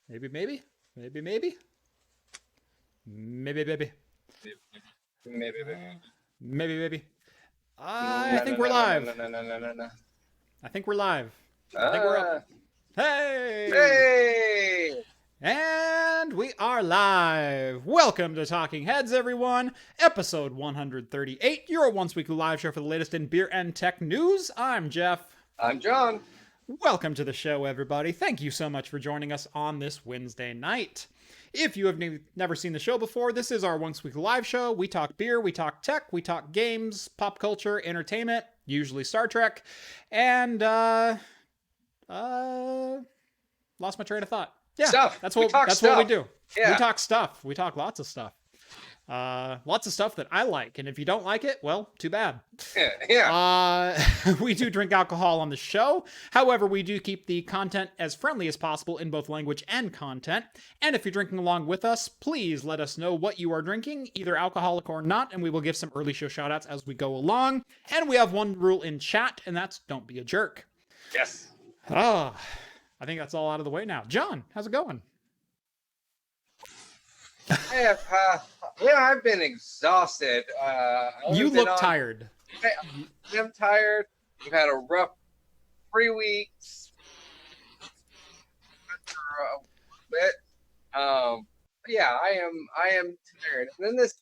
Maybe, maybe. Maybe, maybe. Maybe, maybe. Maybe, maybe. I think we're live. No. I think we're live. I think we're up. Hey! Hey! And we are live. Welcome to Talking Heads, everyone. Episode 138, your once weekly live show for the latest in beer and tech news. I'm Jeff. I'm John. Welcome to the show, everybody. Thank you so much for joining us on this Wednesday night. If you have never seen the show before, this is our once weekly live show. We talk beer, we talk tech, we talk games, pop culture, entertainment, usually Star Trek, and lost my train of thought. Yeah, Stuff. That's what we do. Yeah. We talk stuff. We talk lots of stuff. Lots of stuff that I like, and if you don't like it, well, too bad. Yeah. We do drink alcohol on the show. However, we do keep the content as friendly as possible in both language and content. And if you're drinking along with us, please let us know what you are drinking, either alcoholic or not, and we will give some early show shoutouts as we go along. And we have one rule in chat, and that's don't be a jerk. Yes. I think that's all out of the way now. John, how's it going? I've been exhausted. You look tired. I'm tired. We've had a rough 3 weeks. For a bit. I am tired. And then this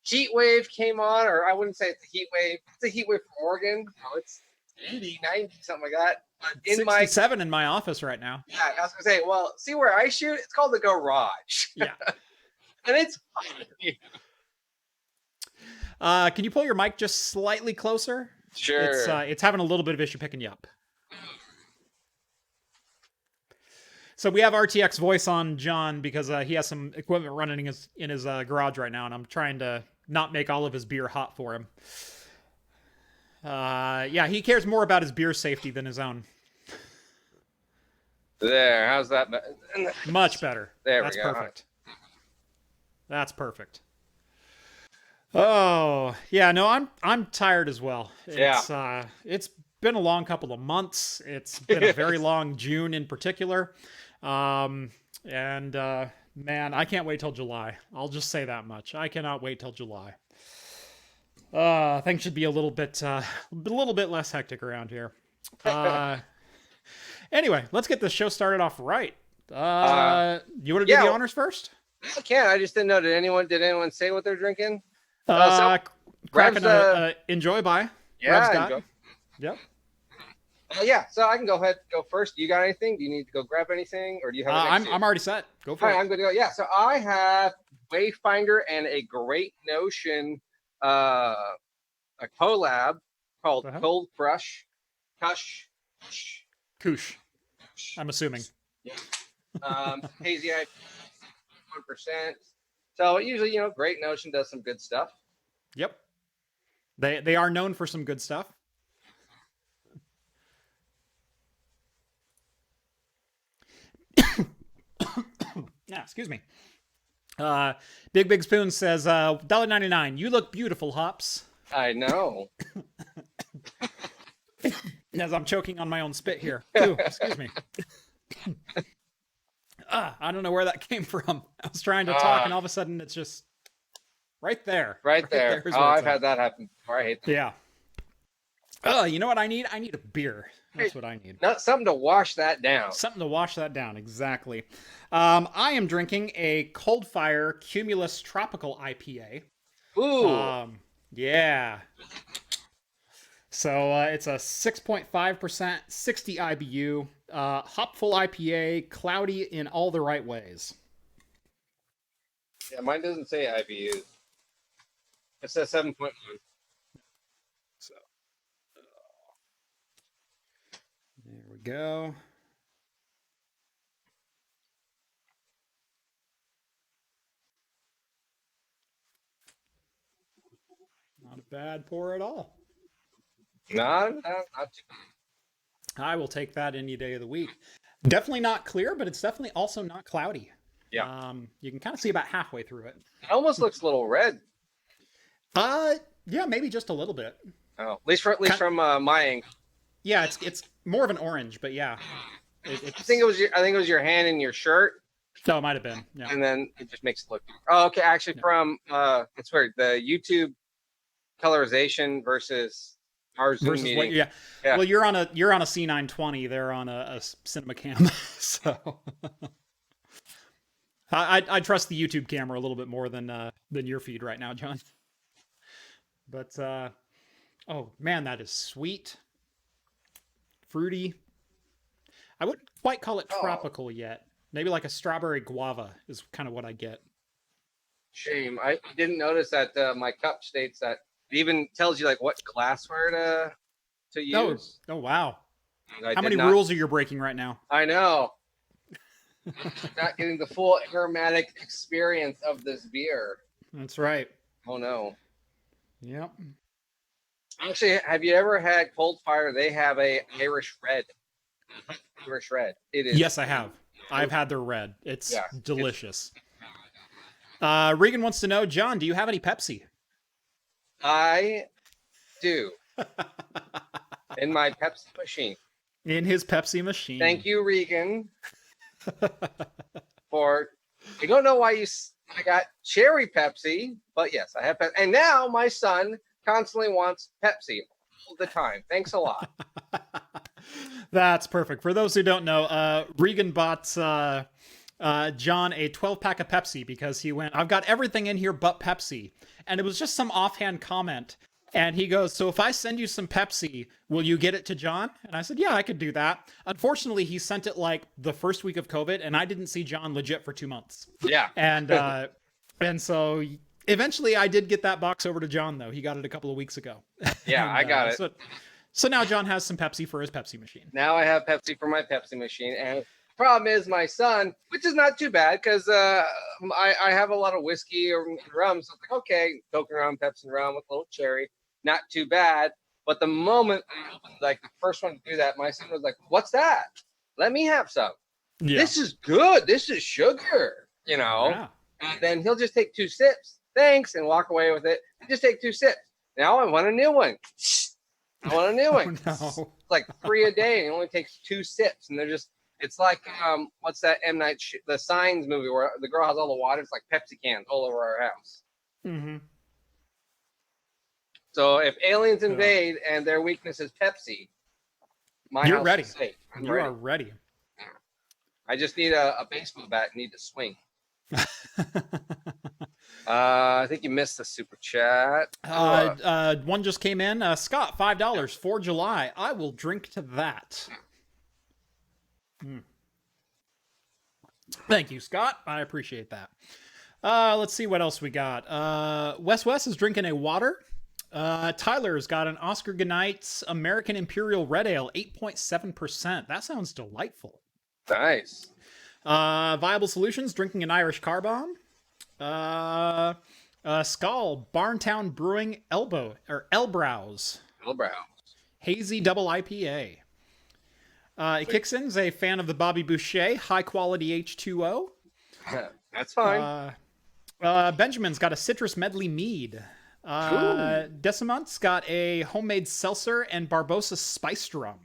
heat wave came on, or I wouldn't say it's a heat wave. It's a heat wave from Oregon. Oh, it's 80, 90, something like that. In 67 in my office right now. Yeah, I was gonna say, well, see where I shoot? It's called the garage. Yeah. And it's can you pull your mic just slightly closer? Sure. It's having a little bit of issue picking you up. So we have RTX voice on John because he has some equipment running in his garage right now, and I'm trying to not make all of his beer hot for him. He cares more about his beer safety than his own. There, how's that? Much better. That's we go. Perfect. That's perfect. Oh, yeah, no, I'm tired as well. It's been a long couple of months. It's been a very long June in particular. Man, I can't wait till July. I'll just say that much. I cannot wait till July. Things should be a little bit less hectic around here. Anyway, let's get this show started off right. You want to do the honors first? I can. I just didn't know. Did anyone say what they're drinking? Cracking Enjoy by. Yeah. Enjoy. Yep. So I can go ahead and go first. Do you got anything? Do you need to go grab anything, or do you have? I'm already set. Go for it. I'm good to go. Yeah. So I have Wayfinder and a Great Notion, a collab called Cold Crush, Koosh. I'm assuming. Yeah. Hazy IPA, 1%. So usually, Great Notion does some good stuff. Yep. They are known for some good stuff. Yeah, excuse me. Big Spoon says, $1.99. You look beautiful, Hops. I know. As I'm choking on my own spit here. Ooh, excuse me. I don't know where that came from. I was trying to talk, and all of a sudden it's just right there. Right there. I've had that happen before. I hate that. Yeah. You know what I need? I need a beer. That's what I need. Not something to wash that down. Something to wash that down, exactly. I am drinking a Cold Fire Cumulus Tropical IPA. Ooh. Yeah. So it's a 6.5%, 60 IBU, hopful IPA, cloudy in all the right ways. Yeah, mine doesn't say IBU. It says 7.1. So there we go. Not a bad pour at all. Not too. I will take that any day of the week. Definitely not clear, but it's definitely also not cloudy. Yeah. You can kind of see about halfway through it. It almost looks a little red. Yeah, maybe just a little bit. Oh, at least from my angle. Yeah, it's more of an orange, but yeah. I think it was your hand in your shirt. No, it might have been. Yeah. And then it just makes it look. Oh, okay. Actually, from it's weird. The YouTube colorization versus our Zoom Versus meeting. what? Yeah. Yeah. Well, you're on a C920. They're on a cinema cam, so I trust the YouTube camera a little bit more than your feed right now, John. But oh man, that is sweet, fruity. I wouldn't quite call it tropical yet. Maybe like a strawberry guava is kind of what I get. Shame. I didn't notice that my cup states that it even tells you like what glassware to use. Oh wow. I How many not, rules are you breaking right now? I know. Not getting the full aromatic experience of this beer. That's right. Oh no. Yep. Actually, have you ever had Cold Fire? They have a Irish Red. Irish Red. It is. Yes, I have. I've had their red. It's delicious. Regan wants to know, John, do you have any Pepsi? I do. In my Pepsi machine. In his Pepsi machine. Thank you, Regan. I don't know why I got cherry Pepsi, but yes, I have Pepsi. And now my son constantly wants Pepsi all the time. Thanks a lot. That's perfect. For those who don't know, Regan bought John a 12-pack of Pepsi because he went, I've got everything in here but Pepsi. And it was just some offhand comment. And he goes, so if I send you some Pepsi, will you get it to John? And I said, yeah, I could do that. Unfortunately, he sent it like the first week of COVID, and I didn't see John legit for 2 months. Yeah. And so eventually I did get that box over to John, though. He got it a couple of weeks ago. Yeah, and, I got it. So now John has some Pepsi for his Pepsi machine. Now I have Pepsi for my Pepsi machine. And the problem is my son, which is not too bad because I have a lot of whiskey or rum. So it's like, okay, Coke and rum, Pepsi and rum with a little cherry. Not too bad. But the moment I opened, like the first one to do that, my son was like, what's that? Let me have some. Yeah. This is good. This is sugar, you know. Yeah. And then he'll just take 2 sips. Thanks. And walk away with it. Just take 2 sips. Now I want a new one. I want a new one. Oh, no. It's like 3 a day, and it only takes 2 sips, and they're just. It's like what's that M. Night the Signs movie where the girl has all the water? It's like Pepsi cans all over our house. Mm-hmm. So if aliens invade and their weakness is Pepsi, you're ready. Is safe. You are ready. I just need a baseball bat. Need to swing. I think you missed the super chat. One just came in. Scott, $5 for July. I will drink to that. Thank you, Scott. I appreciate that. Let's see what else we got. Wes is drinking a water. Tyler's got an Oscar Goodnight's American Imperial Red Ale, 8.7%. That sounds delightful. Nice. Viable Solutions drinking an Irish Car Bomb. Skull Barntown Brewing Elbrow's Hazy Double IPA. Kixon's a fan of the Bobby Boucher High Quality H2O. That's fine. Benjamin's got a Citrus Medley Mead. Decimont's got a homemade seltzer and Barbosa spiced rum.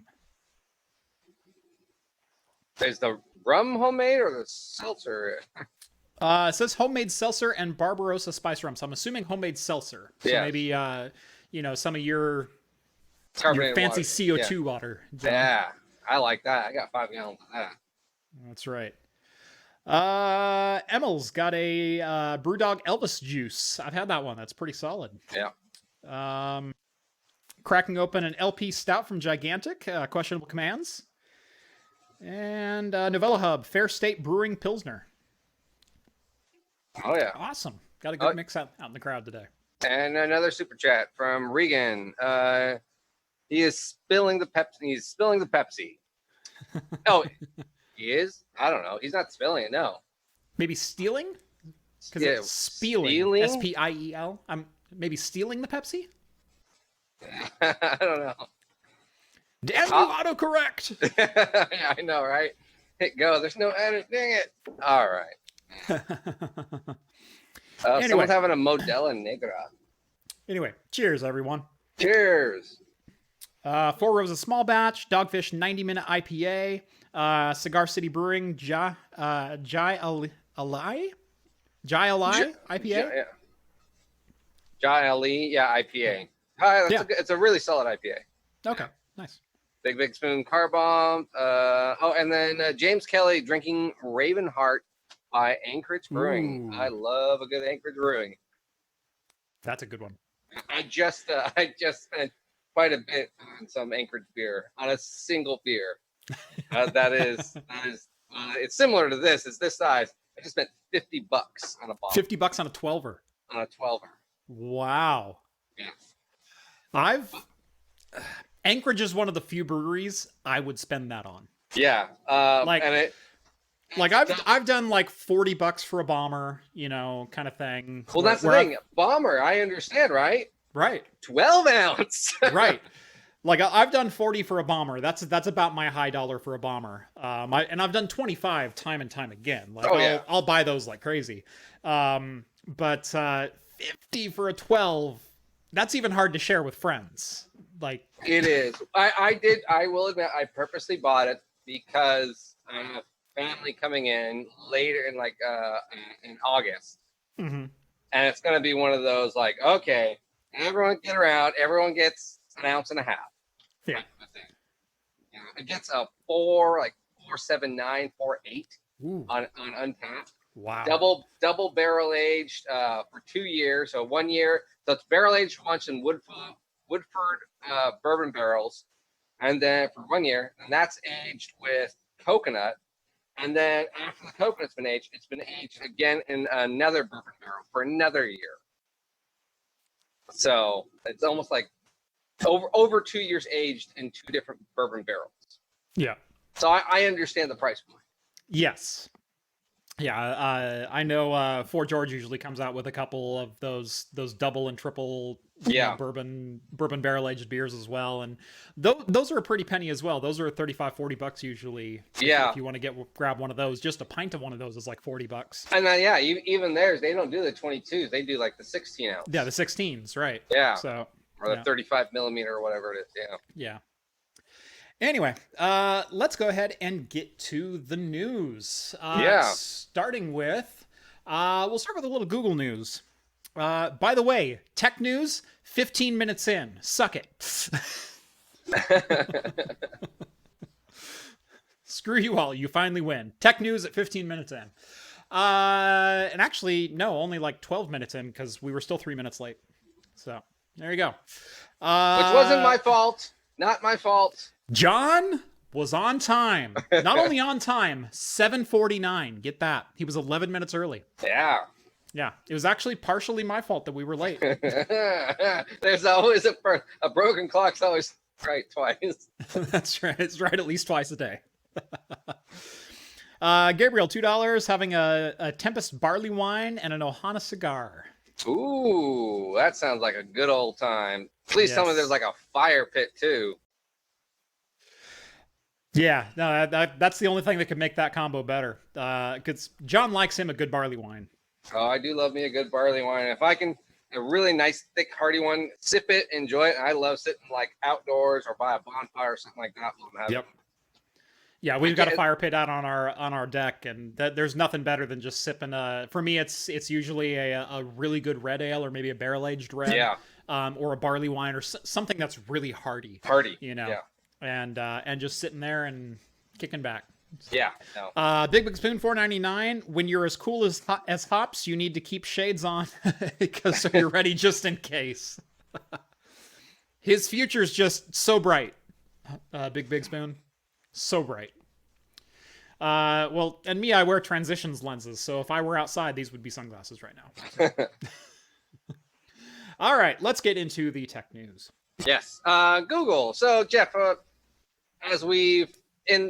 Is the rum homemade or the seltzer? It says homemade seltzer and Barbarossa spice rum. So I'm assuming homemade seltzer. So maybe, some of your fancy water. CO2 water. John. Yeah, I like that. I got 5 gallons of that. That's right. Emil's got a Brewdog Elvis juice. I've had that one. That's pretty solid. Yeah. Cracking open an LP stout from Gigantic. Questionable commands. And Novella Hub Fair State Brewing Pilsner. Oh yeah. Awesome. Got a good mix out in the crowd today. And another super chat from Regan. He is spilling the Pepsi. He's spilling the Pepsi. Oh. He is? I don't know. He's not spilling it, no. Maybe stealing? Because it's spieling. S-P-I-E-L. I'm maybe stealing the Pepsi? I don't know. Damn you, autocorrect! Yeah, I know, right? Hit go. There's no edit. Dang it. All right. Anyway. Someone's having a Modella Negra. Anyway, cheers, everyone. Cheers. 4 Roses Small Batch, Dogfish 90-minute IPA. Cigar City Brewing, Jai Ali IPA. Yeah. Jai Ali, yeah, IPA. It's a really solid IPA. Okay, nice. Big Spoon Car Bomb. And then James Kelly drinking Ravenheart by Anchorage Brewing. Ooh. I love a good Anchorage Brewing. That's a good one. I just spent quite a bit on some Anchorage beer, on a single beer. It's similar to this. It's this size. I just spent $50 on a bottle. $50 on a 12er. On a 12er. Wow. Yeah. Anchorage is one of the few breweries I would spend that on. Yeah. I've done like $40 for a bomber, kind of thing. Well, that's the thing. Bomber, I understand, right? Right. 12 ounce. Right. Like I've done 40 for a bomber. That's about my high dollar for a bomber. And I've done 25 time and time again. Like I'll buy those like crazy. But 50 for a 12, that's even hard to share with friends. Like it is. I will admit I purposely bought it because I have family coming in later in August. Mm-hmm. And it's going to be one of those like, okay, everyone get around, everyone gets an ounce and a half. Yeah. It gets a 4.79, 4.8 on Untapped. Wow. Double barrel aged for 2 years. So 1 year. So it's barrel aged once in Woodford bourbon barrels, and then for 1 year, and that's aged with coconut. And then after the coconut's been aged, it's been aged again in another bourbon barrel for another year. So it's almost like over 2 years aged in 2 different bourbon barrels. Yeah. So I understand the price point. Yes. Yeah, I know Fort George usually comes out with a couple of those double and triple bourbon barrel aged beers as well, and those are a pretty penny as well. Those are $35-$40 usually. If you want to grab one of those, just a pint of one of those is like $40. And even theirs, they don't do the 22s, they do like the 16 ounce. Yeah, the 16s, right? Yeah. So or the 35 millimeter or whatever it is. Yeah. Anyway, let's go ahead and get to the news. Starting with, we'll start with a little Google news. By the way, tech news, 15 minutes in. Suck it. Screw you all. You finally win. Tech news at 15 minutes in. And actually, no, only like 12 minutes in because we were still 3 minutes late. So there you go. Which wasn't my fault. Not my fault. John was on time. Not only on time, 7:49. Get that. He was 11 minutes early. Yeah. Yeah. It was actually partially my fault that we were late. There's always a broken clock's always right twice. That's right. It's right at least twice a day. Gabriel, $2, having a Tempest barley wine and an Ohana cigar. Ooh, that sounds like a good old time. Please tell me there's like a fire pit too. Yeah, no, that's the only thing that could make that combo better. Because John likes him a good barley wine. Oh, I do love me a good barley wine. If I can, a really nice, thick, hearty one, sip it, enjoy it. I love sitting like outdoors or by a bonfire or something like that. Yep. Yeah, we've got a fire pit out on our deck, and there's nothing better than just sipping. For me, it's usually a really good red ale or maybe a barrel aged red. Yeah. Or a barley wine or something that's really hearty. Yeah. And just sitting there and kicking back. Yeah. No. Big Spoon, $4.99. When you're as cool as hops, you need to keep shades on because so you're ready just in case. His future's just so bright. Big Spoon, so bright. Well, and me, I wear transitions lenses, so if I were outside, these would be sunglasses right now. All right, let's get into the tech news. Yes. Google. So, Jeff, as we've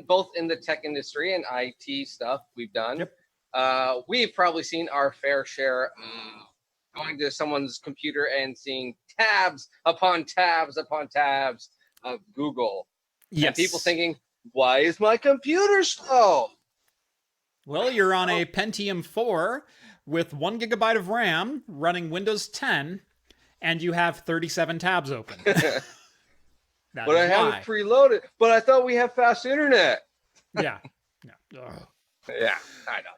both in the tech industry and IT stuff we've done, we've probably seen our fair share going to someone's computer and seeing tabs upon tabs upon tabs of Google. Yes. And people thinking, why is my computer slow? Well, you're on a Pentium 4 with 1 gigabyte of RAM running Windows 10. And you have 37 tabs open. But I have it preloaded. But I thought we have fast internet. Yeah. Yeah. Ugh. Yeah, I know.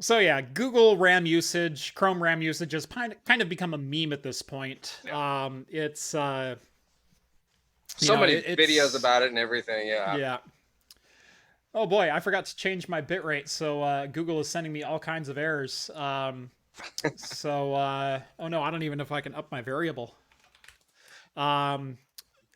So yeah, Google RAM usage, Chrome RAM usage has kind of become a meme at this point. Yeah. It's So many videos it's about it and everything. Yeah. yeah. Oh boy, I forgot to change my bitrate, so Google is sending me all kinds of errors. Oh no, I don't even know if I can up my variable.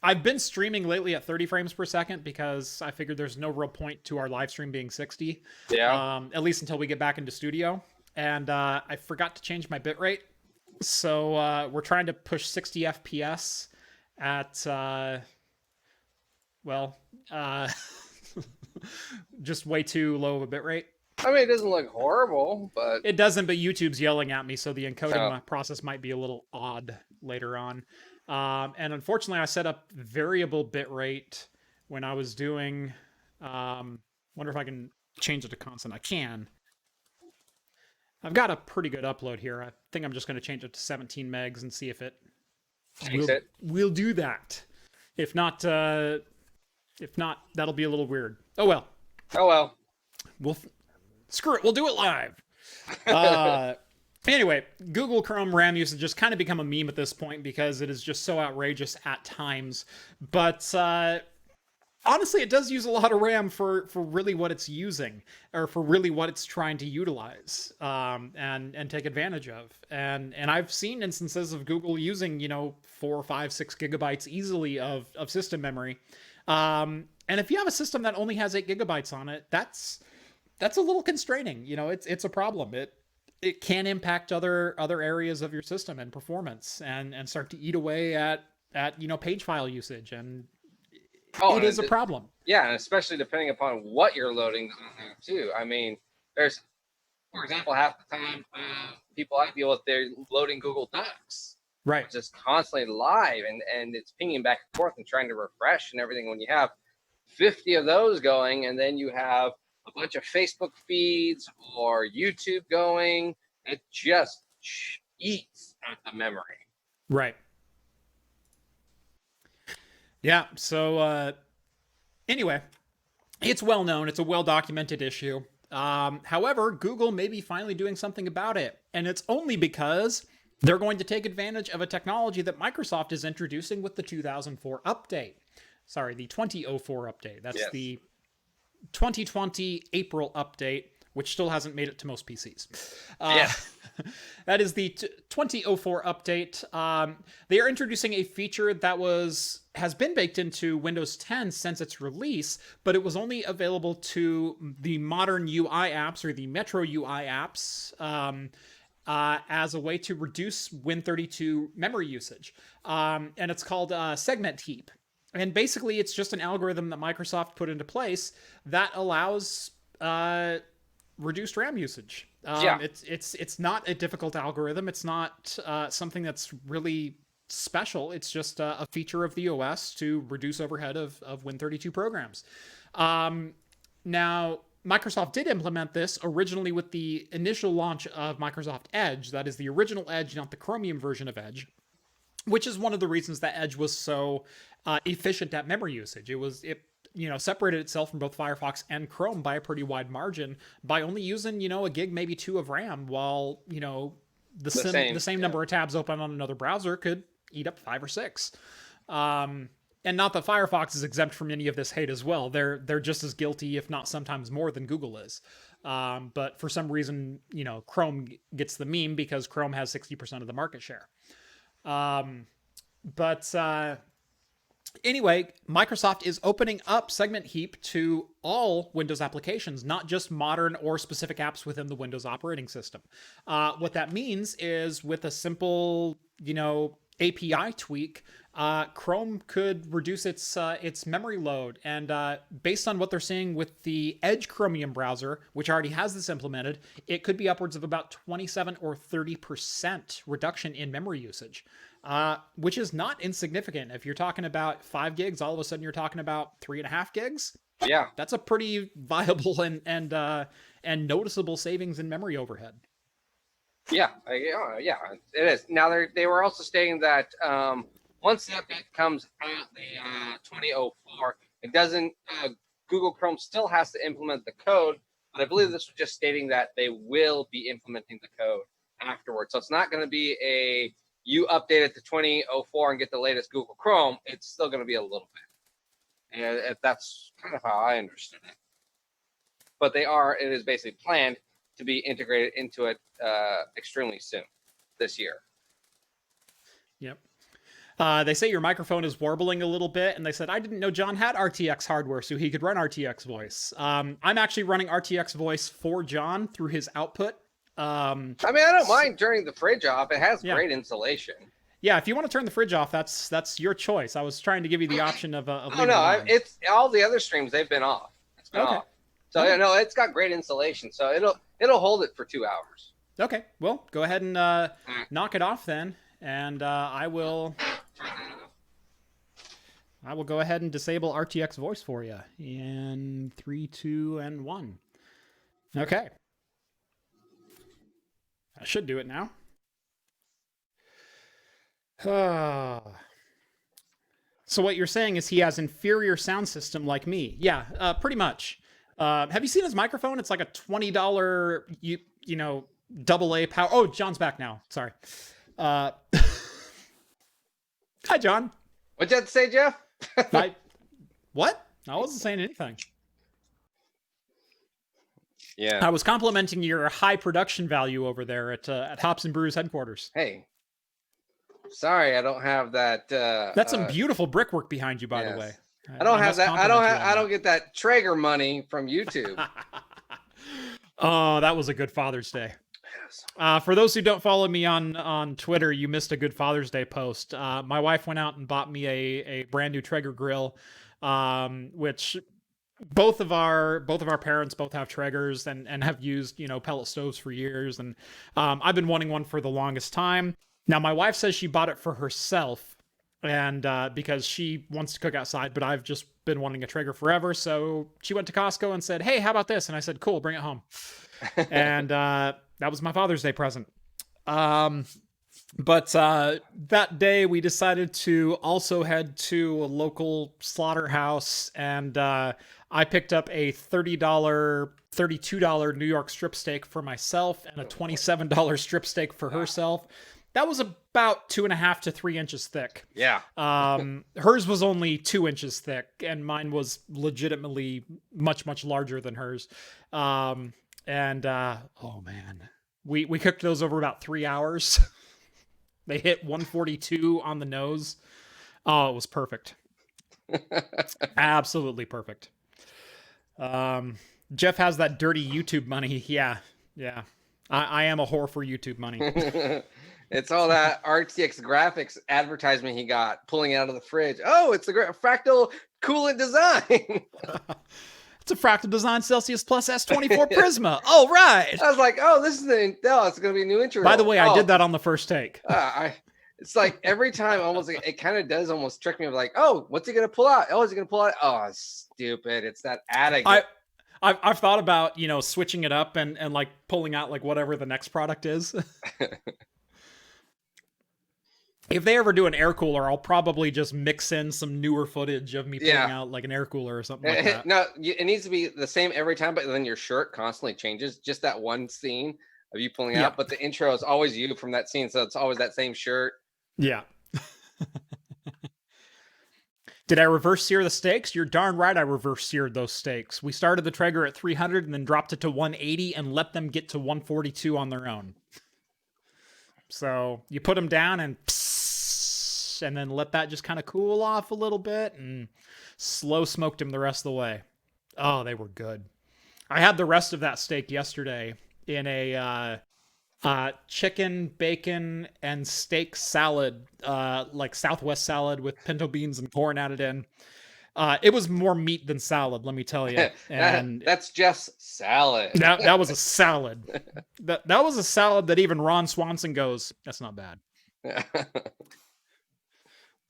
I've been streaming lately at 30 frames per second because I figured there's no real point to our live stream being 60. Yeah. At least until we get back into studio. And I forgot to change my bitrate. So we're trying to push 60 FPS at, just way too low of a bitrate. I mean, it doesn't look horrible, but It doesn't, but YouTube's yelling at me, so the encoding process might be a little odd later on. And unfortunately, I set up variable bitrate when I was doing. Wonder if I can change it to constant. I can. I've got a pretty good upload here. I think I'm just going to change it to 17 megs and see if it will do that. If not, that'll be a little weird. Oh well. Oh well. Screw it. We'll do it live. Anyway, Google Chrome RAM usage has kind of become a meme at this point because it is just so outrageous at times. But honestly, it does use a lot of RAM for really what it's using, or for really what it's trying to utilize and take advantage of. And I've seen instances of Google using 4, 5, 6 gigabytes easily of system memory. And if you have a system that only has 8 gigabytes on it, that's a little constraining. It's a problem. It can impact other areas of your system and performance and start to eat away at page file usage, and it is a problem. Yeah, and especially depending upon what you're loading too. I mean, there's, for example, half the time people I deal with, they're loading Google Docs, right? Just constantly live, and it's pinging back and forth and trying to refresh and everything. When you have 50 of those going, and then you have a bunch of Facebook feeds or YouTube going, it just eats at the memory. Right. Yeah. So anyway, it's well known. It's a well documented issue. However, Google may be finally doing something about it, and it's only because they're going to take advantage of a technology that Microsoft is introducing with the 2004 update. Sorry, the 2004 update. That's the 2020 April update, which still hasn't made it to most PCs. That is the 2004 update. They are introducing a feature that has been baked into Windows 10 since its release, but it was only available to the modern UI apps, or the Metro UI apps, as a way to reduce Win32 memory usage. And it's called segment heap. And basically, it's just an algorithm that Microsoft put into place that allows reduced RAM usage. It's not a difficult algorithm. It's not something that's really special. It's just a feature of the OS to reduce overhead of Win32 programs. Now, Microsoft did implement this originally with the initial launch of Microsoft Edge. That is the original Edge, not the Chromium version of Edge, which is one of the reasons that Edge was so efficient at memory usage. It separated itself from both Firefox and Chrome by a pretty wide margin by only using, a gig, maybe 2 of RAM, while, the same number of tabs open on another browser could eat up 5 or 6. And not that Firefox is exempt from any of this hate as well. They're just as guilty, if not sometimes more, than Google is. But for some reason, Chrome gets the meme because Chrome has 60% of the market share. Anyway, Microsoft is opening up segment heap to all Windows applications, not just modern or specific apps within the Windows operating system. What that means is, with a simple, API tweak, Chrome could reduce its memory load. And based on what they're seeing with the Edge Chromium browser, which already has this implemented, it could be upwards of about 27 or 30% reduction in memory usage. Which is not insignificant. If you're talking about 5 gigs, all of a sudden you're talking about 3.5 gigs. Yeah, that's a pretty viable and noticeable savings in memory overhead. Yeah, it is. Now they were also stating that once the update comes out, the 2004, it doesn't Google Chrome still has to implement the code, but I believe this was just stating that they will be implementing the code afterwards. So it's not going to be a you update it to 2004 and get the latest Google Chrome. It's still going to be a little bit. And that's kind of how I understood it. But it is basically planned to be integrated into it extremely soon this year. Yep. They say your microphone is warbling a little bit, and they said, I didn't know John had RTX hardware, so he could run RTX voice. I'm actually running RTX voice for John through his output. I mean, I don't mind turning the fridge off. It has great insulation. Yeah, if you want to turn the fridge off, that's your choice. I was trying to give you the option of oh no, it's all the other streams they've been off. It's been off. So it's got great insulation, so it'll hold it for 2 hours. Okay, well, go ahead and knock it off then, and I will go ahead and disable RTX voice for you in 3, 2, and 1. Okay, I should do it now. So what you're saying is he has inferior sound system like me. Yeah, pretty much. Have you seen his microphone? It's like a $20, AA power. Oh, John's back now. Sorry. Hi, John. What'd you have to say, Jeff? What? I wasn't saying anything. Yeah. I was complimenting your high production value over there at Hops and Brews headquarters. Hey. Sorry, I don't have that. That's some beautiful brickwork behind you, by the way. I don't have that. I don't get that Traeger money from YouTube. Oh, that was a good Father's Day. For those who don't follow me on Twitter, you missed a good Father's Day post. My wife went out and bought me a brand new Traeger grill, which both of our parents both have Traegers and have used pellet stoves for years, and I've been wanting one for the longest time. Now, my wife says she bought it for herself, and because she wants to cook outside, but I've just been wanting a Traeger forever. So she went to Costco and said, hey, how about this? And I said, cool, bring it home. And that was my Father's Day present. But that day we decided to also head to a local slaughterhouse, and I picked up a $32 New York strip steak for myself and a $27 strip steak for herself. That was about 2.5 to 3 inches thick. Yeah. Hers was only 2 inches thick, and mine was legitimately much, much larger than hers. Oh man, we cooked those over about 3 hours. They hit 142 on the nose. Oh, it was perfect. Absolutely perfect. Jeff has that dirty YouTube money. Yeah. I am a whore for YouTube money. It's all that RTX graphics advertisement he got pulling out of the fridge. Oh, it's a fractal coolant design. It's a fractal design Celsius Plus S24 Prisma. Oh, right. I was like, oh, this is it's going to be a new intro. By the way, I did that on the first take. It's like every time almost it kind of does almost trick me of like, oh, what's he going to pull out? Oh, is he going to pull out? Oh, stupid. It's that attic. I've thought about, switching it up and like pulling out like whatever the next product is. If they ever do an air cooler, I'll probably just mix in some newer footage of me pulling out like an air cooler or something like that. No, it needs to be the same every time, but then your shirt constantly changes. Just that one scene of you pulling out, but the intro is always you from that scene, so it's always that same shirt. Yeah. Did I reverse sear the steaks? You're darn right I reverse seared those steaks. We started the Traeger at 300 and then dropped it to 180 and let them get to 142 on their own. So you put them down and then let that just kind of cool off a little bit and slow smoked them the rest of the way. Oh, they were good. I had the rest of that steak yesterday in a chicken, bacon, and steak salad, like Southwest salad with pinto beans and corn added in. It was more meat than salad, let me tell you. And that's just salad. That was a salad. That was a salad that even Ron Swanson goes, that's not bad.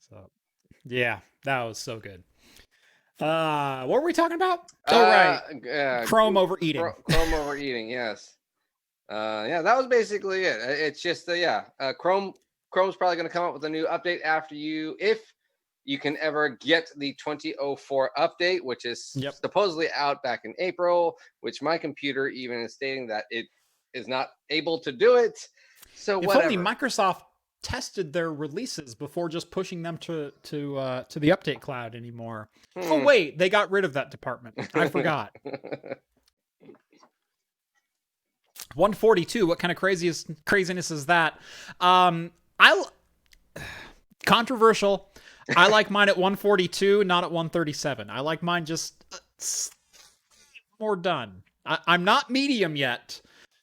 So, yeah, that was so good. What were we talking about? Right. Chrome overeating. Chrome overeating, yes. That was basically it. It's just Chrome's probably going to come up with a new update after you. If you can ever get the 2004 update, which is supposedly out back in April, which my computer even is stating that it is not able to do it. So if whatever. only Microsoft tested their releases before just pushing them to the update cloud anymore. Oh wait, they got rid of that department. I forgot. 142. What kind of craziness is that? Controversial. I like mine at 142, not at 137. I like mine just more done. I'm not medium yet,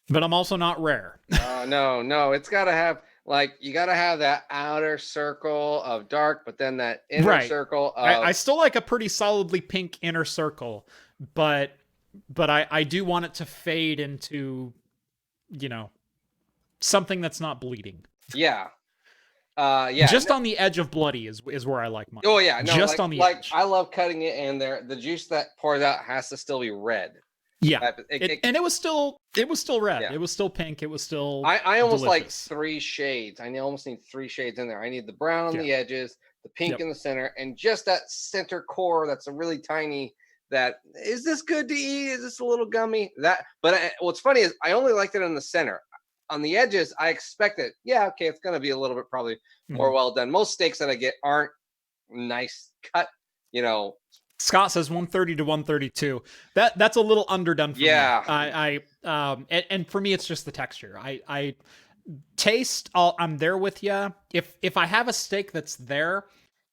but I'm also not rare. No. It's got to have, like, you got to have that outer circle of dark, but then that inner circle of... I still like a pretty solidly pink inner circle, but I do want it to fade into, something that's not bleeding. Yeah. Just on the edge of bloody is where I like mine. Oh yeah, no, just on the edge. I love cutting it, and the juice that pours out has to still be red. Yeah, and it was still red. Yeah. It was still pink. It was still. I almost delicious. like 3 shades. I almost need 3 shades in there. I need the brown on the edges, the pink in the center, and just that center core that's a really tiny. That is this good to eat? Is this a little gummy? What's funny is I only liked it in the center. On the edges, I expected, it's going to be a little bit probably more well done. Most steaks that I get aren't nice cut, Scott says 130 to 132. That's a little underdone for me. And for me, it's just the texture. I taste. I'm there with you. If I have a steak that's there,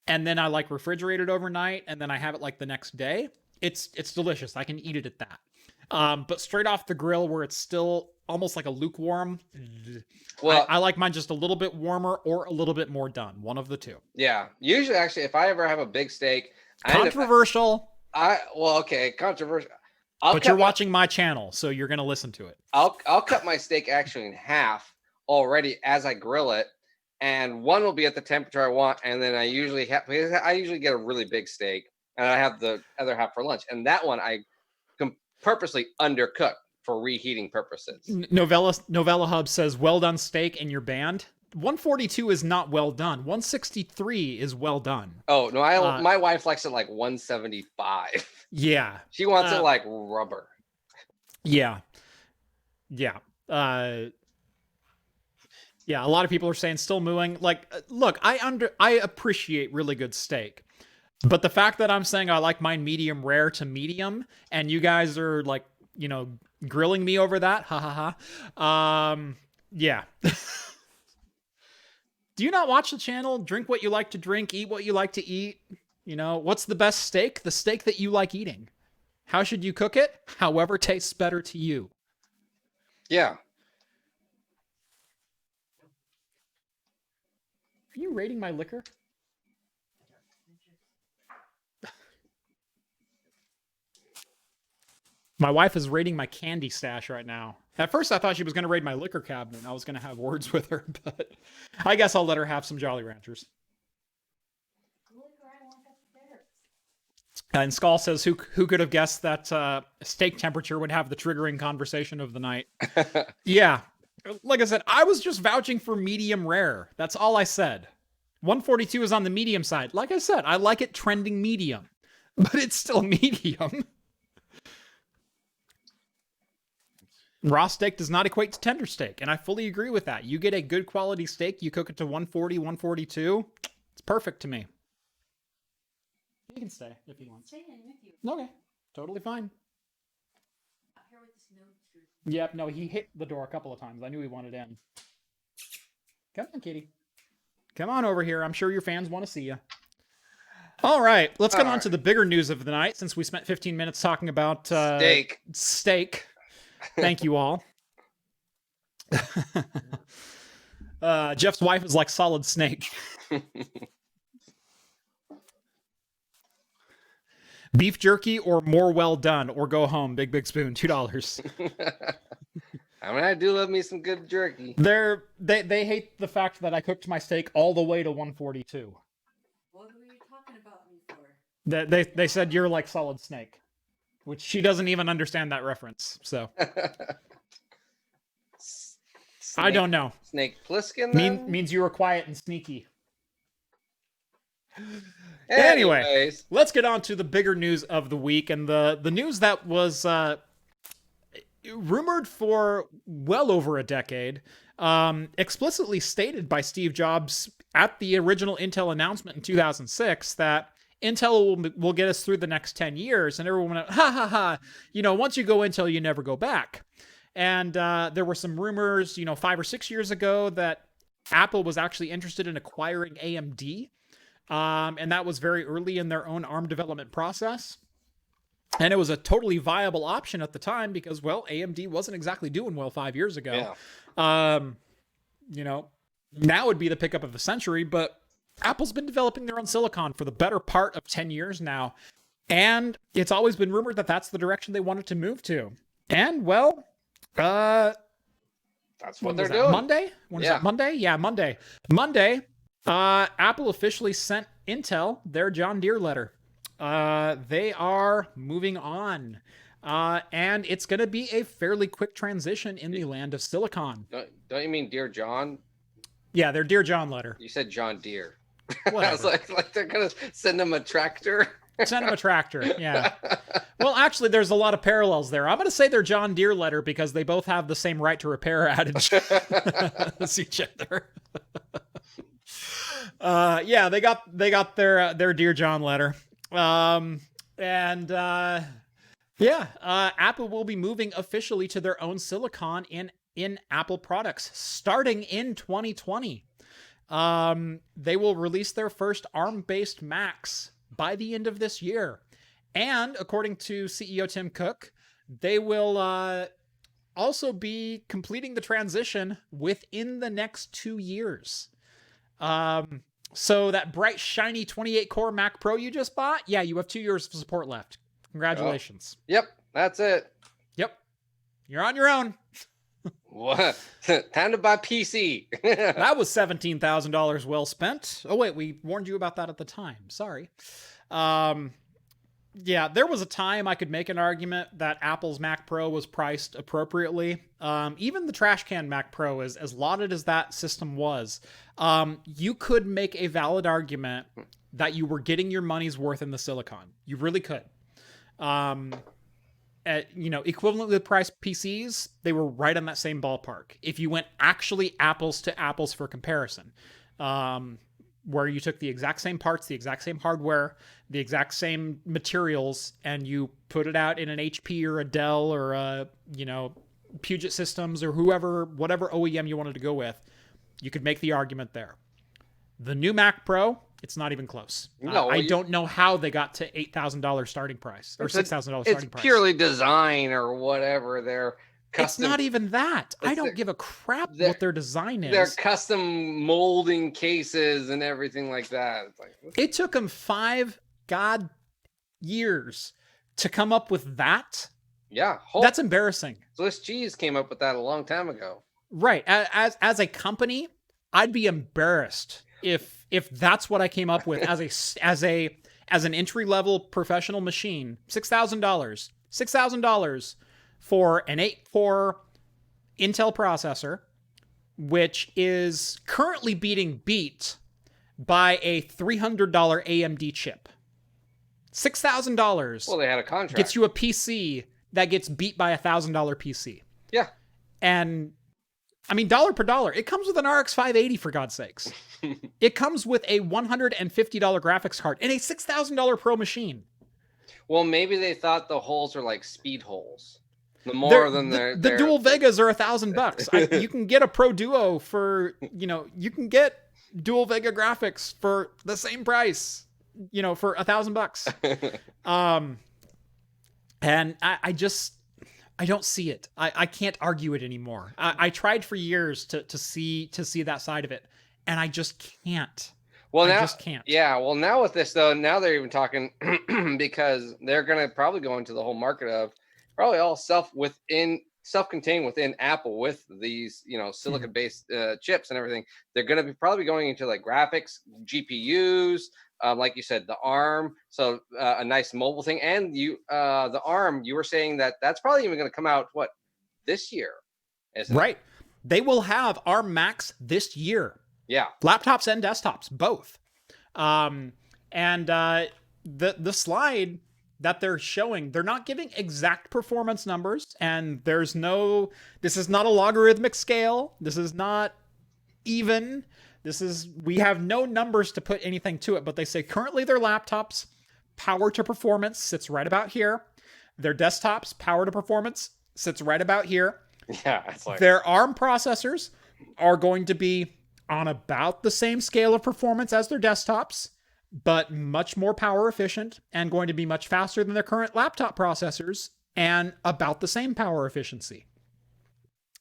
and then I like refrigerate it overnight, and then I have it like the next day, it's delicious. I can eat it at that. But straight off the grill, where it's still almost like a lukewarm. Well, I like mine just a little bit warmer or a little bit more done. One of the two. Yeah. Usually, actually, if I ever have a big steak, controversial. Controversial. But you're watching my channel, so you're gonna listen to it. I'll cut my steak actually in half already as I grill it, and one will be at the temperature I want, and then I usually get a really big steak, and I have the other half for lunch, and that one I purposely undercook for reheating purposes. Novella Hub says, well done steak, and you're banned. 142 is not well done. 163 is well done. Oh, no, my wife likes it like 175. Yeah. She wants it like rubber. Yeah. Yeah. Yeah, a lot of people are saying still mooing. Like, look, I appreciate really good steak. But the fact that I'm saying I like mine medium rare to medium, and you guys are like, grilling me over that, yeah. Do you not watch the channel? Drink what you like to drink, eat what you like to eat. What's the best steak? The steak that you like eating. How should you cook it? However tastes better to you. Yeah. Are you rating my liquor? My wife is raiding my candy stash right now. At first, I thought she was going to raid my liquor cabinet. I was going to have words with her, but I guess I'll let her have some Jolly Ranchers. And Skull says, who could have guessed that steak temperature would have the triggering conversation of the night? Yeah. Like I said, I was just vouching for medium rare. That's all I said. 142 is on the medium side. Like I said, I like it trending medium, but it's still medium. Raw steak does not equate to tender steak, and I fully agree with that. You get a good quality steak, you cook it to 140, 142, it's perfect to me. You can stay if you want. Stay in with you. Okay, totally fine. Out here with this no. Yep, no, he hit the door a couple of times. I knew he wanted in. Come on, kitty. Come on over here. I'm sure your fans want to see you. All right, let's get on to the bigger news of the night, since we spent 15 minutes talking about steak. Thank you all. Jeff's wife is like Solid Snake. Beef jerky or more well done, or go home. Big spoon, $2. I mean, I do love me some good jerky. They hate the fact that I cooked my steak all the way to 142. What were you talking about me for? They said you're like Solid Snake. Which she doesn't even understand that reference, so. I don't know. Snake Plissken, then? Means you were quiet and sneaky. Anyway, Anyways. let's get on to the bigger news of the week, and the news that was rumored for well over a decade, explicitly stated by Steve Jobs at the original Intel announcement in 2006 that Intel will get us through the next 10 years. And everyone went, ha ha ha, once you go Intel, you never go back. And there were some rumors, 5 or 6 years ago that Apple was actually interested in acquiring AMD. And that was very early in their own ARM development process. And it was a totally viable option at the time because, well, AMD wasn't exactly doing well 5 years ago. Yeah. Now would be the pickup of the century, but Apple's been developing their own silicon for the better part of 10 years now. And it's always been rumored that that's the direction they wanted to move to. And, well, that's what they're doing. Monday? When is that? Monday? Yeah, Monday. Apple officially sent Intel their John Deere letter. They are moving on. And it's going to be a fairly quick transition in the land of silicon. Don't you mean Dear John? Yeah, their Dear John letter. You said John Deere. Whatever. I was like they're going to send him a tractor. Send him a tractor, yeah. Well, actually, there's a lot of parallels there. I'm going to say they're John Deere letter because they both have the same right to repair adage as each other. Yeah, they got their Dear John letter. Apple will be moving officially to their own silicon in Apple products starting in 2020. They will release their first ARM-based Macs by the end of this year. And according to CEO Tim Cook, they will also be completing the transition within the next 2 years. So that bright, shiny 28-core Mac Pro you just bought, yeah, you have 2 years of support left. Congratulations. Oh. Yep, that's it. Yep. You're on your own. What? Time to buy PC. That was $17,000 well spent. Oh, wait, we warned you about that at the time. Sorry. Yeah, there was a time I could make an argument that Apple's Mac Pro was priced appropriately. Even the trash can Mac Pro, as lauded as that system was, you could make a valid argument that you were getting your money's worth in the silicon. You really could. Equivalently priced PCs, they were right on that same ballpark. If you went actually apples to apples for comparison, where you took the exact same parts, the exact same hardware, the exact same materials, and you put it out in an HP or a Dell or a, Puget Systems or whatever OEM you wanted to go with, you could make the argument there. The new Mac Pro, it's not even close. No, I don't know how they got to $8,000 starting price or $6,000 starting price. It's purely design or whatever. They're custom. It's not even that. I don't give a crap what their design is. They're custom molding cases and everything like that. It's like, it took them 5 years to come up with that. Yeah, that's embarrassing. Swiss Cheese came up with that a long time ago. Right. As a company, I'd be embarrassed if that's what I came up with as an entry level professional machine. $6,000 for an 8-core Intel processor, which is currently being beat by a $300 AMD chip. $6,000. Well, they had a contract. Gets you a PC that gets beat by a $1,000 PC. Yeah. And I mean, dollar per dollar, it comes with an RX 580 for God's sakes. It comes with a $150 graphics card and a $6,000 Pro machine. Well, maybe they thought the holes are like speed holes. The dual Vegas are $1,000. You can get a Pro Duo for, you can get dual Vega graphics for the same price, for $1,000. And I don't see it. I can't argue it anymore. I tried for years to see that side of it, and I just can't. Well, I just can't. Yeah. Well, now with this though, now they're even talking because they're going to probably go into the whole market of probably all self-contained within Apple with these, silicon-based chips and everything. They're going to be probably going into like graphics, GPUs, like you said, the ARM. So a nice mobile thing. And the ARM, you were saying that's probably even going to come out, this year? Right. They will have ARM Macs this year. Yeah. Laptops and desktops, both. And the slide that they're showing, they're not giving exact performance numbers, and this is not a logarithmic scale. This is not even. We have no numbers to put anything to it, but they say currently their laptops power to performance sits right about here. Their desktops power to performance sits right about here. Yeah, it's like their ARM processors are going to be on about the same scale of performance as their desktops, but much more power efficient and going to be much faster than their current laptop processors and about the same power efficiency.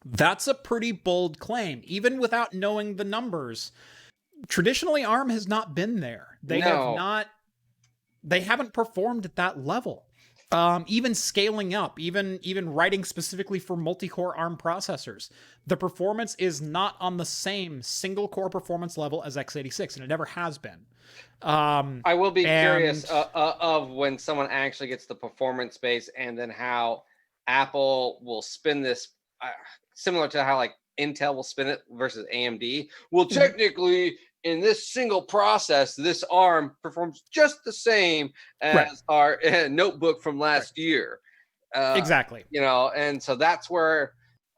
That's a pretty bold claim, even without knowing the numbers. Traditionally, ARM has not been there. They haven't performed at that level. Even scaling up, even writing specifically for multi-core ARM processors, the performance is not on the same single-core performance level as x86, and it never has been. I will be curious of when someone actually gets the performance base, and then how Apple will spin this, similar to how like Intel will spin it versus AMD. Well, technically, in this single process, this ARM performs just the same as our notebook from last year. Exactly. And so that's where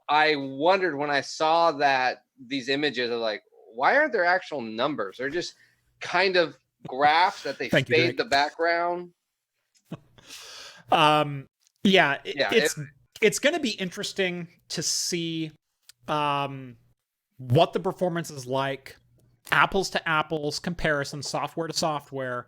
I wondered when I saw that these images are like, why aren't there actual numbers? They're just kind of graphs that they fade the background. It's going to be interesting to see what the performance is like, apples to apples comparison, software to software,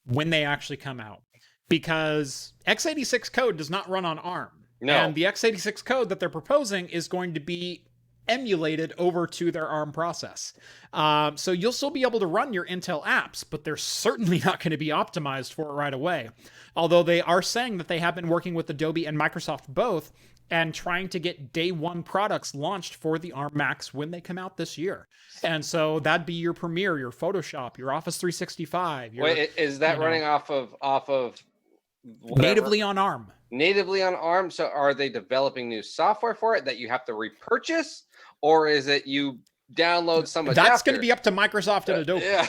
when they actually come out. Because x86 code does not run on ARM. No. And the x86 code that they're proposing is going to be emulated over to their ARM process. So you'll still be able to run your Intel apps, but they're certainly not going to be optimized for it right away. Although they are saying that they have been working with Adobe and Microsoft both and trying to get day one products launched for the ARM Macs when they come out this year. And so that'd be your Premiere, your Photoshop, your Office 365. Wait, is that running off of whatever? Natively on ARM? Natively on ARM. So are they developing new software for it that you have to repurchase, or is it you download some adapter? That's going to be up to Microsoft and Adobe. Yeah.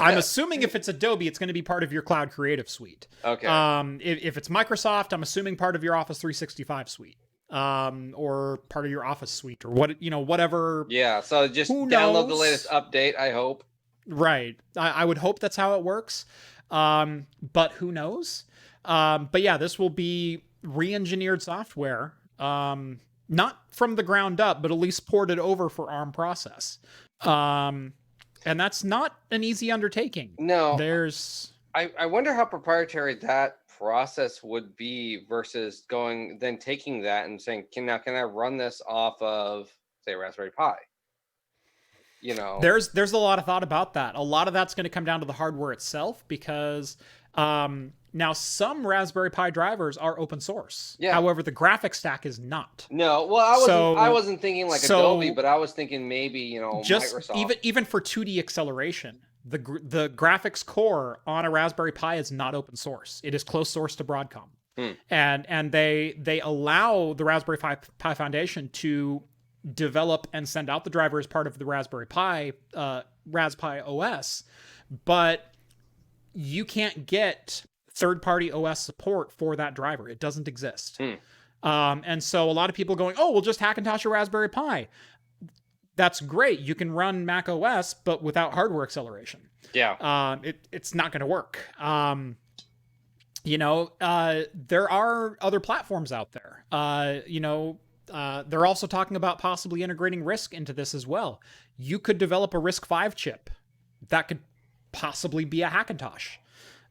I'm assuming if it's Adobe, it's going to be part of your Cloud Creative Suite. Okay. If it's Microsoft, I'm assuming part of your Office 365 suite. Or part of your Office suite, or whatever. Yeah, so just download the latest update, I hope. Right. I would hope that's how it works. But who knows? But yeah, this will be re-engineered software. Not from the ground up, but at least ported over for ARM process. And that's not an easy undertaking. No. I wonder how proprietary that process would be versus taking that and saying, can I run this off of, say, a Raspberry Pi? There's a lot of thought about that. A lot of that's going to come down to the hardware itself, because now some Raspberry Pi drivers are open source. Yeah. However, the graphics stack is not. No, well, I wasn't thinking like Adobe, but I was thinking maybe just Microsoft. Even for 2D acceleration, the graphics core on a Raspberry Pi is not open source. It is closed source to Broadcom. And they allow the Raspberry Pi Foundation to develop and send out the driver as part of the Raspberry Pi Raspberry Pi OS, but you can't get third-party OS support for that driver. It doesn't exist. And so a lot of people going, we'll just Hackintosh a Raspberry Pi. That's great. You can run Mac OS, but without hardware acceleration. Yeah. It's not going to work. There are other platforms out there. They're also talking about possibly integrating RISC into this as well. You could develop a RISC-V chip that could possibly be a Hackintosh.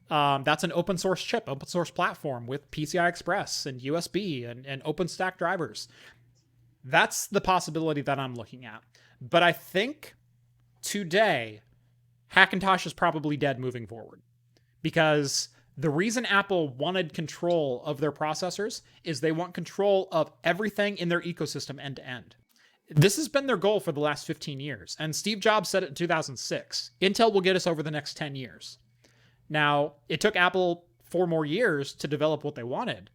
That's an open source chip, open source platform with PCI Express and USB and OpenStack drivers. That's the possibility that I'm looking at. But I think today, Hackintosh is probably dead moving forward, because the reason Apple wanted control of their processors is they want control of everything in their ecosystem end to end. This has been their goal for the last 15 years. And Steve Jobs said it in 2006. Intel will get us over the next 10 years. Now, it took Apple 4 more years to develop what they wanted,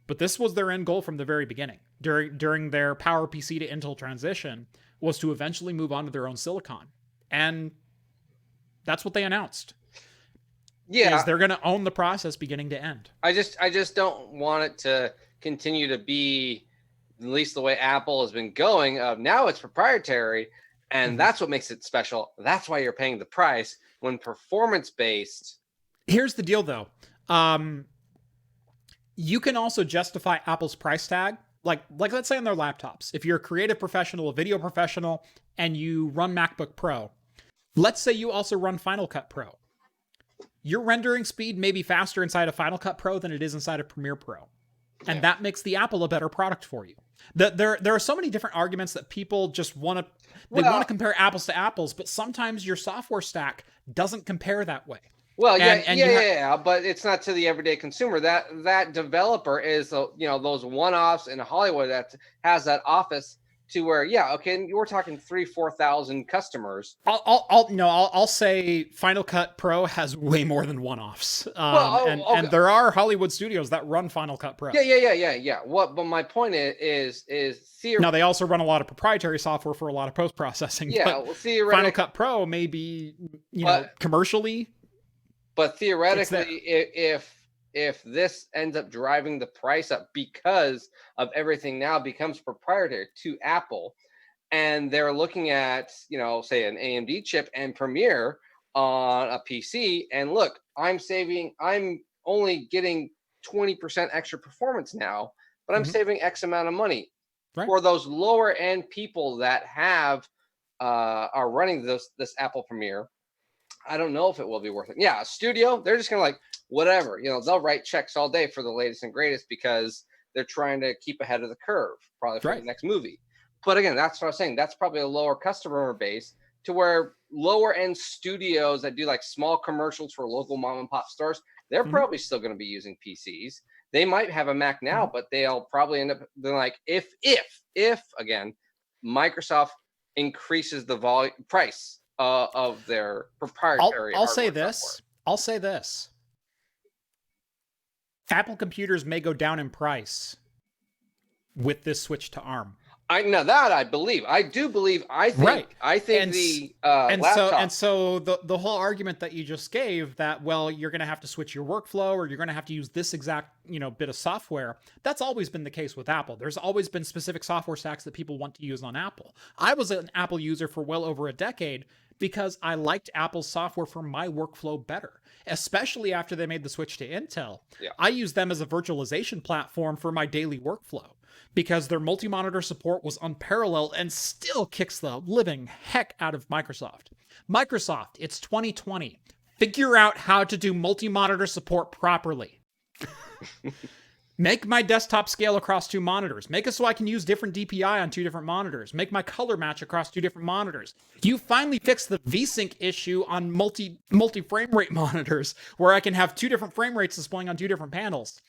but this was their end goal from the very beginning. During their PowerPC to Intel transition, was to eventually move on to their own silicon. And that's what they announced. Yeah, they're going to own the process beginning to end. I just don't want it to continue to be at least the way Apple has been going. Now it's proprietary, and that's what makes it special. That's why you're paying the price. When performance based. Here's the deal, though. You can also justify Apple's price tag. Like let's say on their laptops, if you're a creative professional, a video professional, and you run MacBook Pro, let's say you also run Final Cut Pro. Your rendering speed may be faster inside of Final Cut Pro than it is inside of Premiere Pro. And that makes the Apple a better product for you. There are so many different arguments that people just want to compare apples to apples, but sometimes your software stack doesn't compare that way. Well, but it's not to the everyday consumer. That developer is, those one-offs in Hollywood that has that office to where, we're talking 3,000-4,000 customers. I'll say Final Cut Pro has way more than one-offs. And there are Hollywood studios that run Final Cut Pro. Yeah. But my point is theoretically. Now they also run a lot of proprietary software for a lot of post-processing. Yeah, but Final Cut Pro may be, commercially. But theoretically, if this ends up driving the price up because of everything now becomes proprietary to Apple, and they're looking at, say an AMD chip and Premiere on a PC, and look, I'm only getting 20% extra performance now, but I'm saving X amount of money. Right. For those lower end people that are running this Apple Premiere, I don't know if it will be worth it. Yeah, a studio, they're just gonna whatever, they'll write checks all day for the latest and greatest because they're trying to keep ahead of the curve, probably for the next movie. But again, that's what I was saying. That's probably a lower customer base to where lower end studios that do small commercials for local mom and pop stores, they're probably still going to be using PCs. They might have a Mac now, but they'll probably end up doing if again, Microsoft increases the price of their proprietary. I'll say this. Apple computers may go down in price with this switch to ARM. I believe. I do believe. I think. Right. I think laptop. So the whole argument that you just gave that you're going to have to switch your workflow or you're going to have to use this exact bit of software. That's always been the case with Apple. There's always been specific software stacks that people want to use on Apple. I was an Apple user for well over a decade because I liked Apple's software for my workflow better, especially after they made the switch to Intel. Yeah. I used them as a virtualization platform for my daily workflow because their multi-monitor support was unparalleled and still kicks the living heck out of Microsoft. Microsoft, it's 2020. Figure out how to do multi-monitor support properly. Make my desktop scale across 2 monitors. Make it so I can use different DPI on 2 different monitors. Make my color match across 2 different monitors. You finally fixed the VSync issue on multi frame rate monitors where I can have 2 different frame rates displaying on 2 different panels.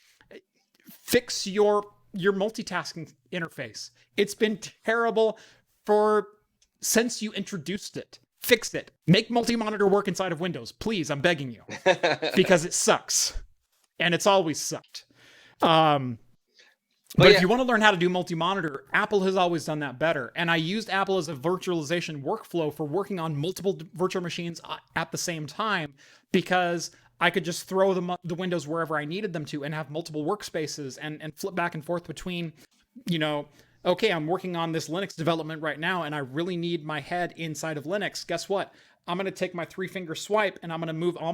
Fix your multitasking interface. It's been terrible since you introduced it. Fix it. Make multi-monitor work inside of Windows. Please, I'm begging you. Because it sucks. And it's always sucked. But if you want to learn how to do multi-monitor, Apple has always done that better. And I used Apple as a virtualization workflow for working on multiple virtual machines at the same time because I could just throw the windows wherever I needed them to and have multiple workspaces and flip back and forth between, okay, I'm working on this Linux development right now and I really need my head inside of Linux. Guess what? I'm going to take my 3-finger swipe and I'm going to move all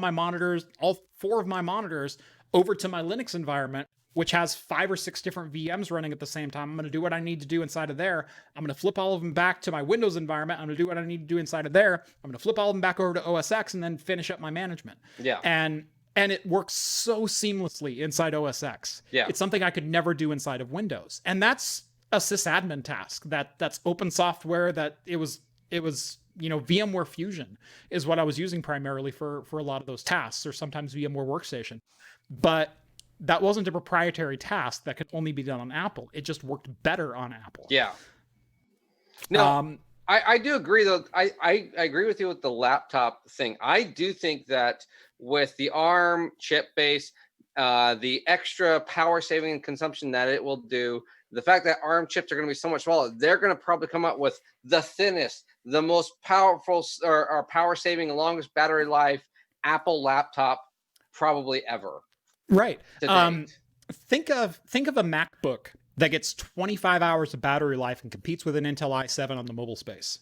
4 of my monitors over to my Linux environment, which has 5 or 6 different VMs running at the same time. I'm going to do what I need to do inside of there. I'm going to flip all of them back to my Windows environment. I'm going to do what I need to do inside of there. I'm going to flip all of them back over to OS X and then finish up my management. Yeah. And it works so seamlessly inside OS X. Yeah. It's something I could never do inside of Windows. And that's a sysadmin task. That's open software that it was VMware Fusion is what I was using primarily for a lot of those tasks, or sometimes VMware Workstation. But that wasn't a proprietary task that could only be done on Apple. It just worked better on Apple. Yeah. No, I do agree, though. I agree with you with the laptop thing. I do think that with the ARM chip base, the extra power saving and consumption that it will do, the fact that ARM chips are going to be so much smaller, they're going to probably come up with the thinnest, the most powerful or power saving, longest battery life Apple laptop probably ever. Right. To date. Think of a MacBook that gets 25 hours of battery life and competes with an Intel i7 on the mobile space.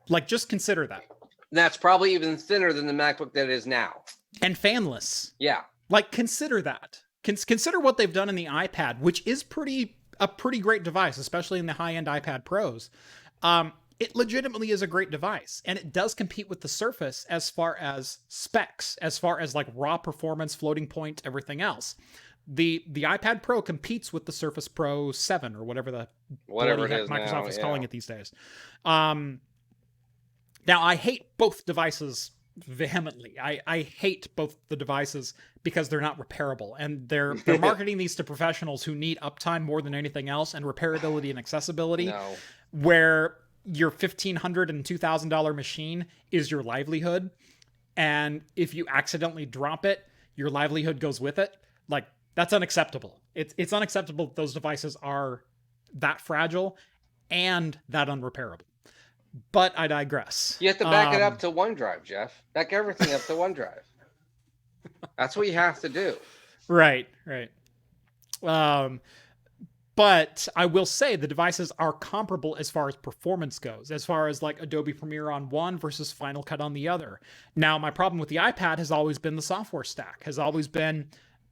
Like, just consider that. That's probably even thinner than the MacBook that it is now. And fanless. Yeah. Like, consider that. Consider what they've done in the iPad, which is a pretty great device, especially in the high-end iPad Pros. It legitimately is a great device, and it does compete with the Surface as far as specs, as far as like raw performance, floating point, everything else. The iPad Pro competes with the Surface Pro 7 or whatever it is Microsoft now, is calling it these days. Now, I hate both devices vehemently. I hate both the devices because they're not repairable, and they're marketing these to professionals who need uptime more than anything else, and repairability and accessibility, where your $1,500 and $2,000 machine is your livelihood, and if you accidentally drop it, your livelihood goes with it. Like, that's unacceptable. It's unacceptable that those devices are that fragile and that unrepairable. But I digress. You have to back it up to OneDrive, Jeff. Back everything up to OneDrive. That's what you have to do. Right. But I will say the devices are comparable as far as performance goes, as far as like Adobe Premiere on one versus Final Cut on the other. Now, my problem with the iPad has always been the software stack, has always been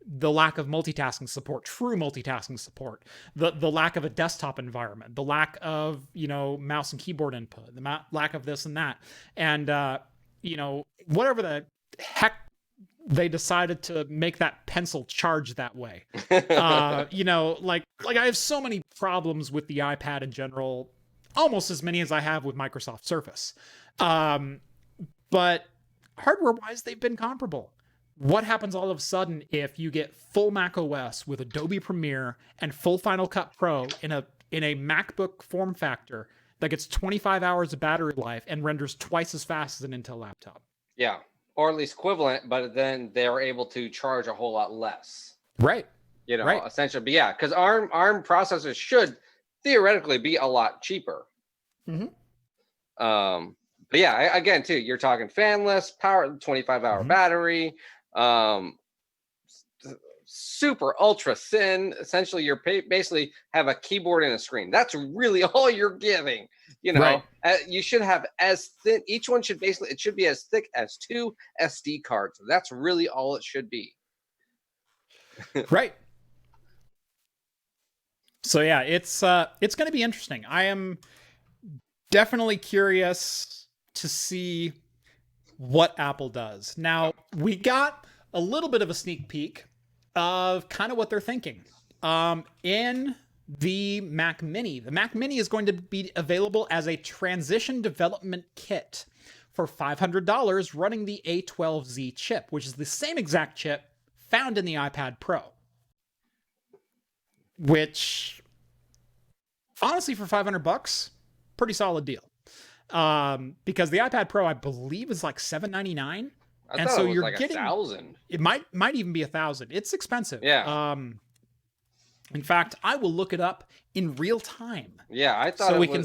the lack of multitasking support, true multitasking support, the lack of a desktop environment, the lack of, mouse and keyboard input, the lack of this and that. And, whatever the heck they decided to make that pencil charge that way. Like I have so many problems with the iPad in general, almost as many as I have with Microsoft Surface. But hardware-wise, they've been comparable. What happens all of a sudden if you get full Mac OS with Adobe Premiere and full Final Cut Pro in a MacBook form factor that gets 25 hours of battery life and renders twice as fast as an Intel laptop? Yeah, or at least equivalent, but then they're able to charge a whole lot less. Right. Essentially. But yeah, because ARM processors should theoretically be a lot cheaper. Mm-hmm. But yeah, again, too, you're talking fanless, power, 25-hour battery, super ultra thin. Essentially, you're basically have a keyboard and a screen. That's really all you're getting. Right. You should have as thin. Each one should it should be as thick as 2 SD cards. That's really all it should be. Right. So yeah, it's going to be interesting. I am definitely curious to see what Apple does. Now, we got a little bit of a sneak peek of kind of what they're thinking. In the Mac Mini. The Mac Mini is going to be available as a transition development kit for $500 running the A12Z chip, which is the same exact chip found in the iPad Pro. Which, honestly, for $500, pretty solid deal. Because the iPad Pro, I believe, is like $799. I thought it was like getting $1,000. It might even be $1,000. It's expensive. Yeah. In fact, I will look it up in real time. Yeah, I thought so we can.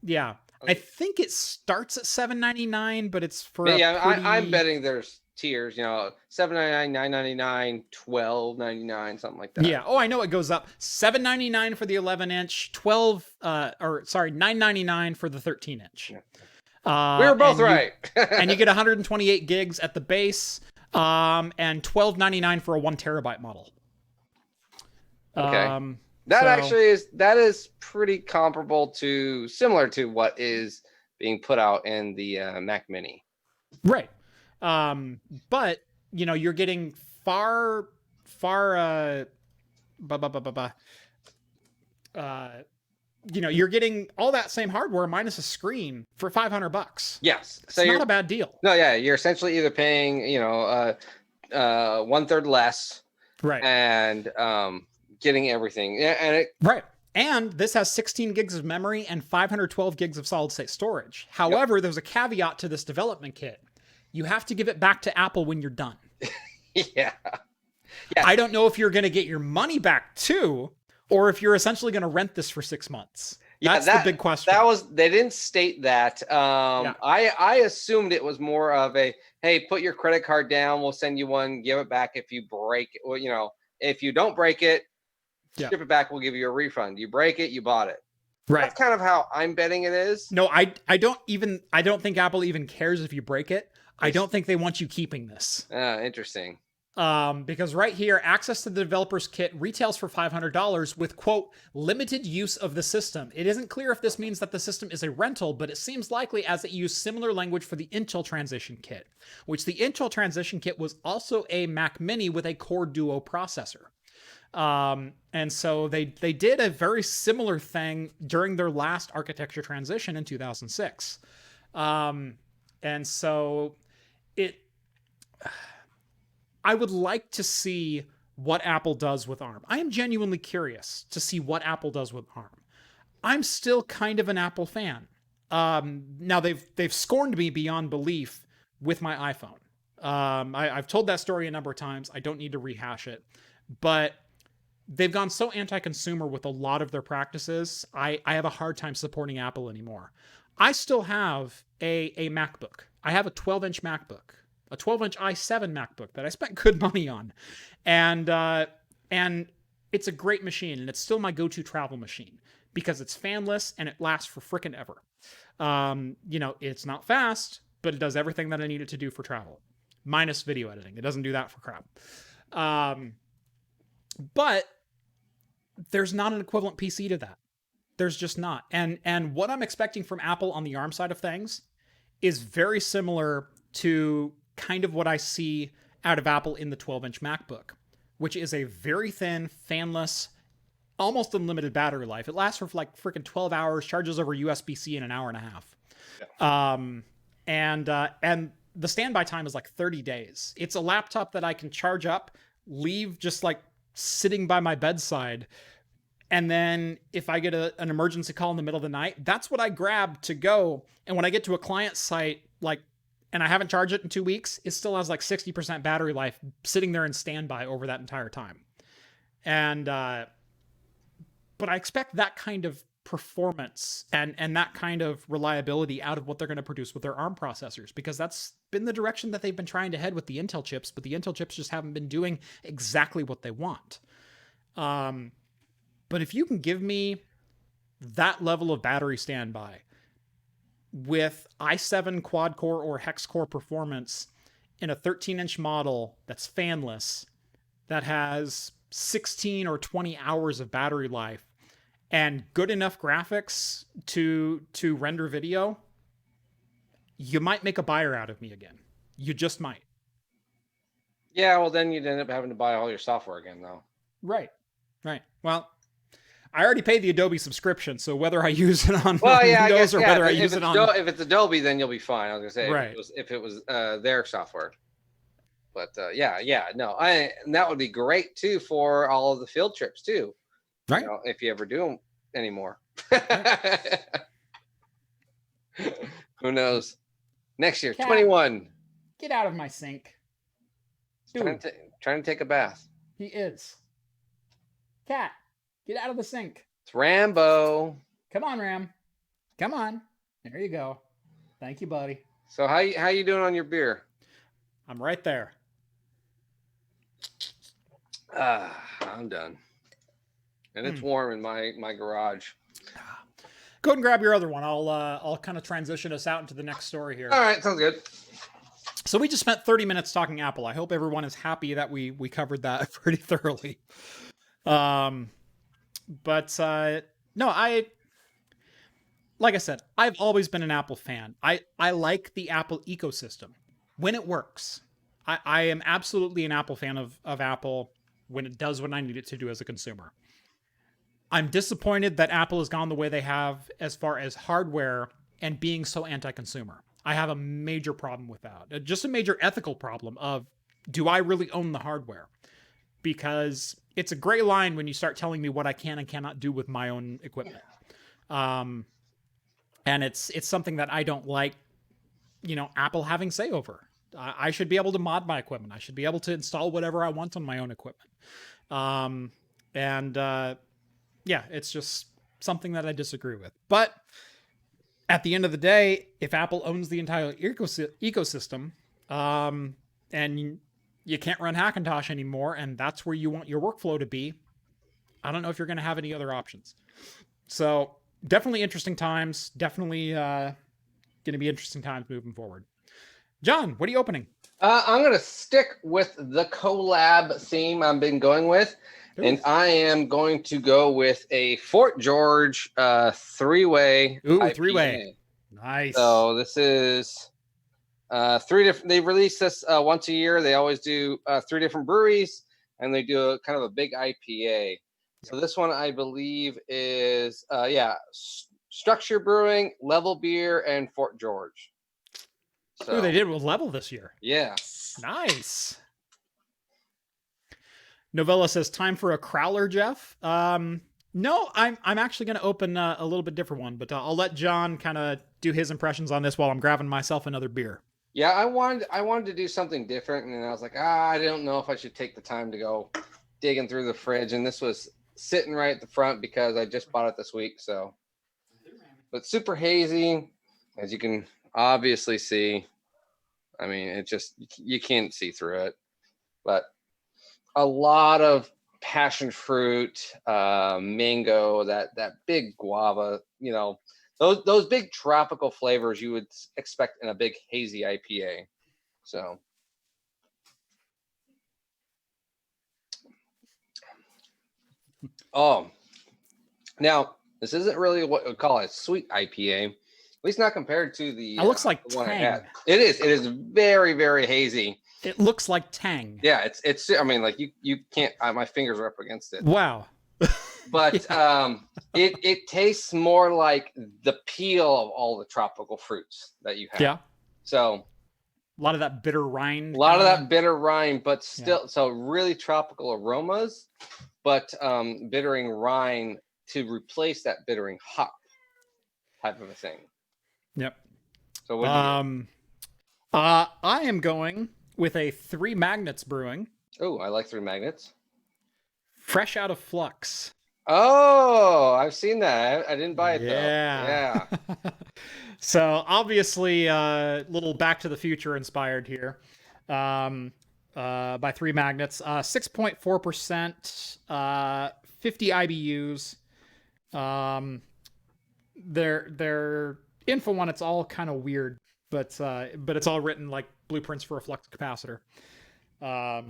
Yeah, I think it starts at $799, but it's for. I'm betting there's tiers. $799, $999, $12.99, something like that. Yeah. Oh, I know it goes up. $799 for the 11-inch, $999 for the 13-inch. Yeah. We were both right. And you get 128 gigs at the base, and $12.99 for a 1 terabyte model. Okay. That is pretty similar to what is being put out in the Mac Mini. Right. But you're getting far you're getting all that same hardware minus a screen for $500. Yes. So it's not a bad deal. No, yeah, you're essentially either paying, 1/3 less. Right. And getting everything. Yeah, and right. And this has 16 gigs of memory and 512 gigs of solid state storage. However, there's a caveat to this development kit. You have to give it back to Apple when you're done. Yeah. I don't know if you're going to get your money back too, or if you're essentially going to rent this for 6 months. That's the big question. They didn't state that. I assumed it was more of a, hey, put your credit card down, we'll send you one, give it back if you break it. Well, if you don't break it, ship it back, we'll give you a refund. You break it, you bought it. Right. That's kind of how I'm betting it is. No, I don't think Apple even cares if you break it. I don't think they want you keeping this. Interesting. Because right here, access to the developer's kit retails for $500 with, quote, limited use of the system. It isn't clear if this means that the system is a rental, but it seems likely as it used similar language for the Intel Transition Kit, which the Intel Transition Kit was also a Mac Mini with a Core Duo processor. And so they did a very similar thing during their last architecture transition in 2006. And so I would like to see what Apple does with ARM. I am genuinely curious to see what Apple does with ARM. I'm still kind of an Apple fan. Now they've scorned me beyond belief with my iPhone. I've told that story a number of times. I don't need to rehash it, but they've gone so anti-consumer with a lot of their practices. I have a hard time supporting Apple anymore. I still have a MacBook. I have a 12-inch MacBook, a 12-inch i7 MacBook that I spent good money on. And it's a great machine, and it's still my go-to travel machine because it's fanless and it lasts for frickin' ever. It's not fast, but it does everything that I need it to do for travel, minus video editing. It doesn't do that for crap. But there's not an equivalent PC to that. There's just not. And what I'm expecting from Apple on the ARM side of things is very similar to kind of what I see out of Apple in the 12-inch MacBook, which is a very thin, fanless, almost unlimited battery life. It lasts for like freaking 12 hours, charges over USB-C in an hour and a half. Yeah. And the standby time is like 30 days. It's a laptop that I can charge up, leave just like sitting by my bedside. And then if I get an emergency call in the middle of the night, that's what I grab to go. And when I get to a client site, and I haven't charged it in 2 weeks, it still has like 60% battery life sitting there in standby over that entire time. And, but I expect that kind of performance and that kind of reliability out of what they're going to produce with their ARM processors, because that's been the direction that they've been trying to head with the Intel chips, but the Intel chips just haven't been doing exactly what they want. But if you can give me that level of battery standby with i7 quad core or hex core performance in a 13-inch model that's fanless, that has 16 or 20 hours of battery life, and good enough graphics to render video, you might make a buyer out of me again. You just might. Yeah, well, then you'd end up having to buy all your software again, though. Right. Well, I already paid the Adobe subscription, so whether I use it on Windows or whether I use it on... If it's Adobe, then you'll be fine. I was going to say, right. if it was their software. But and that would be great, too, for all of the field trips, too. Right. If you ever do them anymore. Who knows? Next year, Cat, 21. Get out of my sink. Trying to take a bath. He is. Cat, get out of the sink. It's Rambo. Come on, Ram. Come on. There you go. Thank you, buddy. So how you doing on your beer? I'm right there. I'm done. And it's warm in my garage. Go ahead and grab your other one. I'll kind of transition us out into the next story here. All right, sounds good. So we just spent 30 minutes talking Apple. I hope everyone is happy that we covered that pretty thoroughly. No, like I said, I've always been an Apple fan. I like the Apple ecosystem when it works. I am absolutely an Apple fan of Apple when it does what I need it to do as a consumer. I'm disappointed that Apple has gone the way they have as far as hardware and being so anti-consumer. I have a major problem with that. Just a major ethical problem of, do I really own the hardware? Because it's a gray line when you start telling me what I can and cannot do with my own equipment. And it's something that I don't like, Apple having say over. I should be able to mod my equipment. I should be able to install whatever I want on my own equipment. It's just, something that I disagree with. But at the end of the day, if Apple owns the entire ecosystem, and you can't run Hackintosh anymore, and that's where you want your workflow to be, I don't know if you're going to have any other options. So definitely interesting times. Definitely going to be interesting times moving forward. John, what are you opening? I'm going to stick with the collab theme I've been going with. Ooh. And I am going to go with a Fort George three-way. Ooh, IPA. Three-way. Nice. So this is 3 different. They release this once a year. They always do 3 different breweries, and they do a kind of a big IPA. So this one, I believe, is Structure Brewing, Level Beer, and Fort George. So they did with Level this year. Yeah. Nice. Novella says, time for a crowler, Jeff. No, I'm actually going to open a little bit different one, but I'll let John kind of do his impressions on this while I'm grabbing myself another beer. Yeah, I wanted to do something different, and I was like, I don't know if I should take the time to go digging through the fridge, and this was sitting right at the front because I just bought it this week. So, but super hazy, as you can obviously see. I mean, it just, you can't see through it, but a lot of passion fruit, mango, that big guava, you know, those big tropical flavors you would expect in a big hazy IPA. So. Oh, now this isn't really what we call a sweet IPA, at least not compared to the. It looks like the one I Tang. had. It is very, very hazy. It looks like Tang. Yeah, it's. I mean, like you can't. My fingers are up against it. Wow. But Yeah. It tastes more like the peel of all the tropical fruits that you have. Yeah. So. A lot of that bitter rind. A lot of that bitter rind, but still, so really tropical aromas, but bittering rind to replace that bittering hop type of a thing. Yep. So what do you I am going with a 3 Magnets Brewing. Oh, I like 3 Magnets. Fresh out of flux. Oh, I've seen that. I didn't buy it though. Yeah. So obviously, little Back to the Future inspired here, by 3 Magnets, 6.4%, 50 IBUs. Their info on it's all kind of weird, but it's all written like blueprints for a flux capacitor. So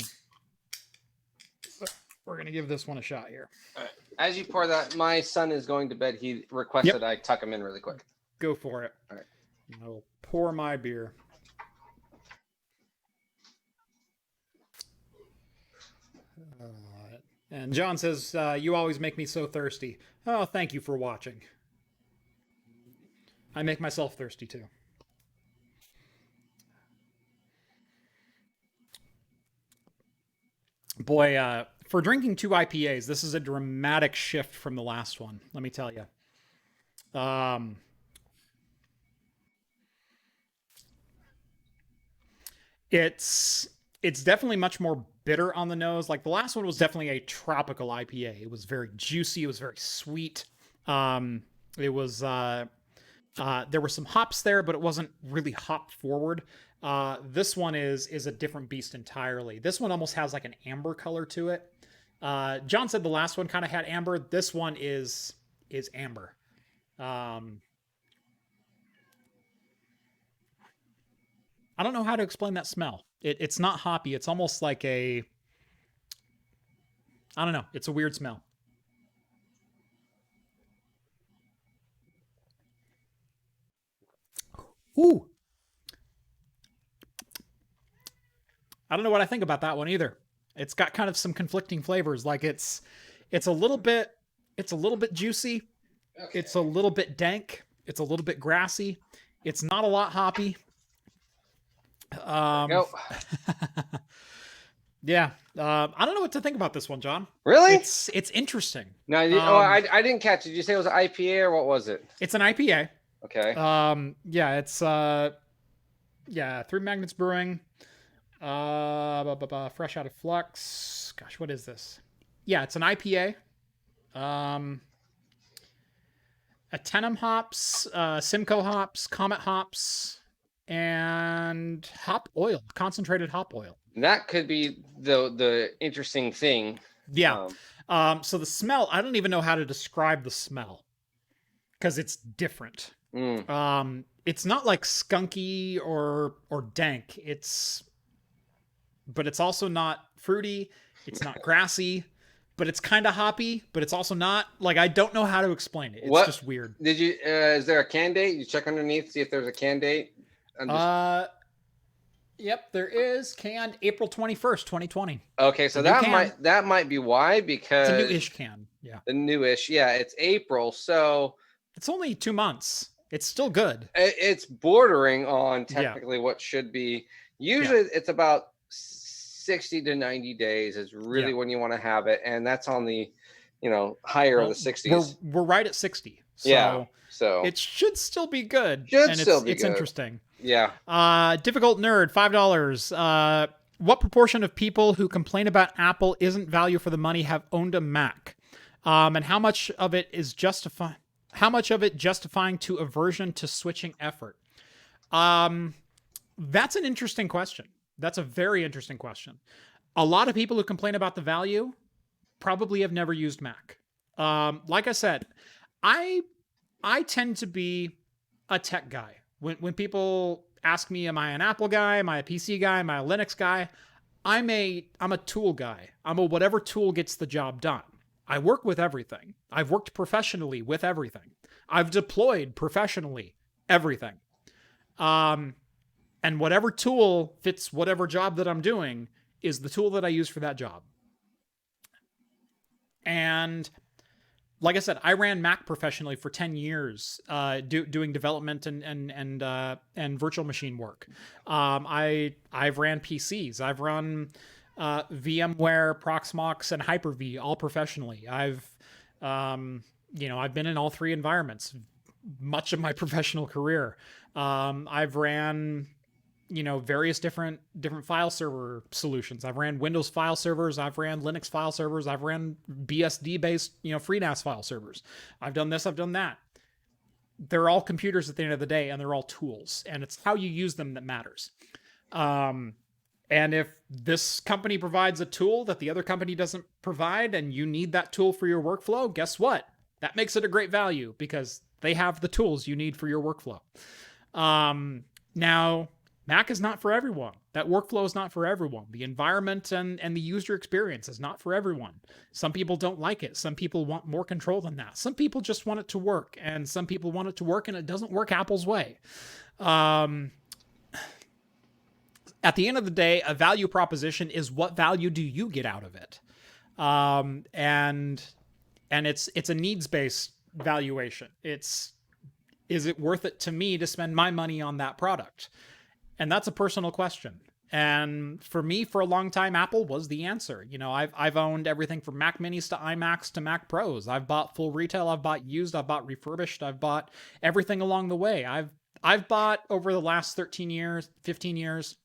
we're gonna give this one a shot here. All right. As you pour that, my son is going to bed. He requested I tuck him in really quick. Go for it. All right. I'll pour my beer. And John says, you always make me so thirsty. Oh, thank you for watching. I make myself thirsty too. Boy, for drinking 2 IPAs, this is a dramatic shift from the last one, let me tell you. It's definitely much more bitter on the nose. Like the last one was definitely a tropical IPA. It was very juicy. It was very sweet. It was there were some hops there, but it wasn't really hop forward. This one is a different beast entirely. This one almost has like an amber color to it. John said the last one kind of had amber. This one is amber. I don't know how to explain that smell. It's not hoppy. It's almost like I don't know. It's a weird smell. Ooh. I don't know what I think about that one either. It's got kind of some conflicting flavors. Like it's a little bit juicy. Okay. It's a little bit dank. It's a little bit grassy. It's not a lot hoppy. Yeah. I don't know what to think about this one, John. Really? It's interesting. No, I didn't catch it. Did you say it was an IPA or what was it? It's an IPA. Okay. Yeah, it's 3 Magnets Brewing. Fresh out of flux. Gosh, what is this? Yeah, it's an IPA. Atenum hops, Simcoe hops, Comet hops, and hop oil, concentrated hop oil. That could be the interesting thing. Yeah. So the smell, I don't even know how to describe the smell because it's different. It's not like skunky or dank. But it's also not fruity. It's not grassy, but it's kind of hoppy, but it's also not. Like, I don't know how to explain it. It's just weird. Did you, is there a can date? You check underneath, see if there's a can date? Yep, there is. Canned April 21st, 2020. Okay, so that might be why, because it's a new-ish can. Yeah. The new-ish. Yeah, it's April, so it's only 2 months. It's still good. It's bordering on technically what should be. Usually it's about 60 to 90 days is really when you want to have it, and that's on the higher of the 60s. We're right at 60. So so it should still be good. It's interesting. Yeah. Difficult nerd, $5. What proportion of people who complain about Apple isn't value for the money have owned a Mac? And how much of it justifying to aversion to switching effort? That's an interesting question. That's a very interesting question. A lot of people who complain about the value probably have never used Mac. Like I said, I tend to be a tech guy. When people ask me, am I an Apple guy? Am I a PC guy? Am I a Linux guy? I'm a tool guy. I'm a whatever tool gets the job done. I work with everything. I've worked professionally with everything. I've deployed professionally everything. And whatever tool fits whatever job that I'm doing is the tool that I use for that job. And like I said, I ran Mac professionally for 10 years, doing development and virtual machine work. I've ran PCs. I've run VMware, Proxmox, and Hyper-V all professionally. I've been in all three environments much of my professional career. I've ran various different file server solutions. I've ran Windows file servers. I've ran Linux file servers. I've ran BSD based, FreeNAS file servers. I've done this. I've done that. They're all computers at the end of the day, and they're all tools, and it's how you use them that matters. And if this company provides a tool that the other company doesn't provide, and you need that tool for your workflow, guess what? That makes it a great value because they have the tools you need for your workflow. Now, Mac is not for everyone. That workflow is not for everyone. The environment and the user experience is not for everyone. Some people don't like it. Some people want more control than that. Some people just want it to work, and some people want it to work and it doesn't work Apple's way. At the end of the day, a value proposition is what value do you get out of it? And it's a needs-based valuation. Is it worth it to me to spend my money on that product? And that's a personal question. And for me, for a long time, Apple was the answer. I've owned everything from Mac Minis to iMacs to Mac Pros. I've bought full retail. I've bought used. I've bought refurbished. I've bought everything along the way. I've bought over the last 13 years, 15 years,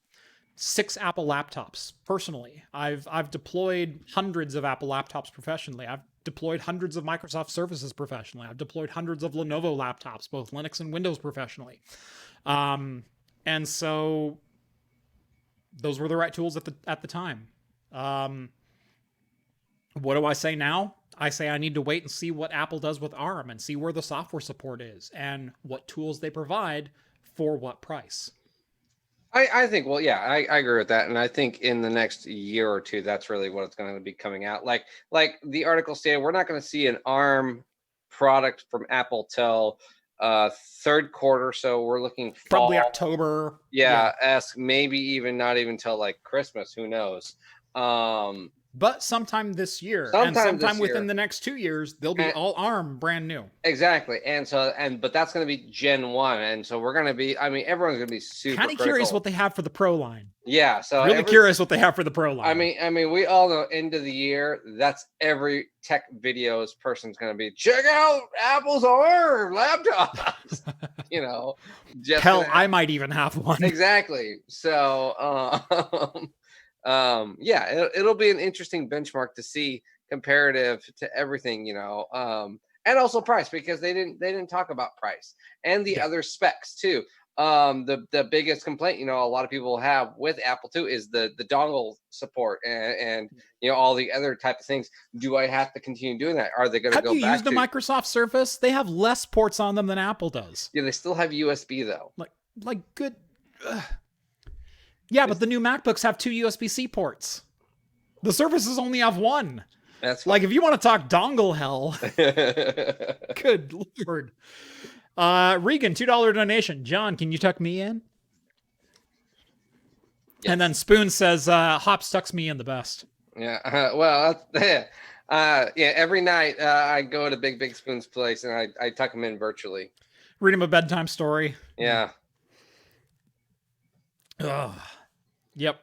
6 Apple laptops personally. I've deployed hundreds of Apple laptops professionally. I've deployed hundreds of Microsoft services professionally. I've deployed hundreds of Lenovo laptops, both Linux and Windows professionally. And so those were the right tools at the time. What do I say now? I say I need to wait and see what Apple does with ARM and see where the software support is and what tools they provide for what price. I think, I agree with that. And I think in the next year or two, that's really what it's going to be coming out. Like the article stated, we're not going to see an ARM product from Apple till third quarter, so we're looking fall. Probably October. Maybe even not even till like Christmas, who knows. But sometime this year, sometime within the next 2 years, they'll be all ARM brand new. Exactly. But that's going to be Gen 1. And so we're going to be, everyone's going to be super kind of curious what they have for the Pro line. Yeah. So really curious what they have for the Pro line. I mean, we all know end of the year, that's every tech videos person's going to be, check out Apple's ARM laptops, Hell, I might even have one. Exactly. So, it'll be an interesting benchmark to see comparative to everything, and also price, because they didn't talk about price and the other specs too. The biggest complaint, a lot of people have with Apple too is the dongle support and all the other type of things. Do I have to continue doing that? Are they going to go back? Have you used the Microsoft Surface? They have less ports on them than Apple does. Yeah, they still have USB though. Like good. Yeah, but the new MacBooks have 2 USB-C ports. The Surfaces only have 1. That's like, if you want to talk dongle hell. Good Lord. Regan, $2 donation. John, can you tuck me in? Yes. And then Spoon says, Hops tucks me in the best. Yeah. Well, every night I go to Big Spoon's place and I tuck him in virtually. Read him a bedtime story. Yeah. Ugh. Yep.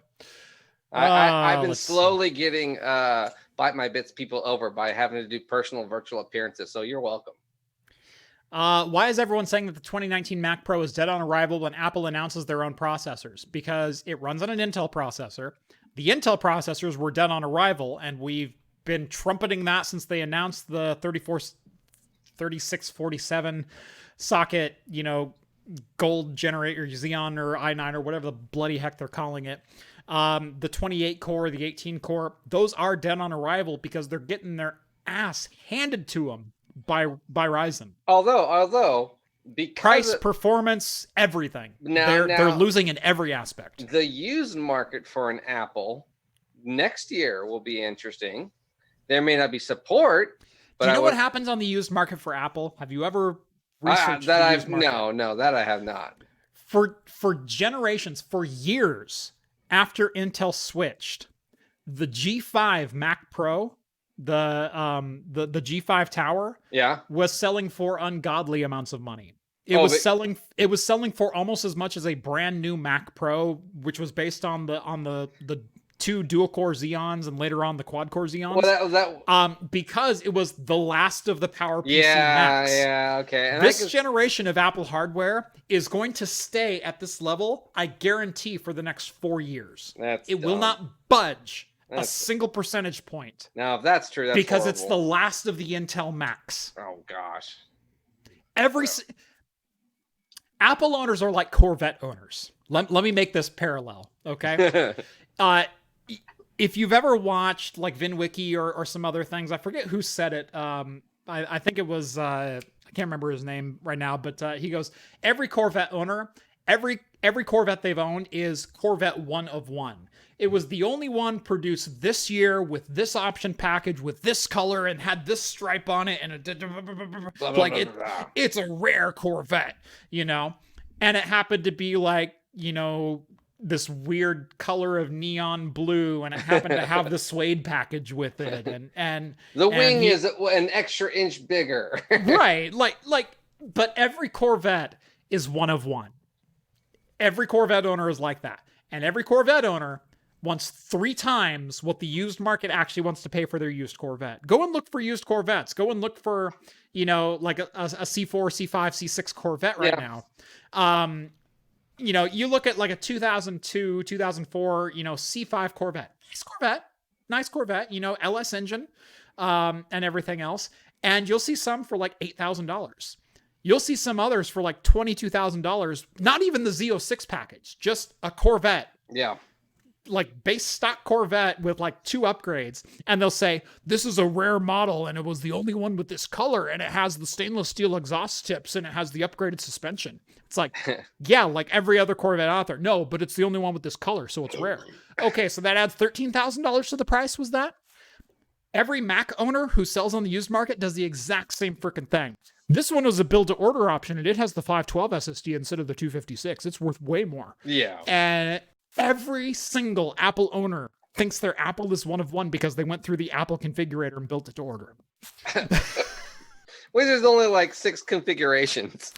I've been slowly getting Bite My Bits people over by having to do personal virtual appearances, so you're welcome. Why is everyone saying that the 2019 Mac Pro is dead on arrival when Apple announces their own processors? Because it runs on an Intel processor. The Intel processors were dead on arrival, and we've been trumpeting that since they announced the 3647 socket, gold generator, Xeon or i9 or whatever the bloody heck they're calling it. The 28 core, the 18 core, those are dead on arrival because they're getting their ass handed to them by Ryzen. Although because price, performance, everything. They're losing in every aspect. The used market for an Apple next year will be interesting. There may not be support, but do you know what happens on the used market for Apple? Have you ever researched that? That I have not. For generations, for years after Intel switched, the G5 Mac Pro, the G5 Tower, was selling for ungodly amounts of money. It was selling for almost as much as a brand new Mac Pro, which was based on the 2 dual-core Xeons and later on the quad-core Xeons. Well, because it was the last of the PowerPC Macs. Yeah, okay. And this generation of Apple hardware is going to stay at this level, I guarantee, for the next 4 years. It will not budge a single percentage point. Now, if that's true, that's because horrible. It's the last of the Intel Macs. Oh, gosh. Apple owners are like Corvette owners. Let me make this parallel, okay? If you've ever watched like VinWiki or some other things, I forget who said it. I think it was, I can't remember his name right now, but he goes, every Corvette owner, every Corvette they've owned is Corvette 1 of 1. It was the only one produced this year with this option package, with this color, and had this stripe on it, and it's a rare Corvette, and it happened to be like, this weird color of neon blue, and it happened to have the suede package with it, and the wing is an extra inch bigger. Right, but every Corvette is 1 of 1. Every Corvette owner is like that, and every Corvette owner wants 3 times what the used market actually wants to pay for their used Corvette. Go and look for used Corvettes. Go and look for, like a C4, C5, C6 Corvette right now. You look at like a 2002, 2004, C5 Corvette. Nice Corvette, LS engine, and everything else. And you'll see some for like $8,000. You'll see some others for like $22,000. Not even the Z06 package, just a Corvette. Yeah. Like base stock Corvette with like 2 upgrades, and they'll say this is a rare model and it was the only one with this color and it has the stainless steel exhaust tips and it has the upgraded suspension. It's like, yeah, like every other Corvette out there. No, but it's the only one with this color, so it's rare. Okay, so that adds $13,000 to the price. Was that? Every Mac owner who sells on the used market does the exact same freaking thing. This one was a build to order option, and it has the 512 SSD instead of the 256. It's worth way more. Yeah. And every single Apple owner thinks their Apple is 1 of 1 because they went through the Apple configurator and built it to order. Well, there's only like 6 configurations.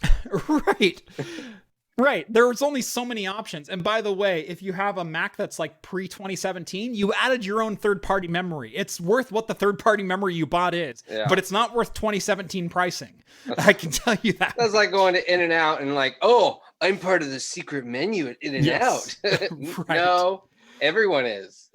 Right. There's only so many options. And by the way, if you have a Mac that's like pre-2017, you added your own third-party memory. It's worth what the third-party memory you bought is, but it's not worth 2017 pricing. I can tell you that. That's like going to In-N-Out and like, oh, I'm part of the secret menu at In-N-Out. Right. No, everyone is.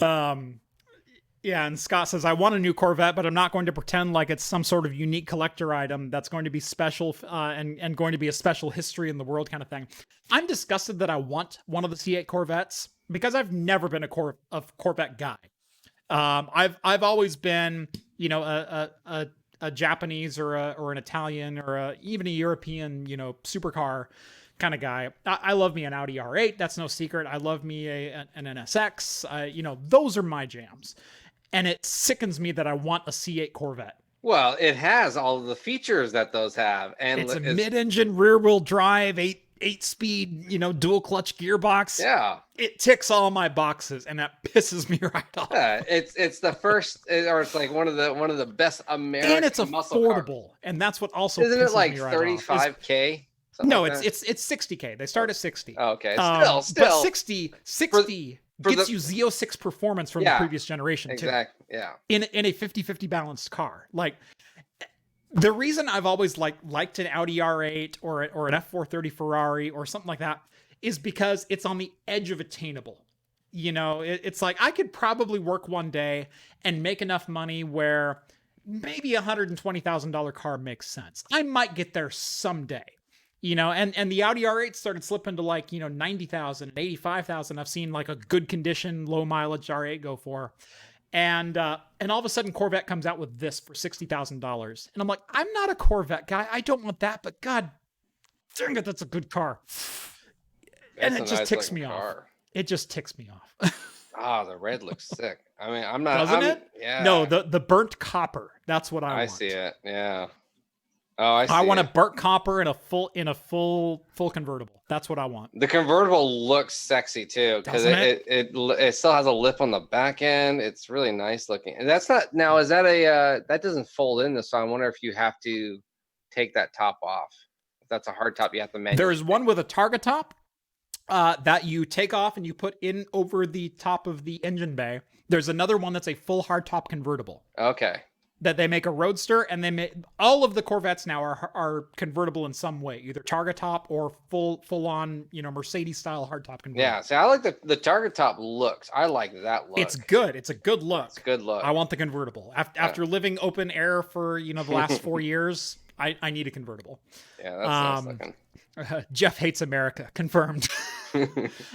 Yeah, and Scott says, I want a new Corvette, but I'm not going to pretend like it's some sort of unique collector item that's going to be special and going to be a special history in the world kind of thing. I'm disgusted that I want one of the C8 Corvettes because I've never been a Corvette guy. I've always been, you know, a Japanese or an Italian or even a European, you know, supercar kind of guy. I love me an Audi R8. That's no secret. I love me an NSX. You know, those are my jams. And it sickens me that I want a C8 Corvette. Well, it has all of the features that those have, and it's a mid-engine, rear-wheel drive, eight-speed, you know, dual clutch gearbox. Yeah, it ticks all my boxes, and that pisses me right off. Yeah, it's the first, or it's like one of the best American, and it's affordable, and that's what also isn't pisses it like me right 35K? No, like it's 60K. They start at 60. Oh, okay, still, but 60 gets you Z06 performance from the previous generation, exactly, too. Yeah. In a 50-50 balanced car. Like, the reason I've always liked an Audi R8 or an F430 Ferrari or something like that is because it's on the edge of attainable. You know, it's like I could probably work one day and make enough money where maybe a $120,000 car makes sense. I might get there someday. You know, and the Audi R8 started slipping to like, you know, 90,000, 85,000. I've seen like a good condition, low mileage R8 go for. And all of a sudden Corvette comes out with this for $60,000. And I'm like, I'm not a Corvette guy. I don't want that, but God dang it, that's a good car. And it just ticks me off. It just ticks me off. Ah, the red looks sick. I mean, I'm not. Doesn't it? Yeah. No, the burnt copper. That's what I want. I see it. Yeah. Oh, I see. I want a burnt copper in a full convertible. That's what I want. The convertible looks sexy too because it still has a lip on the back end. It's really nice looking. And that's not now. Is that that doesn't fold in this? So I wonder if you have to take that top off. If that's a hard top, you have to manually. There is one with a targa top that you take off and you put in over the top of the engine bay. There's another one that's a full hardtop convertible. Okay. That they make a Roadster, and they make all of the Corvettes now are convertible in some way, either targa top or full on, you know, Mercedes style hardtop convertible. Yeah, see, I like the targa top looks. I like that look. It's good. It's a good look. It's a good look. I want the convertible. After living open air for, you know, the last 4 years, I need a convertible. Yeah, that's nice looking. Jeff hates America. Confirmed.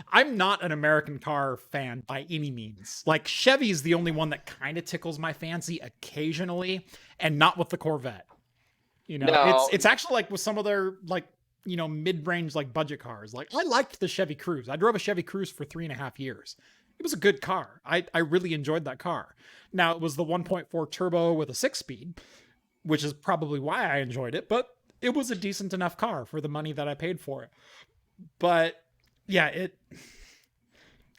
I'm not an American car fan by any means. Like, Chevy's the only one that kind of tickles my fancy occasionally, and not with the Corvette. You know, it's actually like with some of their, like, you know, mid-range, like, budget cars. Like, I liked the Chevy Cruze. I drove a Chevy Cruze for 3.5 years. It was a good car. I really enjoyed that car. Now, it was the 1.4 turbo with a 6-speed, which is probably why I enjoyed it, but it was a decent enough car for the money that I paid for it. But yeah,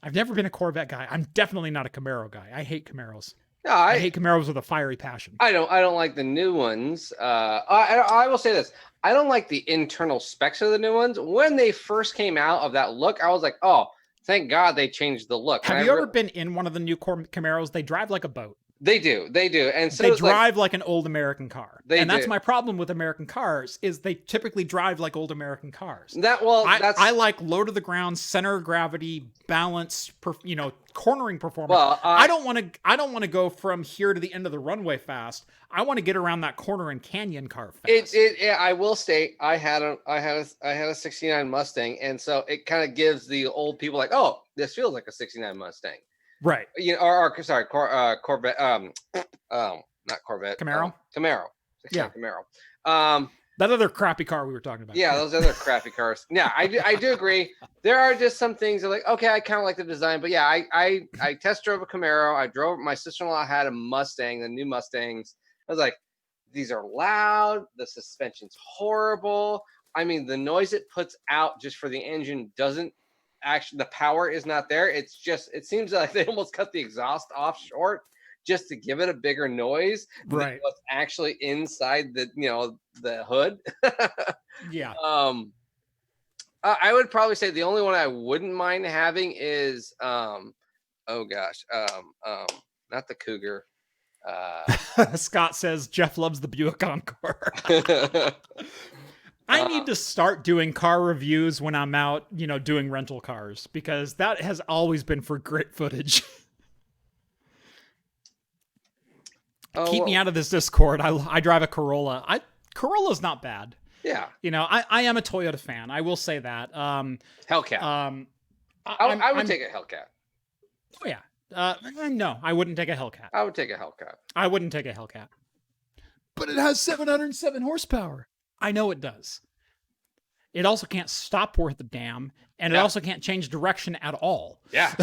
I've never been a Corvette guy. I'm definitely not a Camaro guy. I hate Camaros. No, I hate Camaros with a fiery passion. I don't like the new ones. I will say this. I don't like the internal specs of the new ones. When they first came out of that look, I was like, oh, thank God they changed the look. Have you ever been in one of the new Camaros? They drive like a boat. They do. And so they drive like an old American car. That's my problem with American cars is they typically drive like old American cars. I like low to the ground, center of gravity, balance, you know, cornering performance. Well, I don't want to go from here to the end of the runway fast. I want to get around that corner and canyon car fast. I will state I had a 69 Mustang, and so it kind of gives the old people like, oh, this feels like a 69 Mustang. Right. You know, Corvette. Not Corvette. Camaro. Camaro. Yeah. Camaro. That other crappy car we were talking about. Yeah, those other crappy cars. Yeah, I do agree. There are just some things that like, okay, I kind of like the design, but yeah, I test drove a Camaro. My sister-in-law had a Mustang, the new Mustangs. I was like, these are loud. The suspension's horrible. I mean, the noise it puts out just for the engine doesn't. Actually, the power is not there. It seems like they almost cut the exhaust off short just to give it a bigger noise. Right. What's actually inside the hood. Yeah. I would probably say the only one I wouldn't mind having is not the Cougar. Scott says Jeff loves the Buick Encore. I need to start doing car reviews when I'm out, you know, doing rental cars, because that has always been for great footage. Keep me out of this Discord. I drive a Corolla. Corolla's not bad. Yeah. You know, I am a Toyota fan. I will say that. Hellcat. I would take a Hellcat. Oh yeah. No, I wouldn't take a Hellcat. I would take a Hellcat. I wouldn't take a Hellcat. But it has 707 horsepower. I know it does. It also can't stop worth a damn, and it also can't change direction at all. Yeah.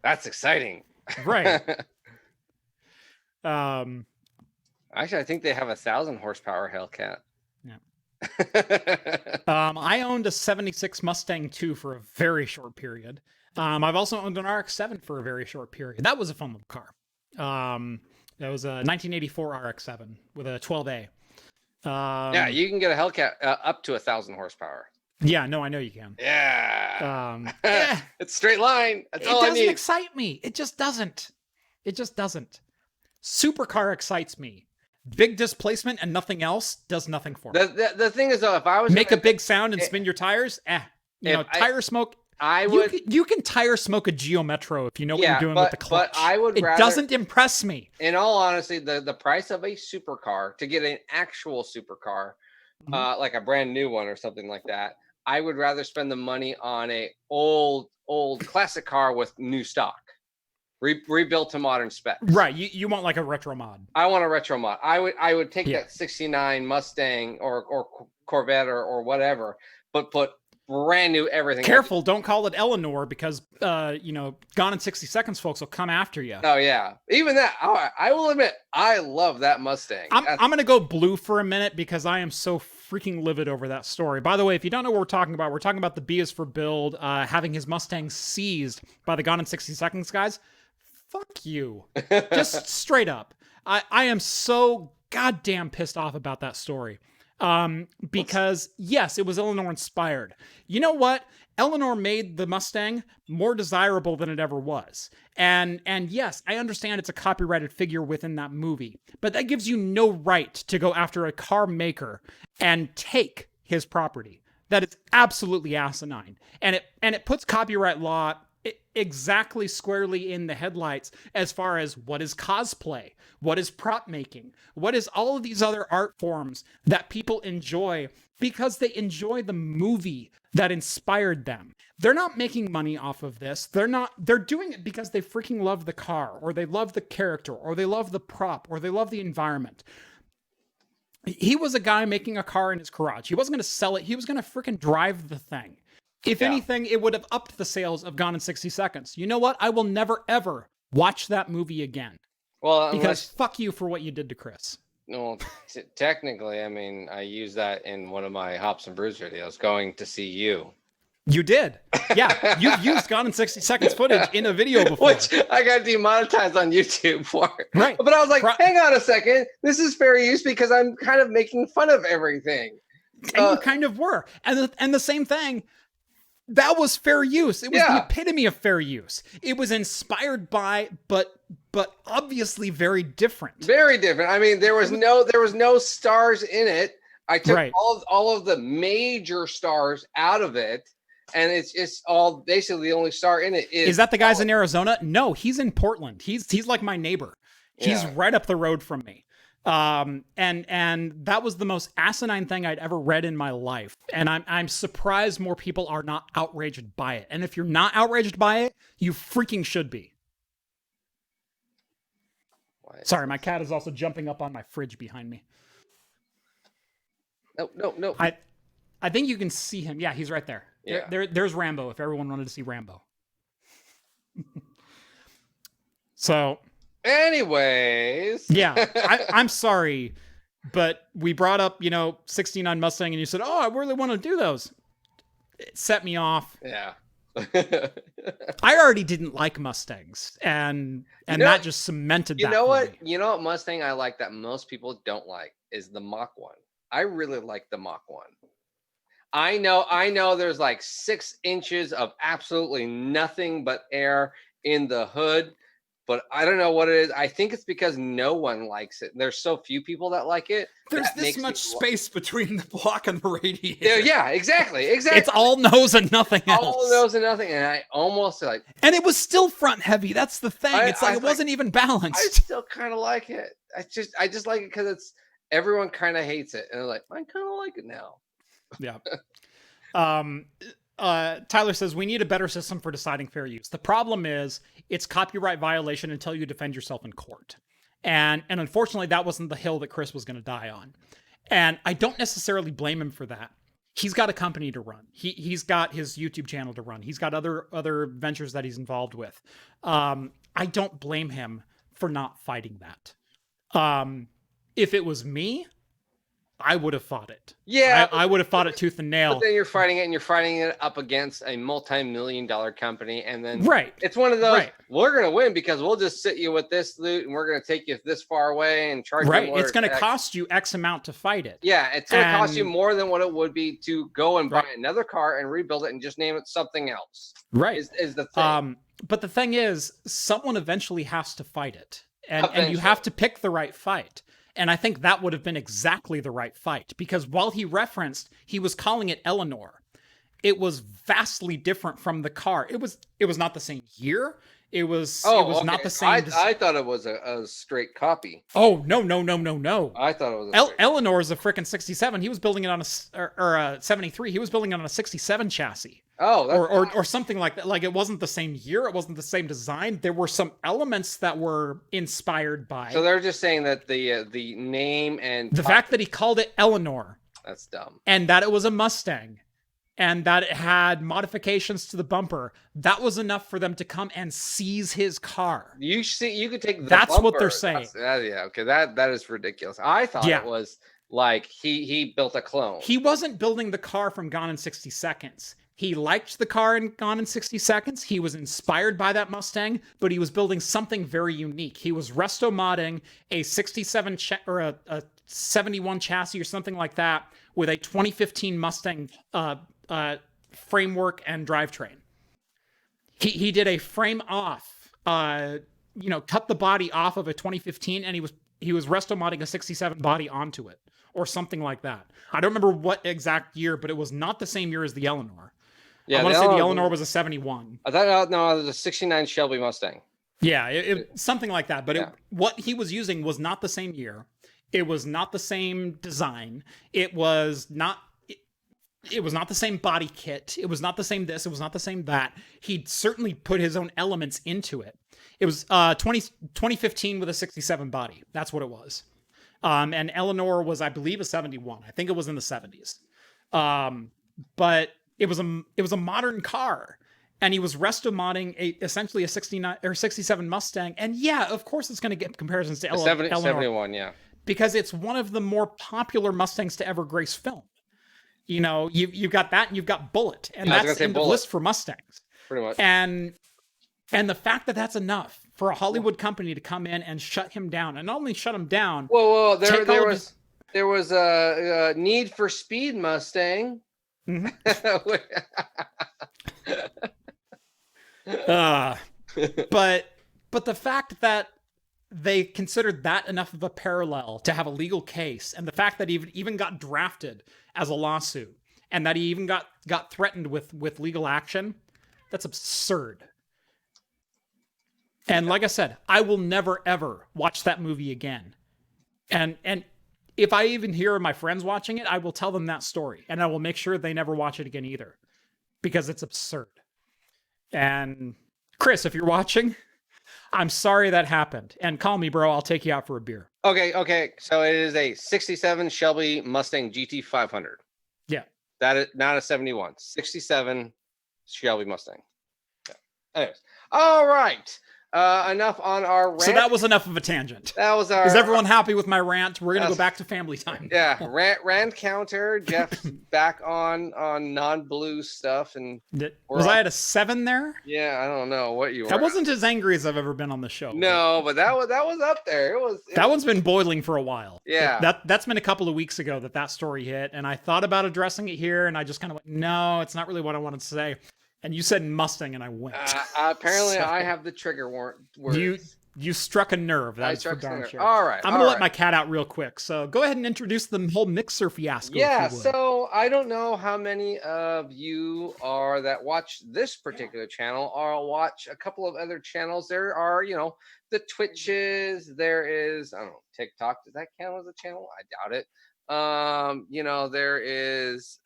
That's exciting. Right. Actually, I think they have 1,000 horsepower Hellcat. Yeah. I owned a 76 Mustang 2 for a very short period. I've also owned an RX-7 for a very short period. That was a fun little car. That was a 1984 RX-7 with a 12A. Yeah, you can get a Hellcat up to 1,000 horsepower. Yeah, no, I know you can. Yeah. It's straight line. That's all I need. It doesn't excite me. It just doesn't. It just doesn't. Supercar excites me. Big displacement and nothing else does nothing for me. The thing is, though, if I was make a big sound and spin your tires, tire smoke. I would. You can tire smoke a Geo Metro if you know what you're doing with the clutch. But I would. It doesn't impress me. In all honesty, the price of a supercar to get an actual supercar, like a brand new one or something like that, I would rather spend the money on a old classic car with new stock, rebuilt to modern specs. Right. You want like a retro mod. I want a retro mod. I would take that 69 Mustang or Corvette or whatever, but put brand new everything. Careful, don't call it Eleanor because Gone in 60 Seconds folks will come after you. Oh yeah, even that. I will admit, I love that Mustang. I'm gonna go blue for a minute because I am so freaking livid over that story. By the way, if you don't know what we're talking about the B is for Build having his Mustang seized by the Gone in 60 Seconds guys. Fuck you. Just straight up. I am so goddamn pissed off about that story. Because yes, it was Eleanor inspired. You know what? Eleanor made the Mustang more desirable than it ever was. And yes, I understand it's a copyrighted figure within that movie, but that gives you no right to go after a car maker and take his property. That is absolutely asinine. And it puts copyright law exactly squarely in the headlights as far as what is cosplay, what is prop making, what is all of these other art forms that people enjoy because they enjoy the movie that inspired them. They're not making money off of this. They're doing it because they freaking love the car, or they love the character, or they love the prop, or they love the environment. He was a guy making a car in his garage. He wasn't going to sell it. He was going to freaking drive the thing. If anything, it would have upped the sales of Gone in 60 Seconds. You know what? I will never, ever watch that movie again. Well, because fuck you for what you did to Chris. No, technically, I mean, I used that in one of my Hops and Brews videos, going to see you. You did. Yeah, you've used Gone in 60 Seconds footage in a video before. Which I got demonetized on YouTube for. Right. But I was like, hang on a second. This is fair use because I'm kind of making fun of everything. And you kind of were. And the same thing, that was fair use. It was the epitome of fair use. It was inspired by, but obviously very different. Very different. I mean, there was no stars in it. I took all of the major stars out of it, and it's just all basically the only star in it is. Is that the guys in Arizona? No, he's in Portland. He's like my neighbor. He's right up the road from me. And that was the most asinine thing I'd ever read in my life. And I'm surprised more people are not outraged by it. And if you're not outraged by it, you freaking should be. Sorry, my cat is also jumping up on my fridge behind me. No. I think you can see him. Yeah, he's right there. Yeah. There's Rambo, if everyone wanted to see Rambo. So... Anyways. Yeah, I'm sorry, but we brought up, 69 Mustang, and you said, oh, I really want to do those. It set me off. Yeah. I already didn't like Mustangs, and that just cemented that. You know what? You know what Mustang I like that most people don't like is the Mach 1. I really like the Mach 1. I know there's like 6 inches of absolutely nothing but air in the hood. but I don't know what it is. I think it's because no one likes it. There's so few people that like it. There's this much space between the block and the radiator. Yeah, exactly. It's all nose and nothing else. All nose and nothing, and I almost like. And it was still front heavy. That's the thing. It's like it wasn't even balanced. I still kind of like it. I just like it because it's everyone kind of hates it, and they're like, I kind of like it now. Yeah. Tyler says we need a better system for deciding fair use. The problem is it's copyright violation until you defend yourself in court. And unfortunately that wasn't the hill that Chris was going to die on. And I don't necessarily blame him for that. He's got a company to run. He's got his YouTube channel to run. He's got other ventures that he's involved with. I don't blame him for not fighting that. If it was me, I would have fought it. Yeah, I would have fought it tooth and nail. But then you're fighting it up against a multi-million-dollar company, and then it's one of those. Right. We're gonna win because we'll just sit you with this loot, and we're gonna take you this far away and charge you more. It's gonna cost you X amount to fight it. Yeah, it's gonna cost you more than what it would be to go and buy another car and rebuild it and just name it something else. Right, is the thing. But the thing is, someone eventually has to fight it, and you have to pick the right fight. And I think that would have been exactly the right fight, because while he was calling it Eleanor, it was vastly different from the car. It was not the same year. It was not the same. I thought it was a straight copy. Oh, no. I thought it was Eleanor is a frickin' 67. He was building it on a 73. He was building it on a 67 chassis. Oh, or something like that. Like, it wasn't the same year. It wasn't the same design. There were some elements that were inspired by. So they're just saying that the name and the fact that he called it Eleanor. That's dumb. And that it was a Mustang, and that it had modifications to the bumper. That was enough for them to come and seize his car. You could take the That's bumper. what they're saying. Yeah, okay. That is ridiculous. I thought it was like he built a clone. He wasn't building the car from Gone in 60 Seconds. He liked the car in Gone in 60 Seconds. He was inspired by that Mustang, but he was building something very unique. He was resto modding a 67 or a 71 chassis or something like that with a 2015 Mustang framework and drivetrain. He did a frame off, cut the body off of a 2015, and he was resto modding a 67 body onto it or something like that. I don't remember what exact year, but it was not the same year as the Eleanor. Yeah, I want to say the Eleanor was a 71. I thought it was a 69 Shelby Mustang. Yeah, something like that. But what he was using was not the same year. It was not the same design. It was not the same body kit. It was not the same this. It was not the same that. He certainly put his own elements into it. It was 2015 with a 67 body. That's what it was. And Eleanor was, I believe, a 71. I think it was in the 70s. But it was a modern car, and he was resto modding essentially a 69 or 67 Mustang. And yeah, of course it's going to get comparisons to Eleanor. 71, yeah. Because it's one of the more popular Mustangs to ever grace film. You know, you've got that, and you've got Bullet, and that's in the list for Mustangs. Pretty much. And the fact that that's enough for a Hollywood company to come in and shut him down, and not only shut him down. Whoa! There was a Need for Speed Mustang. Mm-hmm. But the fact that they considered that enough of a parallel to have a legal case, and the fact that he even got drafted as a lawsuit, and that he even got threatened with legal action, that's absurd. And like I said, I will never ever watch that movie again. And if I even hear my friends watching it, I will tell them that story, and I will make sure they never watch it again either, because it's absurd. And Chris, if you're watching, I'm sorry that happened. And call me, bro. I'll take you out for a beer. Okay. So it is a 67 Shelby Mustang GT 500. Yeah. That is not a 71. 67 Shelby Mustang. Yeah. Anyways. All right. Enough on our rant. So that was enough of a tangent. That was our. Is everyone happy with my rant? We're gonna go back to family time. Yeah, rant counter. Jeff's back on non-blue stuff, and was I at a 7 there? Yeah, I don't know what you were. I wasn't as angry as I've ever been on the show. No, but that was up there. That one's been boiling for a while. Yeah, that's been a couple of weeks ago that story hit, and I thought about addressing it here, and I just kind of went, no, it's not really what I wanted to say. And you said Mustang, and I went. Apparently, So- I have the trigger words. You struck a nerve. I That's for struck a darn nerve. sure. All right. I'm gonna let my cat out real quick. So go ahead and introduce the whole mixer fiasco. Yeah. If you would. So I don't know how many of you are that watch this particular channel or watch a couple of other channels. There are, the Twitches. There is, I don't know, TikTok. Does that count as a channel? I doubt it. There is.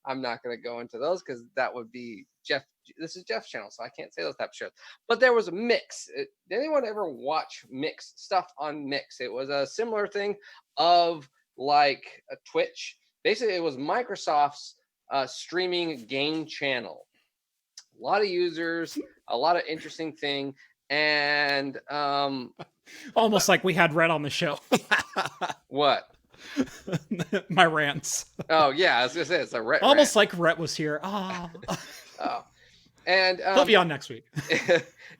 I'm not going to go into those because that would be Jeff. This is Jeff's channel, so I can't say those type of shows. But there was a Mix. Did anyone ever watch Mix stuff on Mix? It was a similar thing of like a Twitch. Basically, it was Microsoft's streaming game channel. A lot of users, a lot of interesting thing, and almost like we had Rhett on the show. What? My rants. Oh yeah, I was gonna say it's a Rhett almost rant. like Rhett was here. Oh. And he'll be on next week.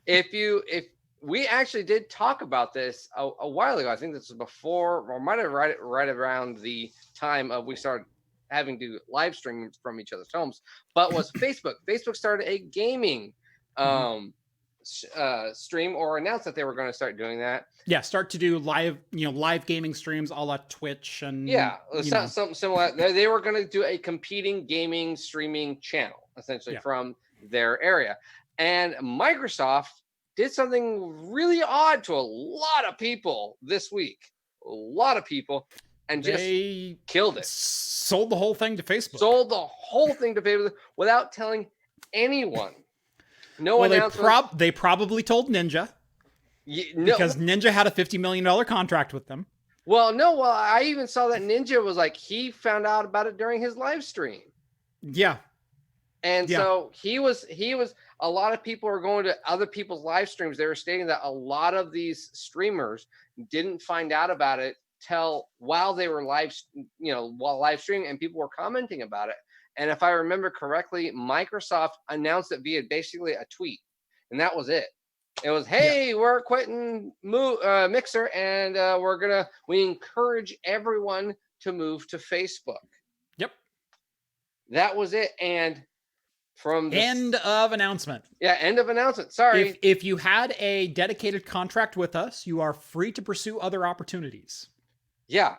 if we actually did talk about this a while ago, I think this was before, or might have right around the time of we started having to live stream from each other's homes, but was Facebook. Facebook started a gaming stream, or announced that they were going to start doing that. Yeah, start to do live gaming streams a la Twitch and something similar. They were going to do a competing gaming streaming channel, essentially from their area. And Microsoft did something really odd to a lot of people this week. A lot of people, and they just killed it. Sold the whole thing to Facebook. Sold the whole thing to Facebook without telling anyone. No announcement. They probably told Ninja. Because Ninja had a $50 million contract with them. Well, I even saw that Ninja was like, he found out about it during his live stream. Yeah. And so he was, a lot of people are going to other people's live streams. They were stating that a lot of these streamers didn't find out about it till while they were live streaming, and people were commenting about it. And if I remember correctly, Microsoft announced it via basically a tweet, and that was it. It was, hey, we're quitting Mixer, and we encourage everyone to move to Facebook. Yep. That was it. And from the end of announcement. Yeah, end of announcement. Sorry. If you had a dedicated contract with us, you are free to pursue other opportunities. Yeah.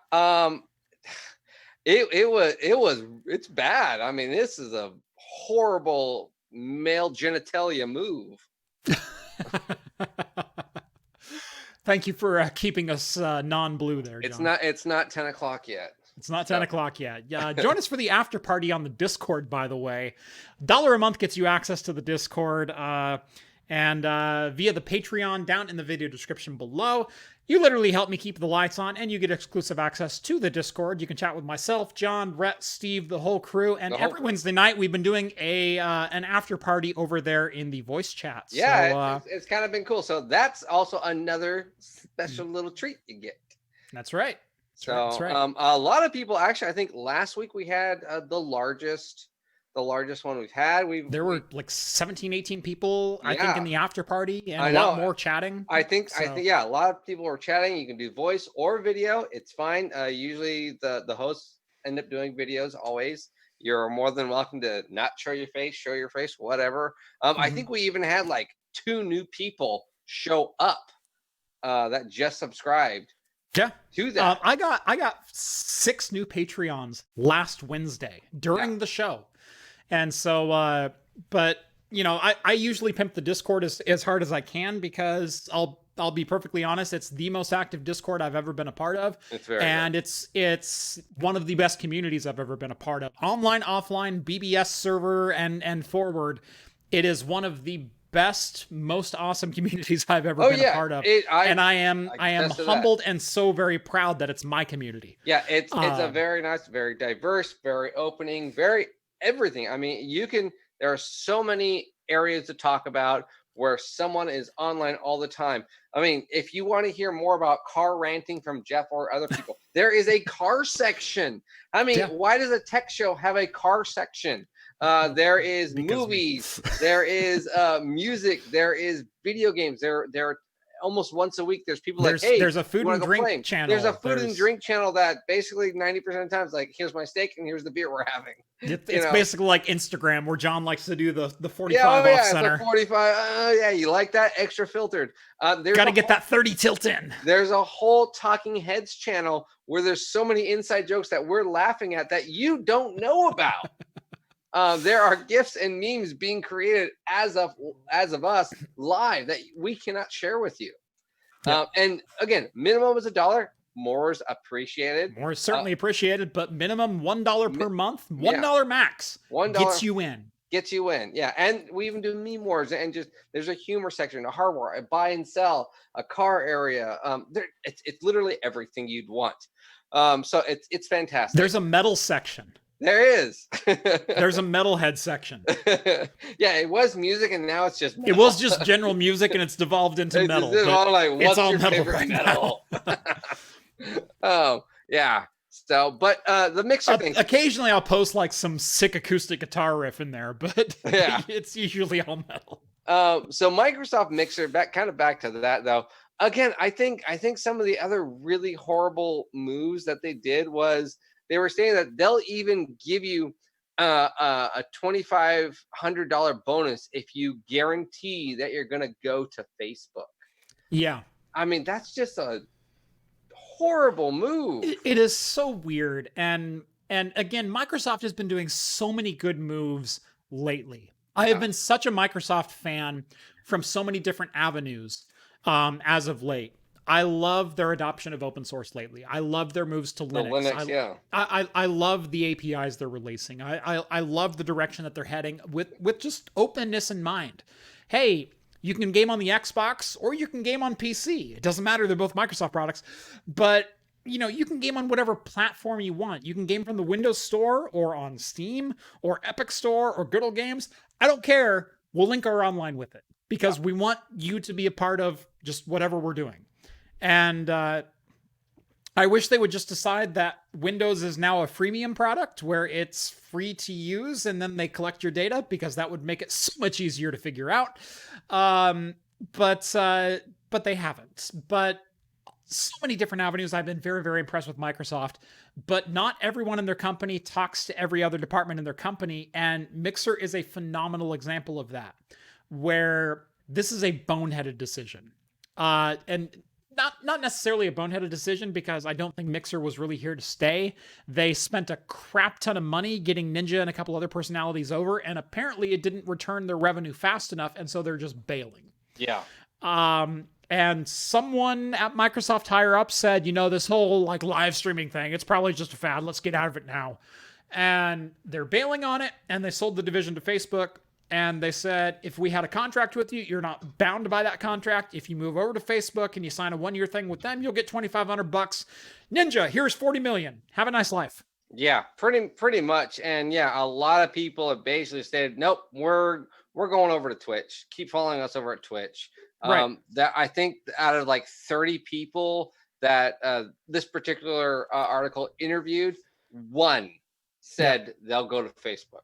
It's bad. I mean, this is a horrible male genitalia move. Thank you for keeping us non-blue there, John. It's not 10 o'clock yet. It's not 10 o'clock yet. Join us for the after party on the Discord, by the way. $1 a month gets you access to the Discord, and via the Patreon down in the video description below. You literally help me keep the lights on, and you get exclusive access to the Discord. You can chat with myself, John, Rhett, Steve, the whole crew. And every Wednesday night, we've been doing an after party over there in the voice chat. Yeah, so, it's kind of been cool. So that's also another special little treat you get. That's right. That's right. A lot of people, actually, I think last week we had the largest one we've had. There were like 17, 18 people, I think, in the after party, and a lot more chatting. I think, a lot of people were chatting. You can do voice or video. It's fine. Usually the hosts end up doing videos always. You're more than welcome to not show your face, whatever. I think we even had like 2 new people show up that just subscribed. Yeah. To that. I got 6 new Patreons last Wednesday during the show. And so, but I usually pimp the Discord as hard as I can, because I'll be perfectly honest, it's the most active Discord I've ever been a part of. It's one of the best communities I've ever been a part of. Online, offline, BBS server and forward. It is one of the best, most awesome communities I've ever been a part of. I am humbled and so very proud that it's my community. Yeah, it's a very nice, very diverse, very opening, very everything. I mean, there are so many areas to talk about where someone is online all the time. I mean, if you want to hear more about car ranting from Jeff or other people, there is a car section. I mean, why does a tech show have a car section? There is movies, there is music, there is video games, there are almost once a week, there's people there's, like, hey, there's a food you wanna and go drink play? channel. There's a food and drink channel that basically 90% of the time is like, here's my steak and here's the beer we're having. It's basically like Instagram, where John likes to do the 45 yeah, off center. It's a 45. Yeah, you like that extra filtered. Got to get that 30 tilt in. There's a whole Talking Heads channel where there's so many inside jokes that we're laughing at that you don't know about. There are GIFs and memes being created as of us live that we cannot share with you. Yep. And again, minimum is $1. More is appreciated. More is certainly appreciated, but minimum $1 per month, $1 max. $1 gets you in. Gets you in, yeah. And we even do meme wars, and just there's a humor section, a hardware, a buy and sell, a car area. It's literally everything you'd want. So it's fantastic. There's a metal section. There is. There's a metalhead section. Yeah, it was music, and now it's just metal. It was just general music, and it's devolved into metal. It's all like, what's your metal favorite right metal? Oh, yeah. So, but the mixer thing. Occasionally, I'll post like some sick acoustic guitar riff in there, but yeah, it's usually all metal. So Microsoft Mixer, back to that though. Again, I think some of the other really horrible moves that they did was they were saying that they'll even give you a $2,500 bonus if you guarantee that you're going to go to Facebook. Yeah. I mean, that's just a horrible move. It is so weird. And again, Microsoft has been doing so many good moves lately. I have been such a Microsoft fan from so many different avenues as of late. I love their adoption of open source lately. I love their moves to Linux. I love the APIs they're releasing. I love the direction that they're heading with just openness in mind. Hey, you can game on the Xbox or you can game on PC. It doesn't matter. They're both Microsoft products. But, you can game on whatever platform you want. You can game from the Windows Store or on Steam or Epic Store or Good Old Games. I don't care. We'll link our online with it because we want you to be a part of just whatever we're doing. And I wish they would just decide that Windows is now a freemium product where it's free to use and then they collect your data, because that would make it so much easier to figure out. But they haven't. But so many different avenues. I've been very, very impressed with Microsoft, but not everyone in their company talks to every other department in their company. And Mixer is a phenomenal example of that, where this is a boneheaded decision. And not necessarily a boneheaded decision, because I don't think Mixer was really here to stay. They spent a crap ton of money getting Ninja and a couple other personalities over, and apparently it didn't return their revenue fast enough, and so they're just bailing. Yeah. And someone at Microsoft higher up said, this whole like live streaming thing, it's probably just a fad. Let's get out of it now. And they're bailing on it, and they sold the division to Facebook. And they said, if we had a contract with you, you're not bound by that contract. If you move over to Facebook and you sign a 1-year thing with them, you'll get $2,500. Ninja, here's 40 million. Have a nice life. Yeah, pretty much. And yeah, a lot of people have basically said, nope, we're going over to Twitch. Keep following us over at Twitch. Right. That I think out of like 30 people that this particular article interviewed, one said they'll go to Facebook.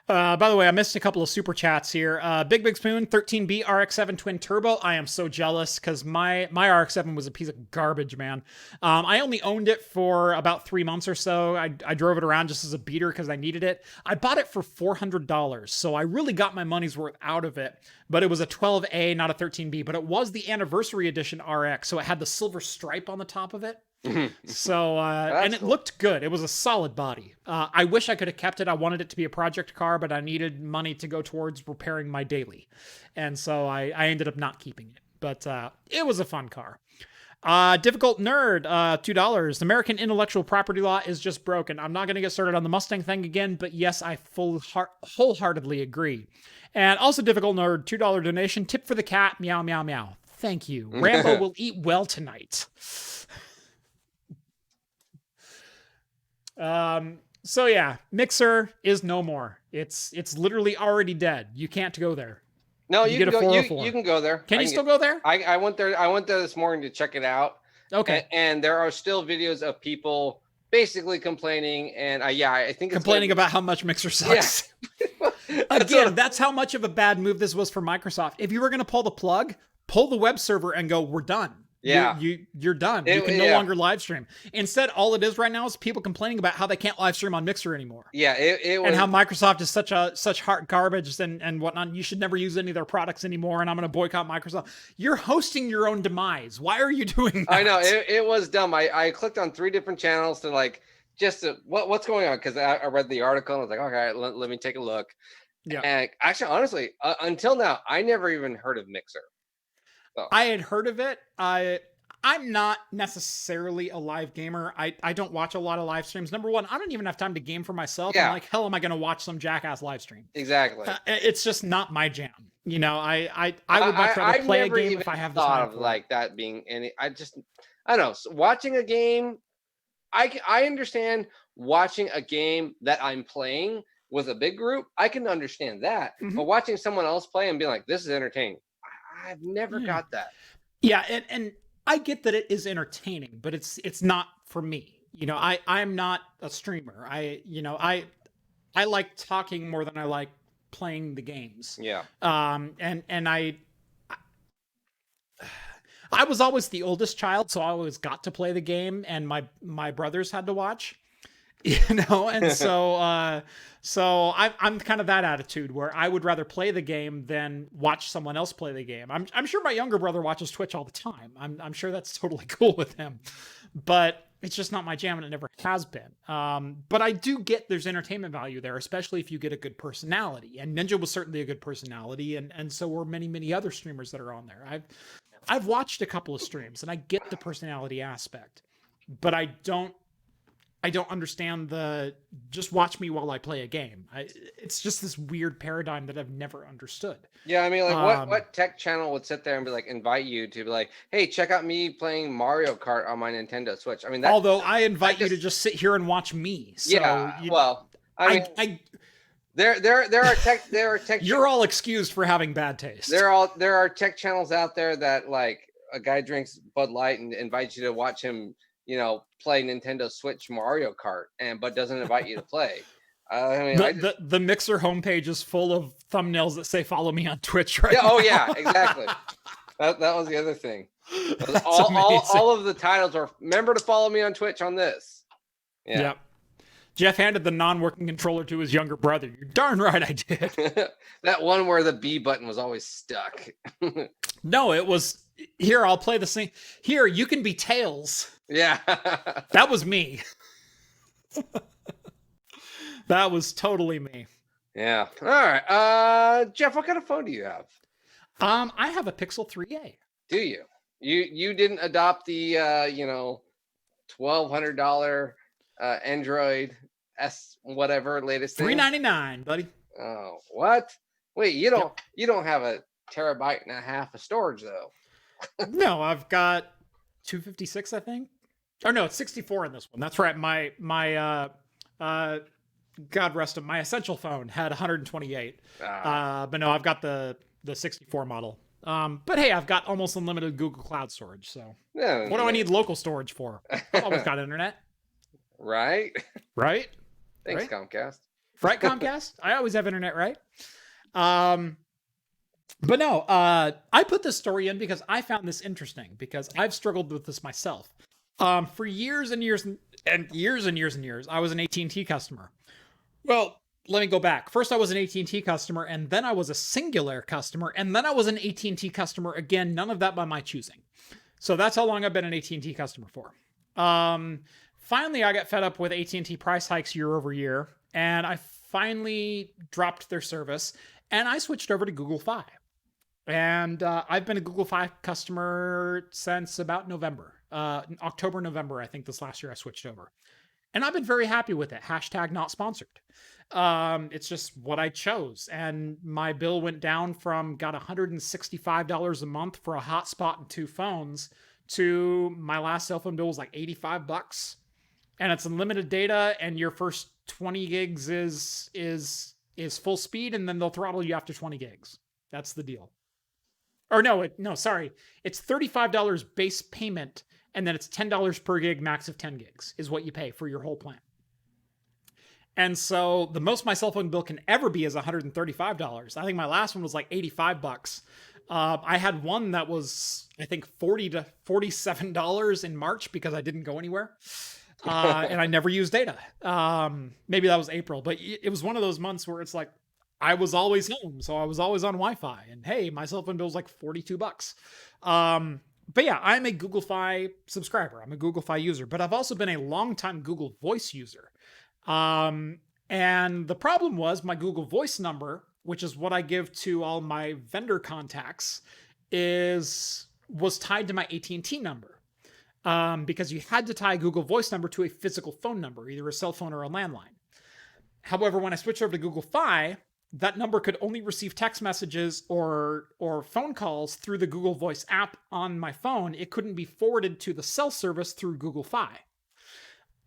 By the way, I missed a couple of super chats here. Big Spoon, 13B RX-7 Twin Turbo. I am so jealous because my RX-7 was a piece of garbage, man. I only owned it for about 3 months or so. I drove it around just as a beater because I needed it. I bought it for $400, so I really got my money's worth out of it. But it was a 12A, not a 13B. But it was the anniversary edition RX, so it had the silver stripe on the top of it. So and it looked good. It was a solid body. I wish I could have kept it. I wanted it to be a project car, but I needed money to go towards repairing my daily, and so I ended up not keeping it. But it was a fun car. Difficult Nerd, $2. American intellectual property law is just broken. I'm not going to get started on the Mustang thing again, but yes, I wholeheartedly agree. And also Difficult Nerd, $2 donation. Tip for the cat, meow, meow, meow. Thank you. Rambo will eat well tonight. So yeah, Mixer is no more. It's literally already dead. You can't go there. No, you can go. You can go there. Can you still go there? I went there. I went there this morning to check it out. Okay. And there are still videos of people basically complaining, and I think it's complaining about how much Mixer sucks. Yeah. Again, that's how much of a bad move this was for Microsoft. If you were going to pull the plug, pull the web server and go, we're done. Yeah. You're done. You can no longer live stream. Instead, all it is right now is people complaining about how they can't live stream on Mixer anymore. Yeah, it was, and how Microsoft is such hard garbage and whatnot. You should never use any of their products anymore, and I'm going to boycott Microsoft. You're hosting your own demise. Why are you doing that? I know, it was dumb. I clicked on 3 different channels to like, what's going on? Because I read the article and I was like, okay, let me take a look. Yeah. And actually, honestly, until now, I never even heard of Mixer. So. I had heard of it. I'm not necessarily a live gamer. I don't watch a lot of live streams. Number one, I don't even have time to game for myself. Yeah. I'm like, hell am I going to watch some jackass live stream? Exactly. It's just not my jam. You know, I would much rather play a game if I have the time. Of like that being any. I don't know. So watching a game, I understand watching a game that I'm playing with a big group. I can understand that. Mm-hmm. But watching someone else play and being like, this is entertaining. I've never got that. Yeah, and I get that it is entertaining, but it's not for me. You know, I'm not a streamer. I like talking more than I like playing the games. Yeah. And I was always the oldest child, so I always got to play the game, and my brothers had to watch. You know, and so I'm kind of that attitude where I would rather play the game than watch someone else play the game. I'm sure my younger brother watches Twitch all the time. I'm sure that's totally cool with him, but it's just not my jam, and it never has been. But I do get there's entertainment value there, especially if you get a good personality. And Ninja was certainly a good personality, and so were many other streamers that are on there. I've watched a couple of streams, and I get the personality aspect, but I don't understand the just watch me while I play a game. It's just this weird paradigm that I've never understood. Yeah, I mean, like what tech channel would sit there and be like, invite you to be like, hey, check out me playing Mario Kart on my Nintendo Switch. I mean, although I invite you to just sit here and watch me. So yeah, well, I mean, there are tech. You're all excused for having bad taste. There are tech channels out there that like a guy drinks Bud Light and invites you to watch him, you know, play Nintendo Switch Mario Kart, but doesn't invite you to play. I mean, the Mixer homepage is full of thumbnails that say "Follow me on Twitch." Right? Yeah. now. Oh yeah, exactly. that was the other thing. All of the titles are remember to follow me on Twitch on this. Yeah. Yep. Jeff handed the non-working controller to his younger brother. You're darn right I did. That one where the B button was always stuck. No, it was here. I'll play the same. Here, you can be Tails. Yeah. That was me. That was totally me. Yeah. All right. Jeff, what kind of phone do you have? I have a Pixel 3a. Do you? You didn't adopt the $1,200 Android S whatever latest thing? $399, buddy. Oh, what? Wait, you don't have a terabyte and a half of storage though. No, I've got 256, I think. Oh no, it's 64 in this one. That's right. My God rest him, my essential phone had 128. But no, I've got the 64 model. But hey, I've got almost unlimited Google Cloud storage. So what do I need local storage for? I've always got internet. Right? Right? Thanks, right? Comcast. Right, Comcast? I always have internet, right? But no, I put this story in because I found this interesting because I've struggled with this myself. For years and years and years, I was an AT&T customer. Well, let me go back. First, I was an AT&T customer, and then I was a Singular customer, and then I was an AT&T customer again. None of that by my choosing. So that's how long I've been an AT&T customer for. Finally, I got fed up with AT&T price hikes year over year, and I finally dropped their service, and I switched over to Google Fi. And I've been a Google Fi customer since about November. October, November, I think this last year I switched over. And I've been very happy with it. # not sponsored. It's just what I chose. And my bill went down from $165 a month for a hotspot and 2 phones to my last cell phone bill was like $85. And it's unlimited data, and your first 20 gigs is full speed, and then they'll throttle you after 20 gigs. That's the deal. Or sorry. It's $35 base payment, and then it's $10 per gig, max of 10 gigs is what you pay for your whole plan. And so the most my cell phone bill can ever be is $135. I think my last one was like $85. I had one that was, I think, $40 to $47 in March because I didn't go anywhere. And I never used data. Maybe that was April, but it was one of those months where it's like, I was always home, so I was always on Wi-Fi, and hey, my cell phone bill was like $42. But yeah, I'm a Google Fi subscriber. I'm a Google Fi user, but I've also been a longtime Google Voice user. And the problem was my Google Voice number, which is what I give to all my vendor contacts, was tied to my AT&T number. Because you had to tie a Google Voice number to a physical phone number, either a cell phone or a landline. However, when I switched over to Google Fi, that number could only receive text messages or phone calls through the Google Voice app on my phone. It couldn't be forwarded to the cell service through Google Fi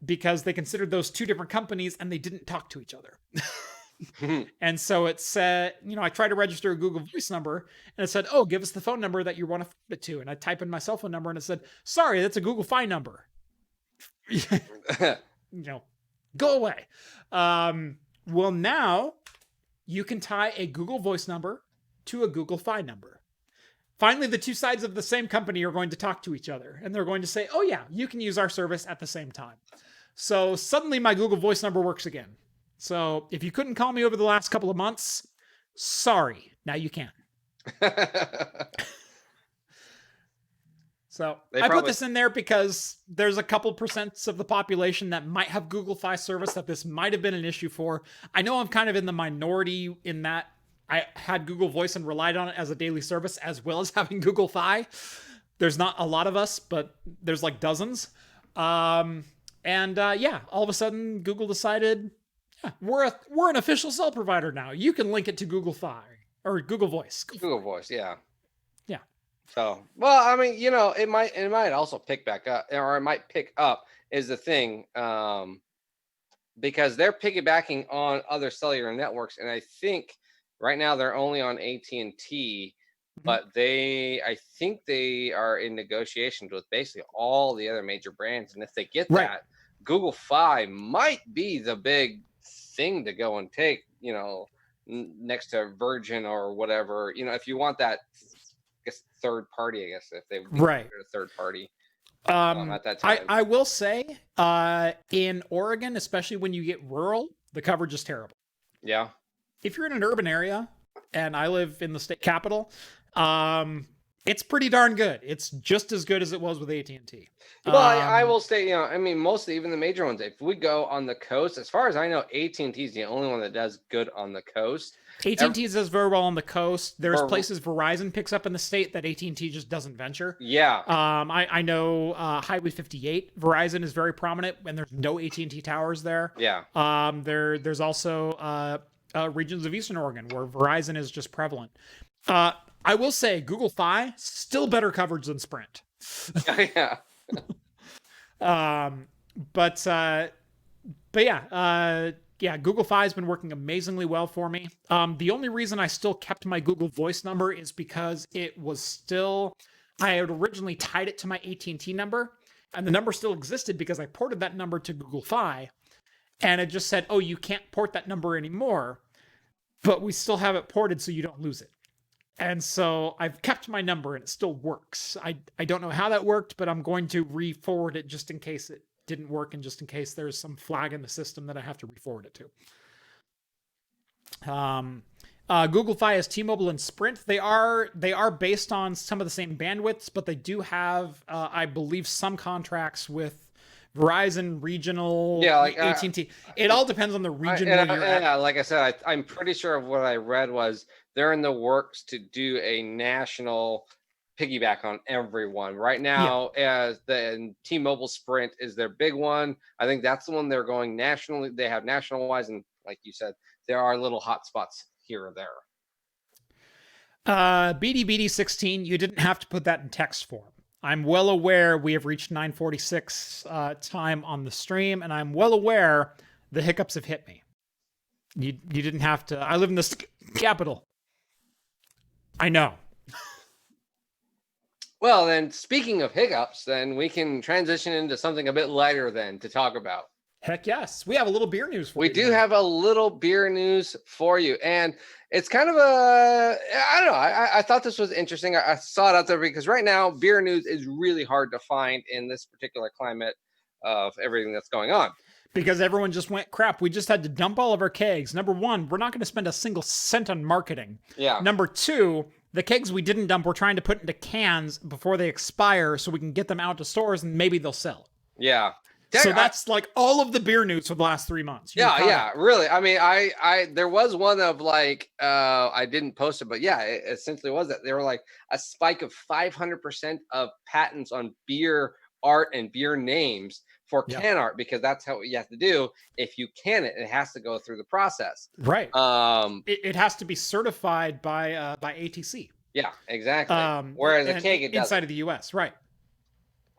because they considered those two different companies and they didn't talk to each other. And so it said, I tried to register a Google Voice number and it said, oh, give us the phone number that you want to forward it to. And I type in my cell phone number and it said, sorry, that's a Google Fi number. Go away. Well, now you can tie a Google Voice number to a Google Fi number. Finally, the two sides of the same company are going to talk to each other, and they're going to say, oh yeah, you can use our service at the same time. So suddenly my Google Voice number works again. So if you couldn't call me over the last couple of months, sorry, now you can. So I put this in there because there's a couple % of the population that might have Google Fi service that this might have been an issue for. I know I'm kind of in the minority in that I had Google Voice and relied on it as a daily service as well as having Google Fi. There's not a lot of us, but there's like dozens. All of a sudden Google decided, yeah, we're an official cell provider now. You can link it to Google Fi or Google Voice. Google Voice, yeah. Yeah. So, well, I mean, it might also pick back up, or it might pick up is the thing, because they're piggybacking on other cellular networks, and I think right now they're only on AT&T, but I think they are in negotiations with basically all the other major brands, and if they get that, Google Fi might be the big thing to go and take, next to Virgin or whatever, if you want that. Third party, I guess, if they a third party at that time. I will say, in Oregon, especially when you get rural, the coverage is terrible. Yeah. If you're in an urban area, and I live in the state capital, it's pretty darn good. It's just as good as it was with AT&T. Well, I will say, mostly even the major ones. If we go on the coast, as far as I know, AT&T is the only one that does good on the coast. AT&T does very well on the coast. There's places Verizon picks up in the state that AT&T just doesn't venture. Yeah. I know Highway 58, Verizon is very prominent, and there's no AT&T towers there. Yeah. There's also regions of Eastern Oregon where Verizon is just prevalent. I will say Google Fi still better coverage than Sprint. Yeah. Google Fi has been working amazingly well for me. The only reason I still kept my Google Voice number is because I had originally tied it to my AT&T number, and the number still existed because I ported that number to Google Fi, and it just said, oh, you can't port that number anymore, but we still have it ported so you don't lose it. And so I've kept my number and it still works. I don't know how that worked, but I'm going to re-forward it just in case it didn't work and just in case there's some flag in the system that I have to re-forward it to. Google Fi is T-Mobile and Sprint. They are based on some of the same bandwidths, but they do have, I believe, some contracts with Verizon, regional, AT&T. It all depends on the region where you're at. Yeah, like I said, I'm pretty sure of what I read was they're in the works to do a national piggyback on everyone. Right now, as the T-Mobile Sprint is their big one. I think that's the one they're going nationally. They have national-wise, and like you said, there are little hot spots here or there. BDBD16, you didn't have to put that in text form. I'm well aware we have reached 9:46 time on the stream, and I'm well aware the hiccups have hit me. You didn't have to. I live in the capital. I know. Well, then, speaking of hiccups, then we can transition into something a bit lighter then to talk about. Heck yes. We have a little beer news for We you. do today. have a little beer news for you. And it's kind of I don't know. I thought this was interesting. I saw it out there because right now beer news is really hard to find in this particular climate of everything that's going on. Because everyone just went, crap, we just had to dump all of our kegs. Number one, we're not going to spend a single cent on marketing. Yeah. Number two, the kegs we didn't dump, we're trying to put into cans before they expire so we can get them out to stores and maybe they'll sell. Yeah. So that's like all of the beer news for the last 3 months. Yeah, really. I mean, I there was one of like I didn't post it, but yeah, it essentially was that they were like a spike of 500% of patents on beer art and beer names for can art, because that's how you have to do. If you can it has to go through the process. Right. It has to be certified by ATC. Yeah, exactly. Whereas a keg, it inside of the US, right?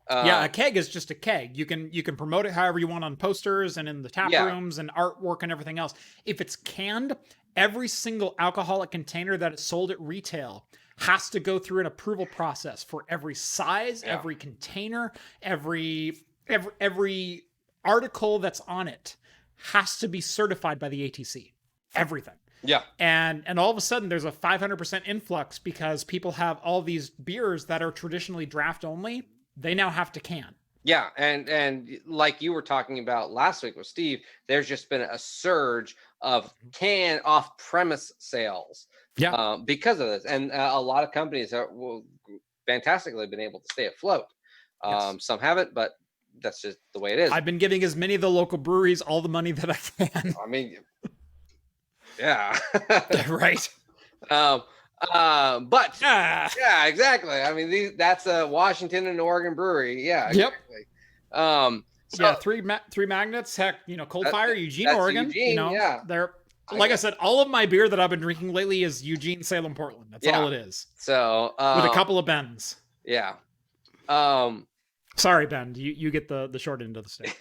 Yeah, a keg is just a keg. You can promote it however you want on posters and in the tap rooms and artwork and everything else. If it's canned, every single alcoholic container that is sold at retail has to go through an approval process for every size, every container, every article that's on it has to be certified by the ATC. Everything. Yeah. And all of a sudden there's a 500% influx because people have all these beers that are traditionally draft only. They now have to can. Yeah, and like you were talking about last week with Steve, there's just been a surge of can off-premise sales. Yeah, because of this, and a lot of companies are fantastically been able to stay afloat. Some haven't, but that's just the way it is. I've been giving as many of the local breweries all the money that I can. I mean, yeah, right. But yeah, exactly. I mean, that's a Washington and Oregon brewery. Yeah, exactly. So three magnets. Heck, Cold Fire, Eugene, Oregon. Eugene, they're like I said, all of my beer that I've been drinking lately is Eugene, Salem, Portland. That's all it is. So with a couple of Bens. Yeah. Sorry, Ben. You get the short end of the stick.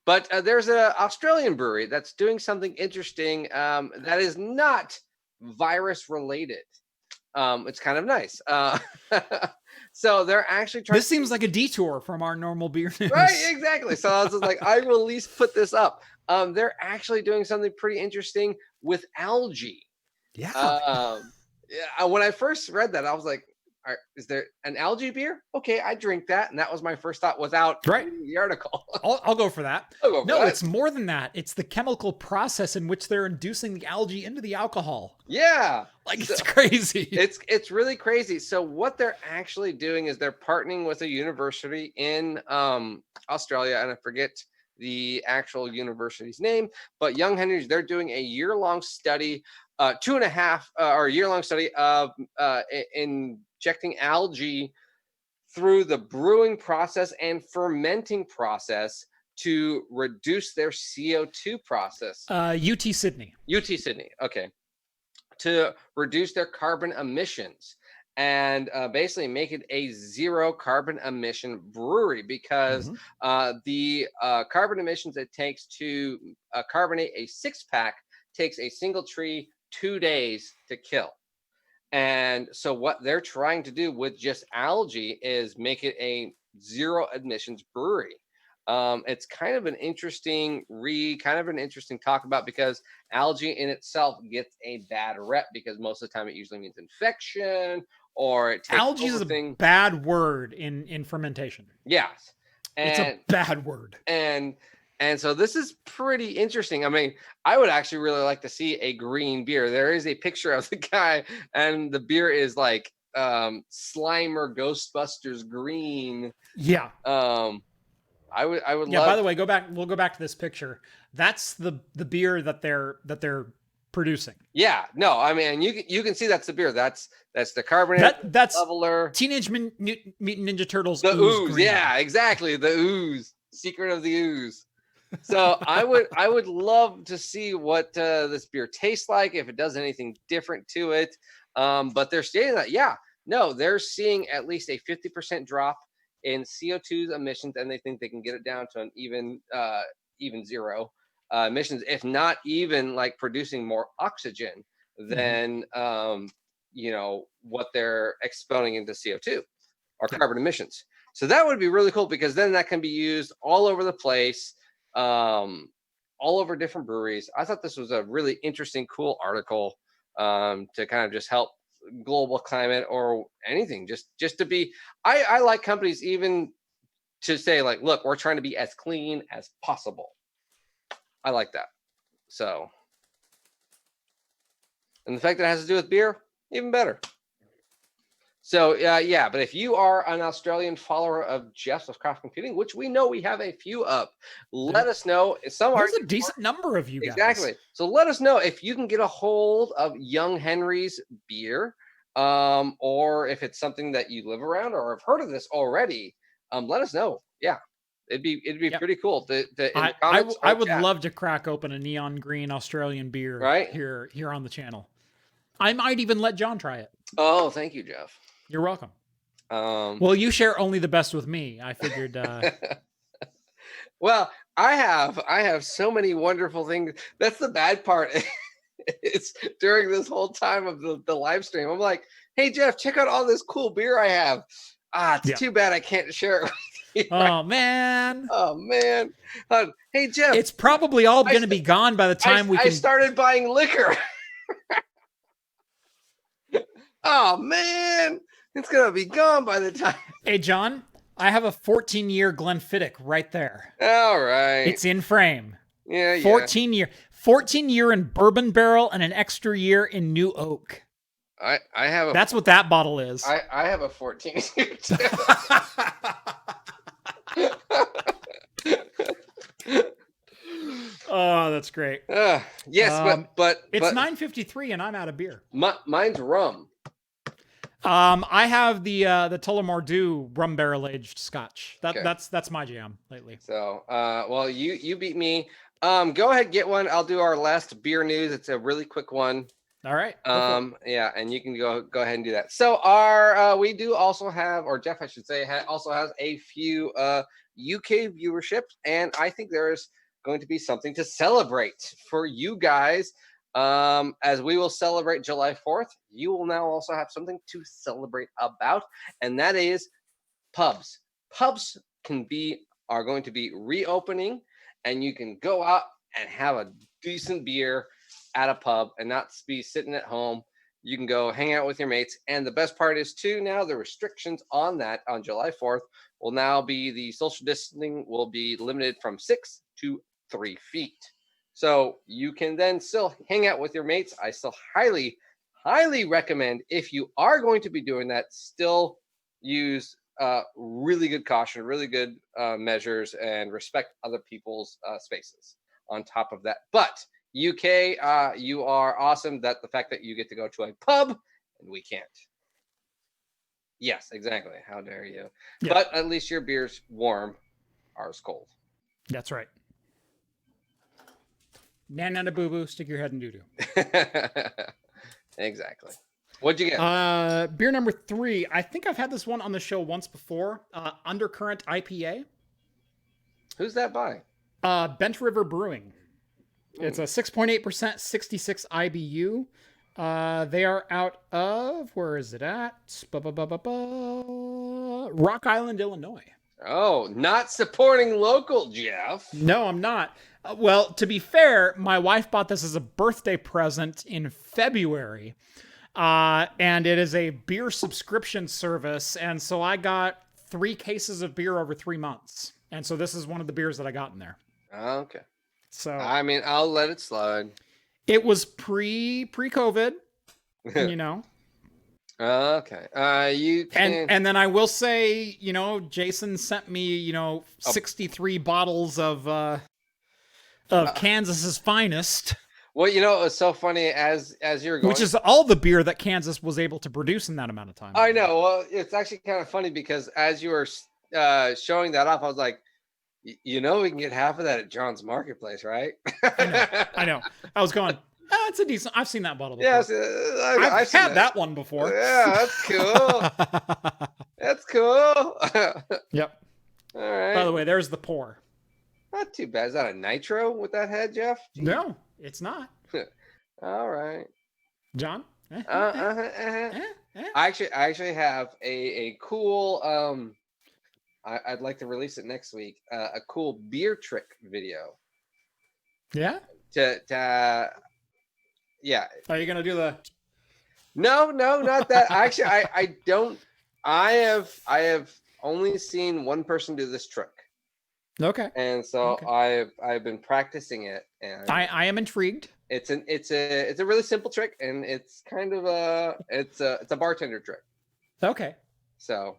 But there's an Australian brewery that's doing something interesting that is not virus related. It's kind of nice. So they're actually trying. This seems like a detour from our normal beer news. Right, exactly. So I was just like, I will at least put this up. They're actually doing something pretty interesting with algae. Yeah. When I first read that, I was like, is there an algae beer? Okay, I drink that. And that was my first thought without reading the article. I'll go for that. It's more than that. It's the chemical process in which they're inducing the algae into the alcohol. Yeah. It's crazy. It's really crazy. So what they're actually doing is they're partnering with a university in Australia, and I forget the actual university's name, but Young Henry's, they're doing a year-long study, 2.5 or a year-long study of injecting algae through the brewing process and fermenting process to reduce their CO2 process. UT Sydney. Okay. To reduce their carbon emissions and basically make it a zero carbon emission brewery, because the carbon emissions it takes to carbonate a 6-pack takes a single tree 2 days to kill. And so what they're trying to do with just algae is make it a zero emissions brewery. It's kind of an interesting talk about, because algae in itself gets a bad rep because most of the time it usually means infection or it takes algae is a bad word in fermentation. Yes. It's a bad word. And so this is pretty interesting. I mean, I would actually really like to see a green beer. There is a picture of the guy, and the beer is like Slimer Ghostbusters green. Yeah. I would yeah, love. By the way, we'll go back to this picture. That's the beer that they're producing. Yeah, no, I mean, you can see that's the beer. That's the carbonate. That's leveler. Teenage Mutant Ninja Turtles. The ooze. Yeah, exactly. The ooze. Secret of the ooze. So I would love to see what this beer tastes like, if it does anything different to it. But they're stating that they're seeing at least a 50% drop in CO2 emissions, and they think they can get it down to an even zero emissions, if not even like producing more oxygen than what they're expelling into CO2 or carbon emissions. So that would be really cool, because then that can be used all over the place all over different breweries. I thought this was a really interesting, cool article to kind of just help global climate or anything. Just to be, I like companies even to say like, look, we're trying to be as clean as possible. I like that. So, and the fact that it has to do with beer, even better. So yeah, but if you are an Australian follower of Jeff's of Craft Computing, which we know we have a few of, let us know. There's a decent number of you guys. Exactly. So let us know if you can get a hold of Young Henry's beer, or if it's something that you live around or have heard of this already. Let us know. Yeah, it'd be pretty cool. I would love to crack open a neon green Australian beer here on the channel. I might even let John try it. Oh, thank you, Jeff. You're welcome. Well, you share only the best with me. I figured. Well, I have so many wonderful things. That's the bad part. It's during this whole time of the live stream. I'm like, hey Jeff, check out all this cool beer I have. It's too bad I can't share it with you. Oh man. Oh man. Hey Jeff. It's probably all going to be gone by the time I started buying liquor. Oh man. It's going to be gone by the time. Hey, John, I have a 14-year Glenfiddich right there. All right. It's in frame. Yeah, 14 year in bourbon barrel and an extra year in new oak. I have That's what that bottle is. I have a 14 year too. Oh, that's great. Yes, but it's 9:53 and I'm out of beer. Mine's rum. I have the Tullamore Dew rum barrel aged Scotch. That's my jam lately. So, well, you beat me. Go ahead, get one. I'll do our last beer news. It's a really quick one. All right. Yeah, and you can go ahead and do that. So we do also have, or Jeff, I should say, also has a few UK viewership, and I think there's going to be something to celebrate for you guys. As we will celebrate July 4th, you will now also have something to celebrate about, and that is pubs. Pubs are going to be reopening, and you can go out and have a decent beer at a pub and not be sitting at home. You can go hang out with your mates, and the best part is too, now the restrictions on that on July 4th will now be the social distancing will be limited from 6 to 3 feet. So you can then still hang out with your mates. I still highly, highly recommend, if you are going to be doing that, still use really good caution, really good measures, and respect other people's spaces on top of that. But UK, you are awesome. That the fact that you get to go to a pub and we can't. Yes, exactly. How dare you? Yeah. But at least your beer's warm, ours cold. That's right. Nana boo boo, stick your head in doo doo. Exactly. What'd you get? Beer number 3. I think I've had this one on the show once before. Undercurrent IPA. Who's that by? Bent River Brewing. It's a 6.8%, 66 IBU. They are out of, where is it at? Rock Island, Illinois. Oh, not supporting local, Jeff. No, I'm not. Well, to be fair, my wife bought this as a birthday present in February. And it is a beer subscription service. And so I got 3 cases of beer over 3 months. And so this is one of the beers that I got in there. Okay. So I mean, I'll let it slide. It was pre-COVID, you know. Okay. You can... And then I will say, you know, Jason sent me, 63 bottles of Kansas's finest. Well, it was so funny as you're going, which is all the beer that Kansas was able to produce in that amount of time. I know. Well, it's actually kind of funny because as you were showing that off, I was like, we can get half of that at John's Marketplace, right? I know. I was going, it's a decent. I've seen that bottle before. Yes, I've had that one before. Yeah, that's cool. That's cool. Yep. All right. By the way, there's the pour. Not too bad. Is that a nitro with that head, Jeff? No, it's not. All right. John? I actually have a cool I'd like to release it next week. A cool beer trick video. Yeah. Yeah. Are you gonna do the? No, not that. Actually, I don't. I have only seen one person do this trick. Okay. And so I've been practicing it, and I am intrigued. It's a really simple trick, and it's kind of it's a bartender trick. Okay. So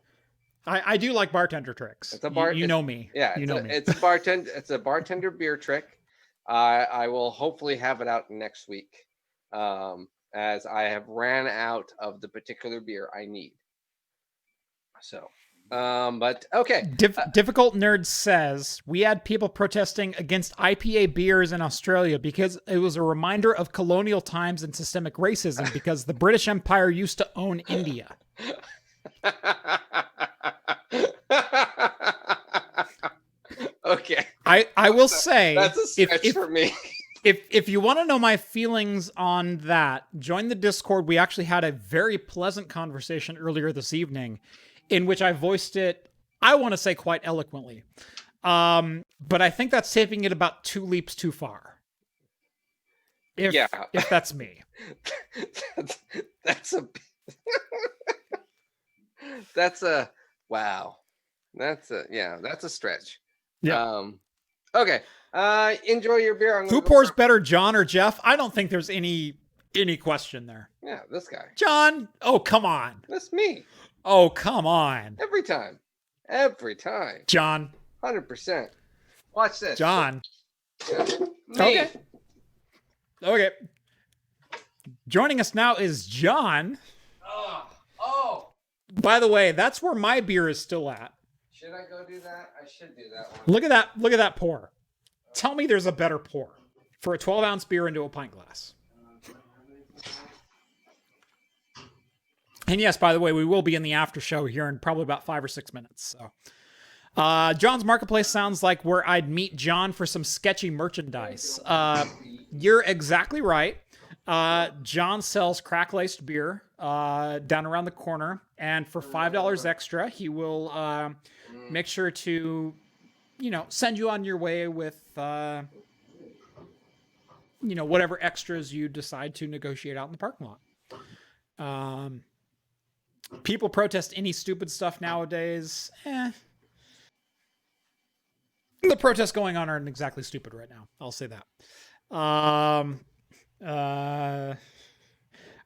I do like bartender tricks. It's a you know me. Yeah, you know me. It's a bartender beer trick. I will hopefully have it out next week, as I have ran out of the particular beer I need. So, but okay. Difficult Nerd says we had people protesting against IPA beers in Australia because it was a reminder of colonial times and systemic racism because the British Empire used to own India. Okay. I will say that's a stretch for me. If you want to know my feelings on that, join the Discord. We actually had a very pleasant conversation earlier this evening in which I voiced it, I want to say quite eloquently. But I think that's taking it about 2 leaps too far. If that's me. That's a wow. That's a stretch. Yeah. Okay. Enjoy your beer. Who pours better, John or Jeff? I don't think there's any question there. Yeah, this guy. John? Oh, come on. That's me. Oh, come on. Every time. John. 100%. Watch this. John. Me. Okay. Joining us now is John. Oh. By the way, that's where my beer is still at. Should I go do that? I should do that one. Look at that pour. Tell me there's a better pour for a 12-ounce beer into a pint glass. And yes, by the way, we will be in the after show here in probably about 5 or 6 minutes. So, John's Marketplace sounds like where I'd meet John for some sketchy merchandise. You're exactly right. John sells crack-laced beer down around the corner, and for $5 extra, he will make sure to, send you on your way with, whatever extras you decide to negotiate out in the parking lot. People protest any stupid stuff nowadays. The protests going on aren't exactly stupid right now. I'll say that.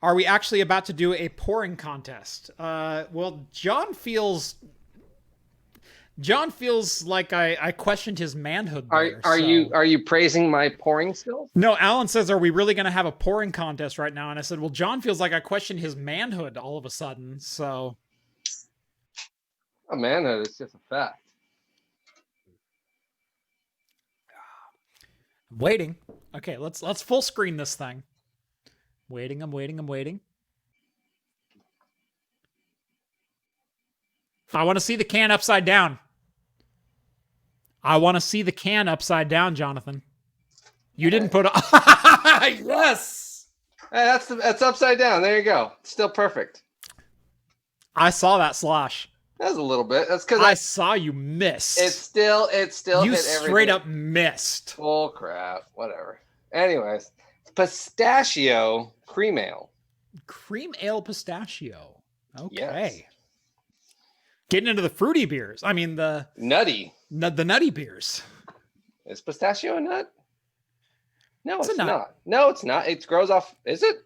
Are we actually about to do a pouring contest? Well, John feels like I questioned his manhood there. Are you praising my pouring skills? No, Alan says, are we really going to have a pouring contest right now? And I said, well, John feels like I questioned his manhood all of a sudden. So, manhood is just a fact. I'm waiting. Okay, let's full screen this thing. I'm waiting. I want to see the can upside down. Jonathan. You didn't put yes. Hey, that's upside down. There you go. Still perfect. I saw that slosh. That was a little bit. That's because I saw you miss. It still you hit everything. Straight up missed. Oh crap. Whatever. Anyways, pistachio cream ale. Cream ale pistachio. Okay. Yes. Getting into the fruity beers. I mean the nutty beers. Is pistachio a nut? No, it's a nut. not. No, it's not. It grows off. Is it?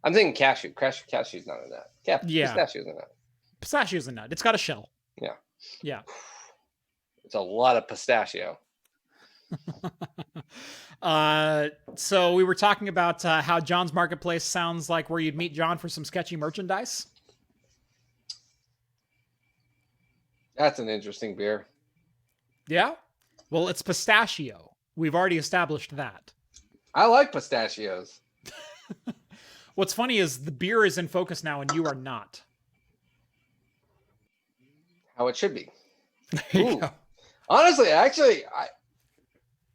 I'm thinking cashew. Cashew's not a nut. Yeah. Pistachio's a nut. Pistachio's a nut. It's got a shell. Yeah. It's a lot of pistachio. So we were talking about how John's Marketplace sounds like where you'd meet John for some sketchy merchandise. That's an interesting beer. Yeah? Well, it's pistachio. We've already established that. I like pistachios. What's funny is the beer is in focus now and you are not. How it should be. There you go. Honestly, actually,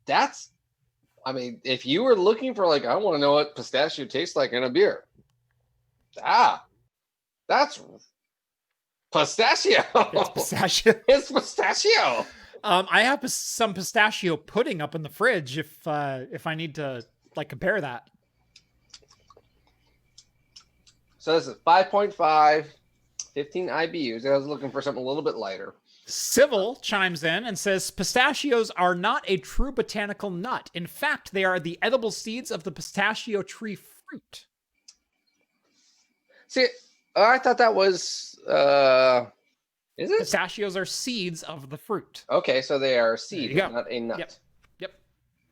if you were looking for I want to know what pistachio tastes like in a beer. That's Pistachio. It's pistachio. It's pistachio. I have some pistachio pudding up in the fridge if I need to like compare that. So this is 5.5, 15 IBUs. I was looking for something a little bit lighter. Civil chimes in and says pistachios are not a true botanical nut. In fact, they are the edible seeds of the pistachio tree fruit. See, I thought that was is it? Pistachios are seeds of the fruit. Okay, so they are seeds, not a nut. Yep.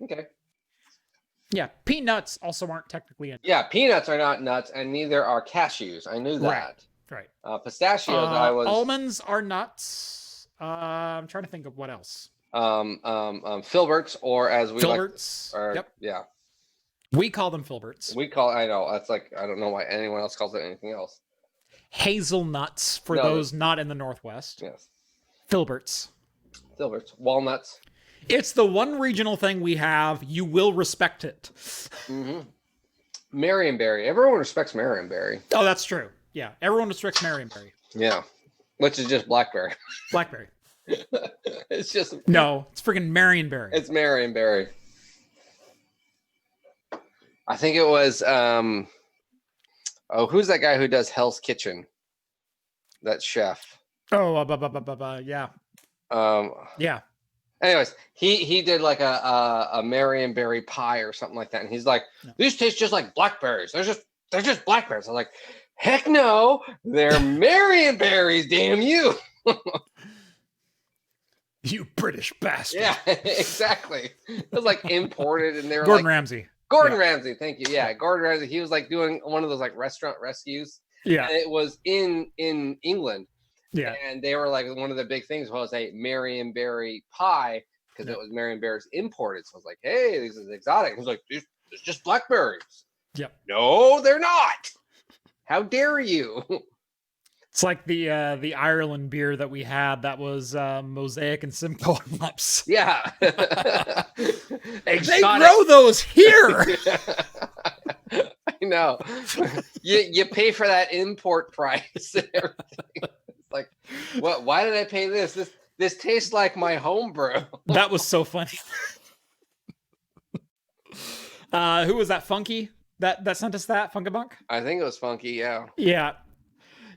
Okay. Yeah, peanuts also aren't technically a nut. Yeah, peanuts are not nuts, and neither are cashews. I knew that. Right. Pistachios, almonds are nuts. I'm trying to think of what else. Filberts, or as we filberts. Yep. Yeah. We call them filberts. I know. That's like, I don't know why anyone else calls it anything else. Hazelnuts for those not in the Northwest. Yes. Filberts. Walnuts. It's the one regional thing we have. You will respect it. Mm-hmm. Marionberry. Everyone respects Marionberry. Oh, that's true. Yeah. Everyone respects Marionberry. Yeah. Which is just blackberry. Blackberry. It's just... No, it's freaking Marionberry. It's Marionberry. I think it was... who's that guy who does Hell's Kitchen? That chef. Oh, yeah. Yeah. Anyways, he did like a Marionberry pie or something like that, and he's like, "These taste just like blackberries. They're just blackberries." I'm like, "Heck no, they're Marionberries, damn you!" You British bastard. Yeah, exactly. It was like imported, and they were Gordon like, Ramsay. Gordon Ramsay, thank you. Yeah, Gordon Ramsay. He was like doing one of those like restaurant rescues. Yeah, and it was in England. Yeah, and they were like, one of the big things was a Marionberry pie because it was Marionberries imported. So I was like, hey, this is exotic. He was like, it's just blackberries. Yep. No, they're not. How dare you? It's like the Ireland beer that we had that was Mosaic and Simcoe hops. Yeah. They grow those here. I know. You pay for that import price and everything. It's like, what? Why did I pay this? This tastes like my homebrew. That was so funny. Who was that? Funky that sent us that Funkabunk? I think it was Funky. Yeah. Yeah.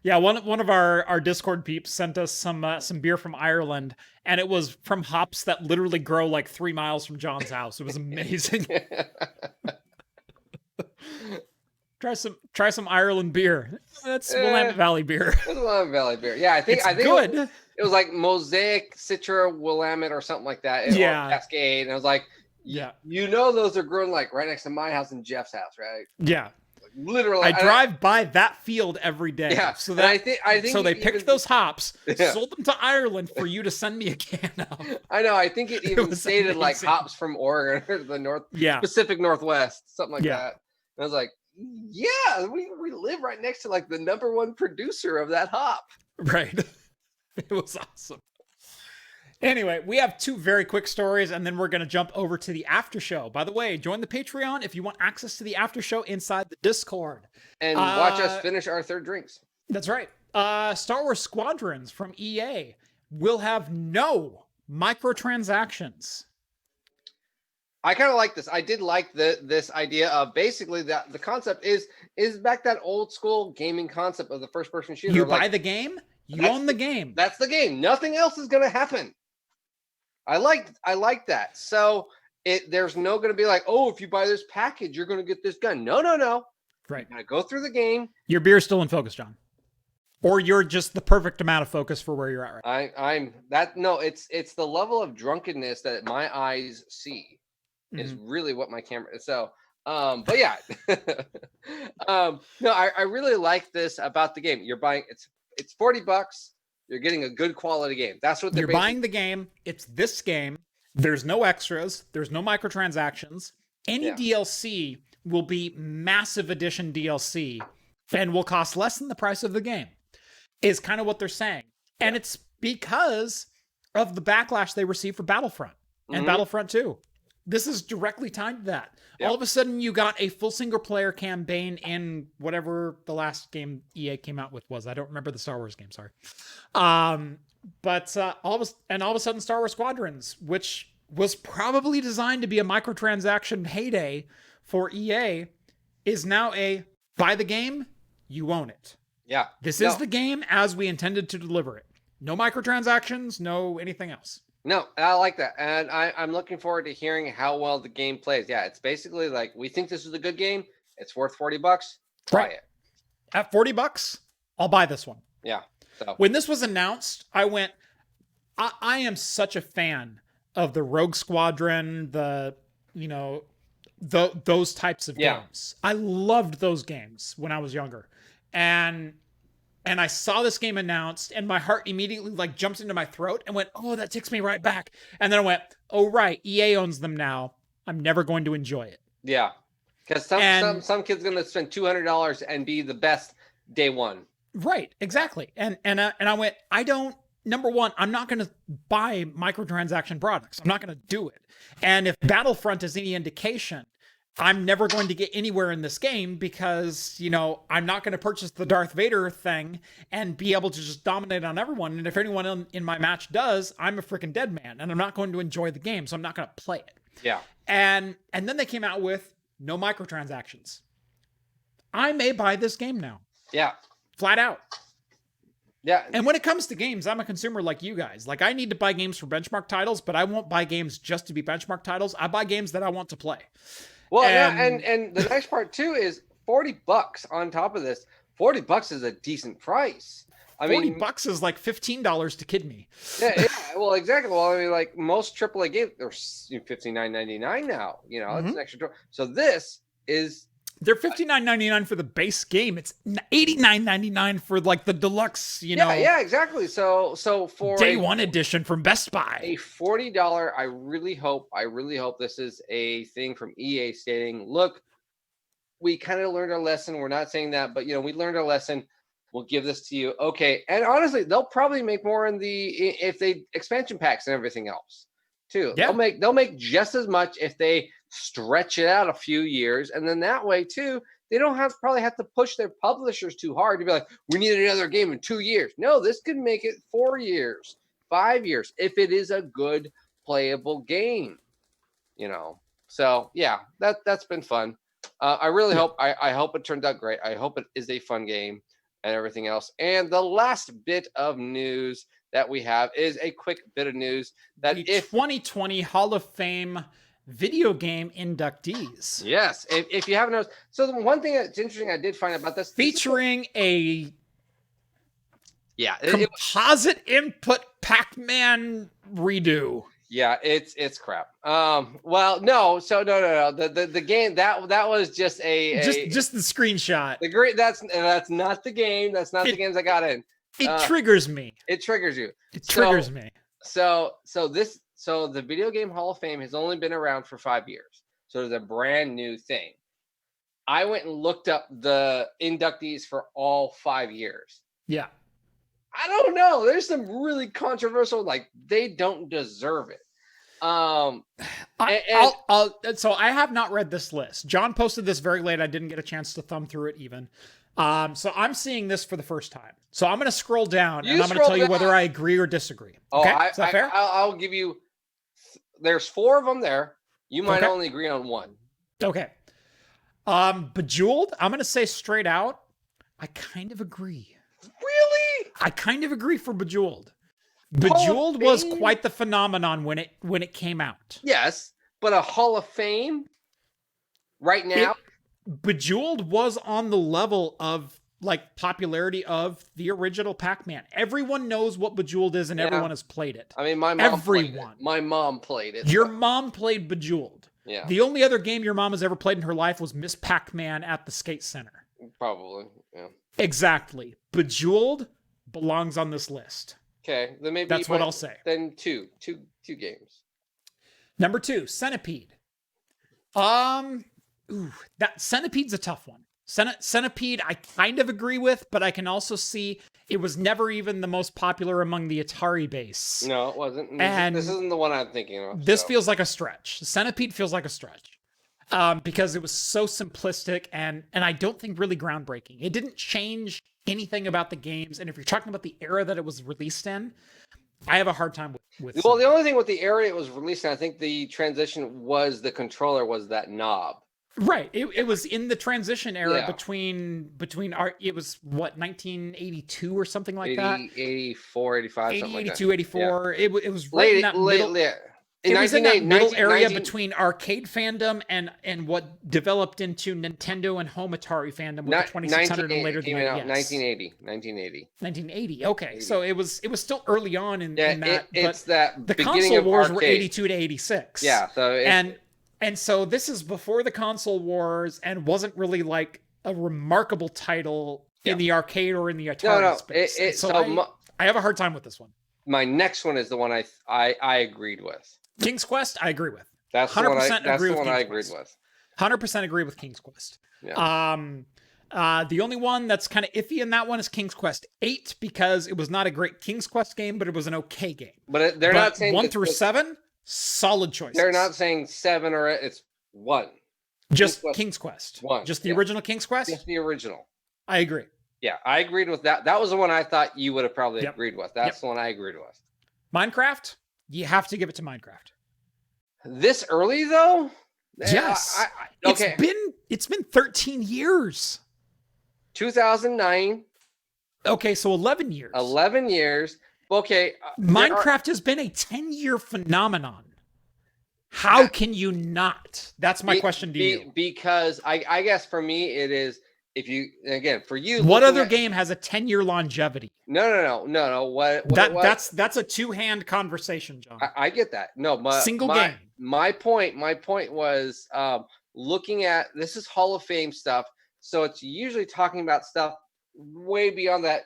Yeah, one of our Discord peeps sent us some beer from Ireland, and it was from hops that literally grow like 3 miles from John's house. It was amazing. Try some Ireland beer. That's Willamette Valley beer. It's Willamette Valley beer. Yeah, I think good. It was like Mosaic, Citra, Willamette, or something like that. Or Cascade, and I was like, yeah, those are grown like right next to my house and Jeff's house, right? Yeah. Literally, I drive by that field every day. Yeah, so that I think so they picked those hops, sold them to Ireland for you to send me a can of. I know. I think it even stated amazing. Like hops from Oregon or the Pacific Northwest, something like that. And I was like, yeah, we live right next to like the #1 producer of that hop. Right. It was awesome. Anyway, we have 2 very quick stories, and then we're going to jump over to the after show. By the way, join the Patreon if you want access to the after show inside the Discord. And watch us finish our 3rd drinks. That's right. Star Wars Squadrons from EA will have no microtransactions. I kind of like this. I did like this idea of basically that the concept is back that old school gaming concept of the first-person shooter. You buy the game, you own the game. That's the game. Nothing else is going to happen. I like that. So there's no going to be like, oh, if you buy this package, you're going to get this gun. No. Right. You're going to go through the game. Your beer's still in focus, John. Or you're just the perfect amount of focus for where you're at right now. It's the level of drunkenness that my eyes see is really what my camera is. So, but yeah. No, I really like this about the game. You're buying, it's $40. You're getting a good quality game. That's what you're buying the game. It's this game. There's no extras. There's no microtransactions. Any DLC will be massive edition DLC and will cost less than the price of the game, is kind of what they're saying. And it's because of the backlash they received for Battlefront and Battlefront 2. this is directly tied to that. Yep. All of a sudden, you got a full single-player campaign in whatever the last game EA came out with was. I don't remember the Star Wars game, sorry. But all of a sudden, Star Wars Squadrons, which was probably designed to be a microtransaction heyday for EA, is now a buy the game, you own it. Yeah. This is the game as we intended to deliver it. No microtransactions, no anything else. No, I like that. And I'm looking forward to hearing how well the game plays. Yeah, it's basically like, we think this is a good game. It's worth $40. Try it. At $40, I'll buy this one. Yeah. So when this was announced, I went, I am such a fan of the Rogue Squadron, those types of games. I loved those games when I was younger. And I saw this game announced and my heart immediately like jumped into my throat and went, oh, that takes me right back. And then I went, oh, right. EA owns them now. I'm never going to enjoy it. Yeah. Because some kid's going to spend $200 and be the best day one. Right. Exactly. And I went, number one, I'm not going to buy microtransaction products. I'm not going to do it. And if Battlefront is any indication, I'm never going to get anywhere in this game because, I'm not going to purchase the Darth Vader thing and be able to just dominate on everyone. And if anyone in my match does, I'm a freaking dead man and I'm not going to enjoy the game. So I'm not going to play it. Yeah. And then they came out with no microtransactions. I may buy this game now. Yeah. Flat out. Yeah. And when it comes to games, I'm a consumer like you guys. Like, I need to buy games for benchmark titles, but I won't buy games just to be benchmark titles. I buy games that I want to play. Well, and the next part too is $40 on top of this. $40 is a decent price. I mean, $40 is like $15 to kid me. Yeah, well, exactly. Well, I mean, like most AAA games, they're $59.99 now. It's an extra. So this is. They're $59.99 for the base game. It's $89.99 for like the deluxe, Yeah, exactly. So for day one edition from Best Buy. A $40, I really hope this is a thing from EA stating, look, we kind of learned our lesson. We're not saying that, but we learned our lesson. We'll give this to you. Okay. And honestly, they'll probably make more if they expansion packs and everything else too. Yeah. They'll make just as much if they stretch it out a few years, and then that way too they don't probably have to push their publishers too hard to be like, we need another game in 2 years. No, this could make it 4 years, 5 years if it is a good playable game. So yeah, that's been fun. I really hope I hope it turns out great. I hope it is a fun game and everything else. And the last bit of news that we have is a quick bit of news that the 2020 Hall of Fame video game inductees. Yes, if you haven't noticed. So the one thing that's interesting I did find out about this, featuring a composite input Pac-Man redo. Yeah, it's crap. Well, no. So no. The game that was just just the screenshot. That's not the game. That's not the games I got in. It triggers me. It triggers you. It triggers me. So the Video Game Hall of Fame has only been around for 5 years. So it's a brand new thing. I went and looked up the inductees for all 5 years. Yeah. I don't know. There's some really controversial, like they don't deserve it. So I have not read this list. John posted this very late. I didn't get a chance to thumb through it even. So I'm seeing this for the first time. So I'm going to scroll down and I'm going to tell you whether I agree or disagree. Okay? Is that fair? I'll give you. There's 4 of them there. You might only agree on 1. Okay. Bejeweled, I'm going to say straight out, I kind of agree. Really? I kind of agree for Bejeweled. Bejeweled was quite the phenomenon when it came out. Yes, but a Hall of Fame right now? Bejeweled was on the level of like popularity of the original Pac-Man. Everyone knows what Bejeweled is and everyone has played it. I mean, my mom played it. Your mom played Bejeweled. Yeah. The only other game your mom has ever played in her life was Miss Pac-Man at the Skate Center. Probably, yeah. Exactly. Bejeweled belongs on this list. Okay, then maybe that's what I'll say. Then two games. Number 2, Centipede. That Centipede's a tough one. Centipede, I kind of agree with, but I can also see it was never even the most popular among the Atari base. No, it wasn't. And this isn't the one I'm thinking of. This feels like a stretch. Centipede feels like a stretch. Because it was so simplistic and I don't think really groundbreaking. It didn't change anything about the games. And if you're talking about the era that it was released in, I have a hard time with Well, the only thing with the era it was released in, I think the transition was the controller was that knob. Right. It was in the transition era between it was what, 1982 or something like 80, that? 84, 85, 80, something 82, like 84. Yeah. It was right in that middle. It was in that middle area between arcade fandom and what developed into Nintendo and home Atari fandom with the 2600 and later the NES. 1980. Okay, 80. So it was still early on in that. It's that the beginning console of wars arcade. were 82 to 86. Yeah. So and so this is before the console wars and wasn't really like a remarkable title in the arcade or in the Atari space. I have a hard time with this one. My next one is the one I agreed with. King's Quest, I agree with. That's 100% the one I agreed with. 100% agree with King's Quest. Yeah. The only one that's kind of iffy in that one is King's Quest 8 because it was not a great King's Quest game, but it was an okay game. But they're not saying 1 through 7, solid choices. They're not saying 7 or it's 1. Just King's Quest. 1. Just the original King's Quest? Just the original. I agree. Yeah, I agreed with that. That was the one I thought you would have probably agreed with. That's the one I agreed with. Minecraft? You have to give it to Minecraft. This early though? Yes. Okay. It's been 13 years. 2009. Okay, so 11 years. 11 years. Okay. Minecraft has been a 10-year phenomenon. How can you not? That's my question to you. Because I guess for me it is. If you for you, what other game has a 10-year longevity? No. That's a two-hand conversation, John. I get that. No, but single game. My point was looking at this is Hall of Fame stuff, so it's usually talking about stuff way beyond that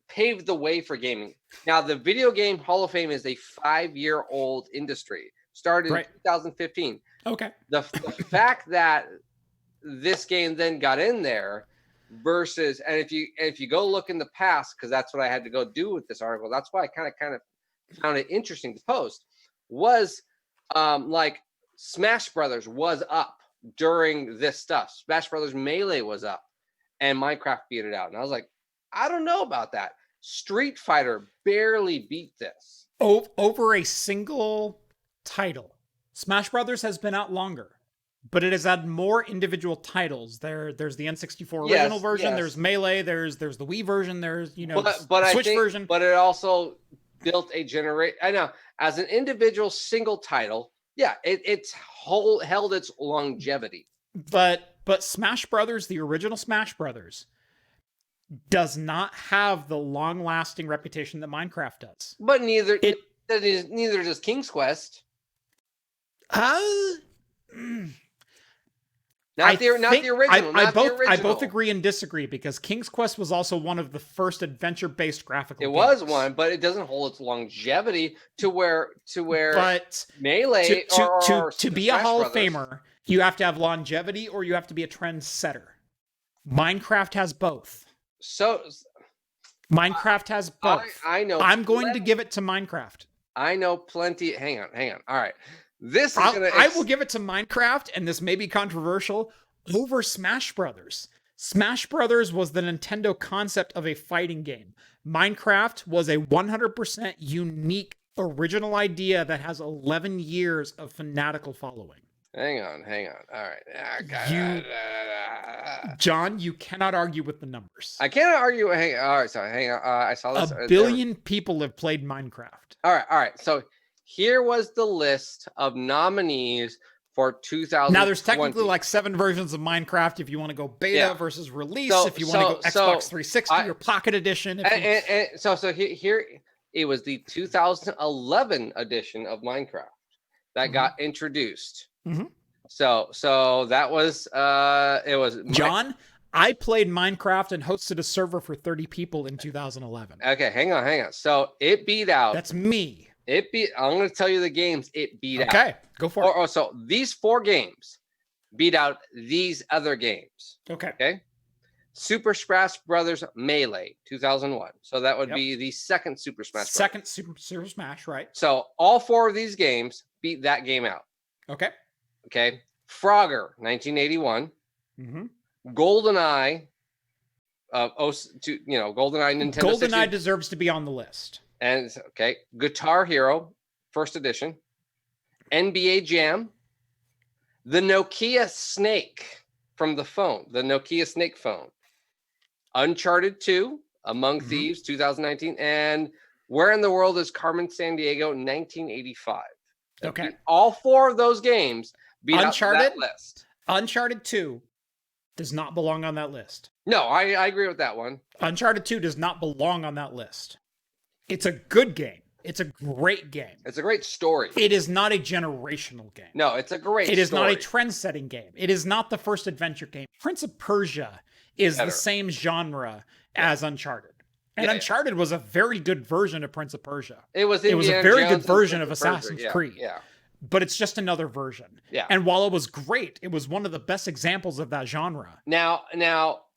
paved the way for gaming. Now, the video game Hall of Fame is a 5-year-old industry, started in 2015. Okay. The fact that this game then got in there versus, and if you go look in the past, because that's what I had to go do with this article, that's why I kind of found it interesting to post, was like Smash Brothers was up during this stuff. Smash Brothers Melee was up and Minecraft beat it out. And I was like, I don't know about that. Street Fighter barely beat this. Over a single title. Smash Brothers has been out longer. But it has had more individual titles. There's the N64 original version. Yes. There's Melee. There's the Wii version. There's Switch version. But it also built a generation. I know as an individual single title. Yeah, it's held its longevity. But Smash Brothers, the original Smash Brothers, does not have the long-lasting reputation that Minecraft does. But neither does King's Quest. Not the original. I both agree and disagree because King's Quest was also one of the first adventure-based graphical games. It was one, but it doesn't hold its longevity to where but Melee to be a Hall of Famer, you have to have longevity or you have to be a trendsetter. Minecraft has both. So Minecraft has both. I know. I'm going to give it to Minecraft. I know plenty. Hang on. All right. I will give it to Minecraft, and this may be controversial, over Smash Brothers. Smash Brothers was the Nintendo concept of a fighting game. Minecraft was a 100% unique, original idea that has 11 years of fanatical following. Hang on. All right. John, you cannot argue with the numbers. I cannot argue. Hang on. I saw this. 1 billion people have played Minecraft. All right. So here was the list of nominees for 2020. Now, there's technically like 7 versions of Minecraft if you want to go beta versus release, if you want to go Xbox 360 or Pocket Edition. So here it was the 2011 edition of Minecraft that got introduced. Mm-hmm. So that was it was John. I played Minecraft and hosted a server for 30 people in 2011. Okay, hang on. So it beat out. That's me. I'm going to tell you the games it beat out. Okay, go for it. So these 4 games, beat out these other games. Okay. Super Smash Brothers Melee 2001. So that would be the second Super Smash Brothers. Super Smash, right? So all 4 of these games beat that game out. Okay. Frogger 1981. GoldenEye GoldenEye Nintendo. GoldenEye deserves to be on the list. And Guitar Hero First Edition. NBA Jam. The Nokia Snake from the phone. The Nokia Snake phone. Uncharted 2, Among Thieves, 2019, and Where in the World is Carmen Sandiego, 1985. All 4 of those games beat Uncharted, out that list. Uncharted 2 does not belong on that list. No, I agree with that one. Uncharted 2 does not belong on that list. It's a good game. It's a great game. It's a great story. It is not a generational game. No, it's a great story. It is not a trend-setting game. It is not the first adventure game. Prince of Persia is the same genre as Uncharted. And Uncharted was a very good version of Prince of Persia. It was a very good version of Assassin's Creed. But it's just another version. And while it was great, it was one of the best examples of that genre. Now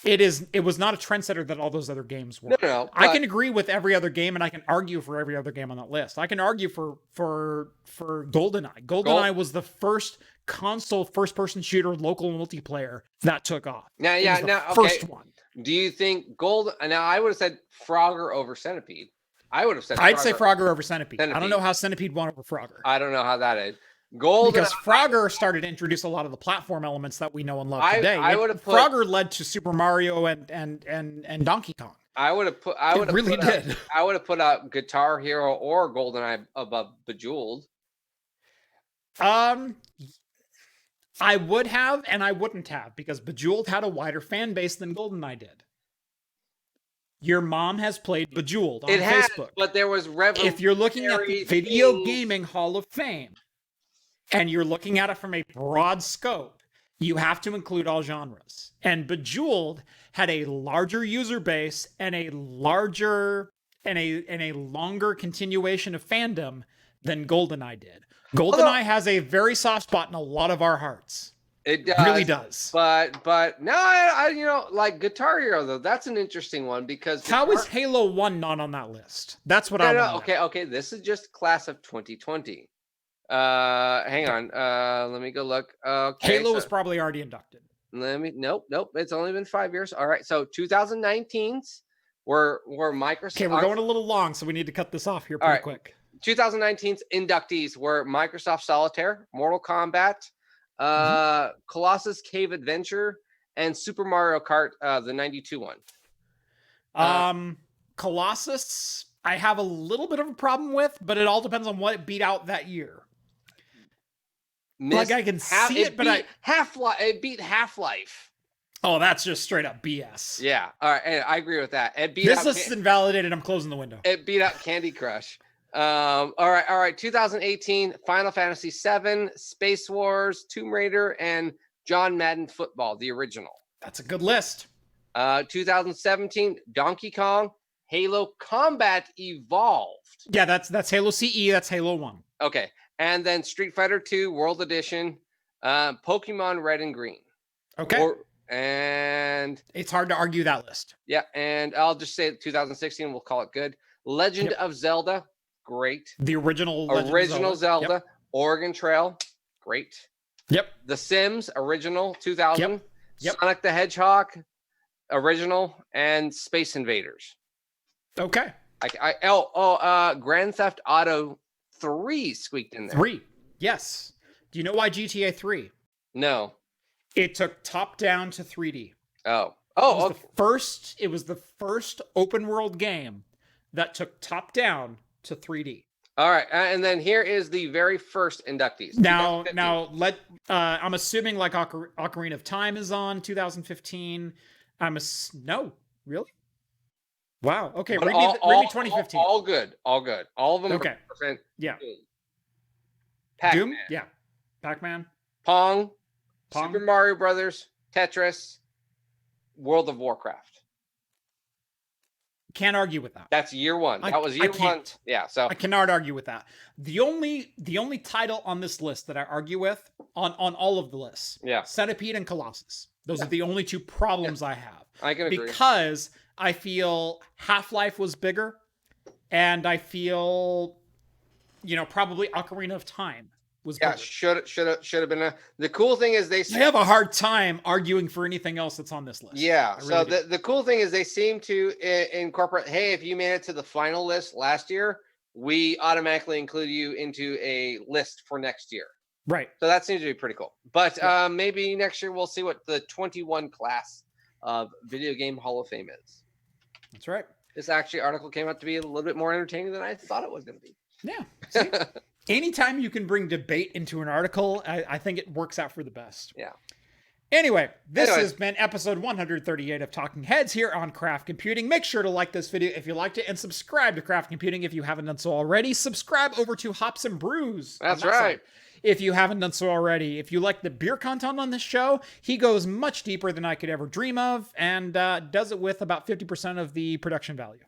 it was not a trendsetter that all those other games were. No. I can agree with every other game, and I can argue for every other game on that list. I can argue for GoldenEye. GoldenEye was the first console first-person shooter local multiplayer that took off. First one. Do you think Now I would have said Frogger over Centipede. I'd say Frogger over Centipede. I don't know how Centipede won over Frogger. I don't know how that is. Because Frogger started to introduce a lot of the platform elements that we know and love today. Frogger led to Super Mario and Donkey Kong. I would have put out Guitar Hero or GoldenEye above Bejeweled. I would have and I wouldn't have, because Bejeweled had a wider fan base than GoldenEye did. Your mom has played Bejeweled on Facebook. But there was if you're looking at the Video Gaming Hall of Fame, and you're looking at it from a broad scope, you have to include all genres. And Bejeweled had a larger user base and a larger and a longer continuation of fandom than GoldenEye did. GoldenEye has a very soft spot in a lot of our hearts. It does. Really does. But no, I like Guitar Hero though. That's an interesting one because how is Halo 1 not on that list? That's what I want. Okay. This is just class of 2020. Hang on. Let me go look. Halo was probably already inducted. Nope. It's only been 5 years. All right. So 2019s were Microsoft. Okay, we're going a little long, so we need to cut this off here pretty quick. 2019's inductees were Microsoft Solitaire, Mortal Kombat, Colossus Cave Adventure, and Super Mario Kart, the 92 one. Colossus, I have a little bit of a problem with, but it all depends on what it beat out that year. I can see it, but it beat Half-Life. Oh, that's just straight up BS. Yeah. All right. And I agree with that. This list is invalidated. I'm closing the window. It beat out Candy Crush. All right. 2018, Final Fantasy VII, Space Wars, Tomb Raider, and John Madden Football, the original. That's a good list. 2017, Donkey Kong, Halo Combat Evolved. Yeah, that's Halo CE. That's Halo 1. Okay. And then Street Fighter 2 World Edition, Pokemon Red and Green. Okay. And it's hard to argue that list. Yeah, and I'll just say 2016, we'll call it good. Legend of Zelda, great. The original Zelda. Yep. Oregon Trail, great. Yep. The Sims, original, 2000. Yep. Sonic the Hedgehog, original, and Space Invaders. Okay. Grand Theft Auto 3 squeaked in there. 3, yes. Do you know why GTA 3? No. It took top-down to 3D. Oh. It was the first open world game that took top-down to 3D. All right, and then here is the very first inductees. Now, I'm assuming like Ocarina of Time is on 2015. No, really? Wow. Okay, read me 2015. All good. All of them. Okay. Yeah. Pac-Man. Doom. Yeah. Pac-Man. Pong. Super Mario Brothers, Tetris, World of Warcraft. Can't argue with that. That's year one. That was year one. Yeah, so I cannot argue with that. The only title on this list that I argue with on all of the lists. Yeah. Centipede and Colossus. Those are the only two problems I have. I can agree. Because I feel Half-Life was bigger, and I feel, probably Ocarina of Time was bigger. Should have been the cool thing is I have a hard time arguing for anything else that's on this list. Yeah. Really So do. the cool thing is they seem to incorporate, hey, if you made it to the final list last year, we automatically include you into a list for next year. Right. So that seems to be pretty cool. But maybe next year we'll see what the 21 class of Video Game Hall of Fame is. That's right. This article came out to be a little bit more entertaining than I thought it was going to be. Yeah. See? Anytime you can bring debate into an article, I think it works out for the best. Yeah. Anyway, this has been episode 138 of Talking Heads here on Craft Computing. Make sure to like this video if you liked it, and subscribe to Craft Computing if you haven't done so already. Subscribe over to Hops and Brews. That's right. If you haven't done so already. If you like the beer content on this show, he goes much deeper than I could ever dream of, and does it with about 50% of the production value.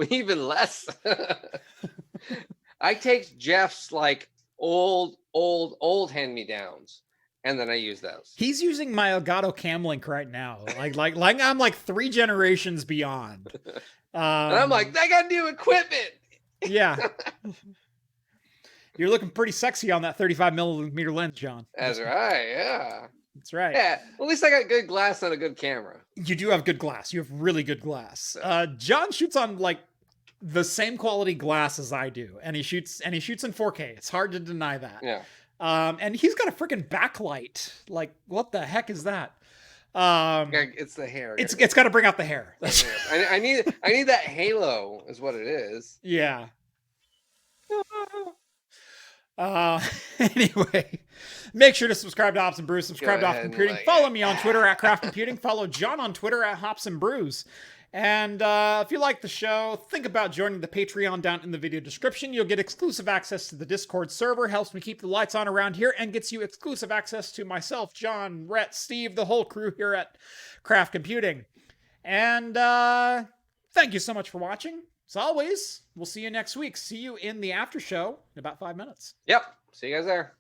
Even less. I take Jeff's old hand-me-downs, and then I use those. He's using my Elgato Cam Link right now. Like I'm 3 generations beyond. And I'm like, I got new equipment. Yeah. You're looking pretty sexy on that 35mm lens, John. That's right, yeah. That's right. Yeah, well, at least I got good glass and a good camera. You do have good glass. You have really good glass. John shoots on the same quality glass as I do, and he shoots in 4K. It's hard to deny that. Yeah. And he's got a freaking backlight. What the heck is that? It's the hair. It's got to bring out the hair. I need that halo, is what it is. Yeah. Anyway, make sure to subscribe to Hops and Brews, subscribe to Hops Computing, follow me on Twitter at Craft Computing, follow John on Twitter at Hops and Brews. And if you like the show, think about joining the Patreon down in the video description. You'll get exclusive access to the Discord server, helps me keep the lights on around here, and gets you exclusive access to myself, John, Rhett, Steve, the whole crew here at Craft Computing. And thank you so much for watching. As always, we'll see you next week. See you in the after show in about 5 minutes. Yep. See you guys there.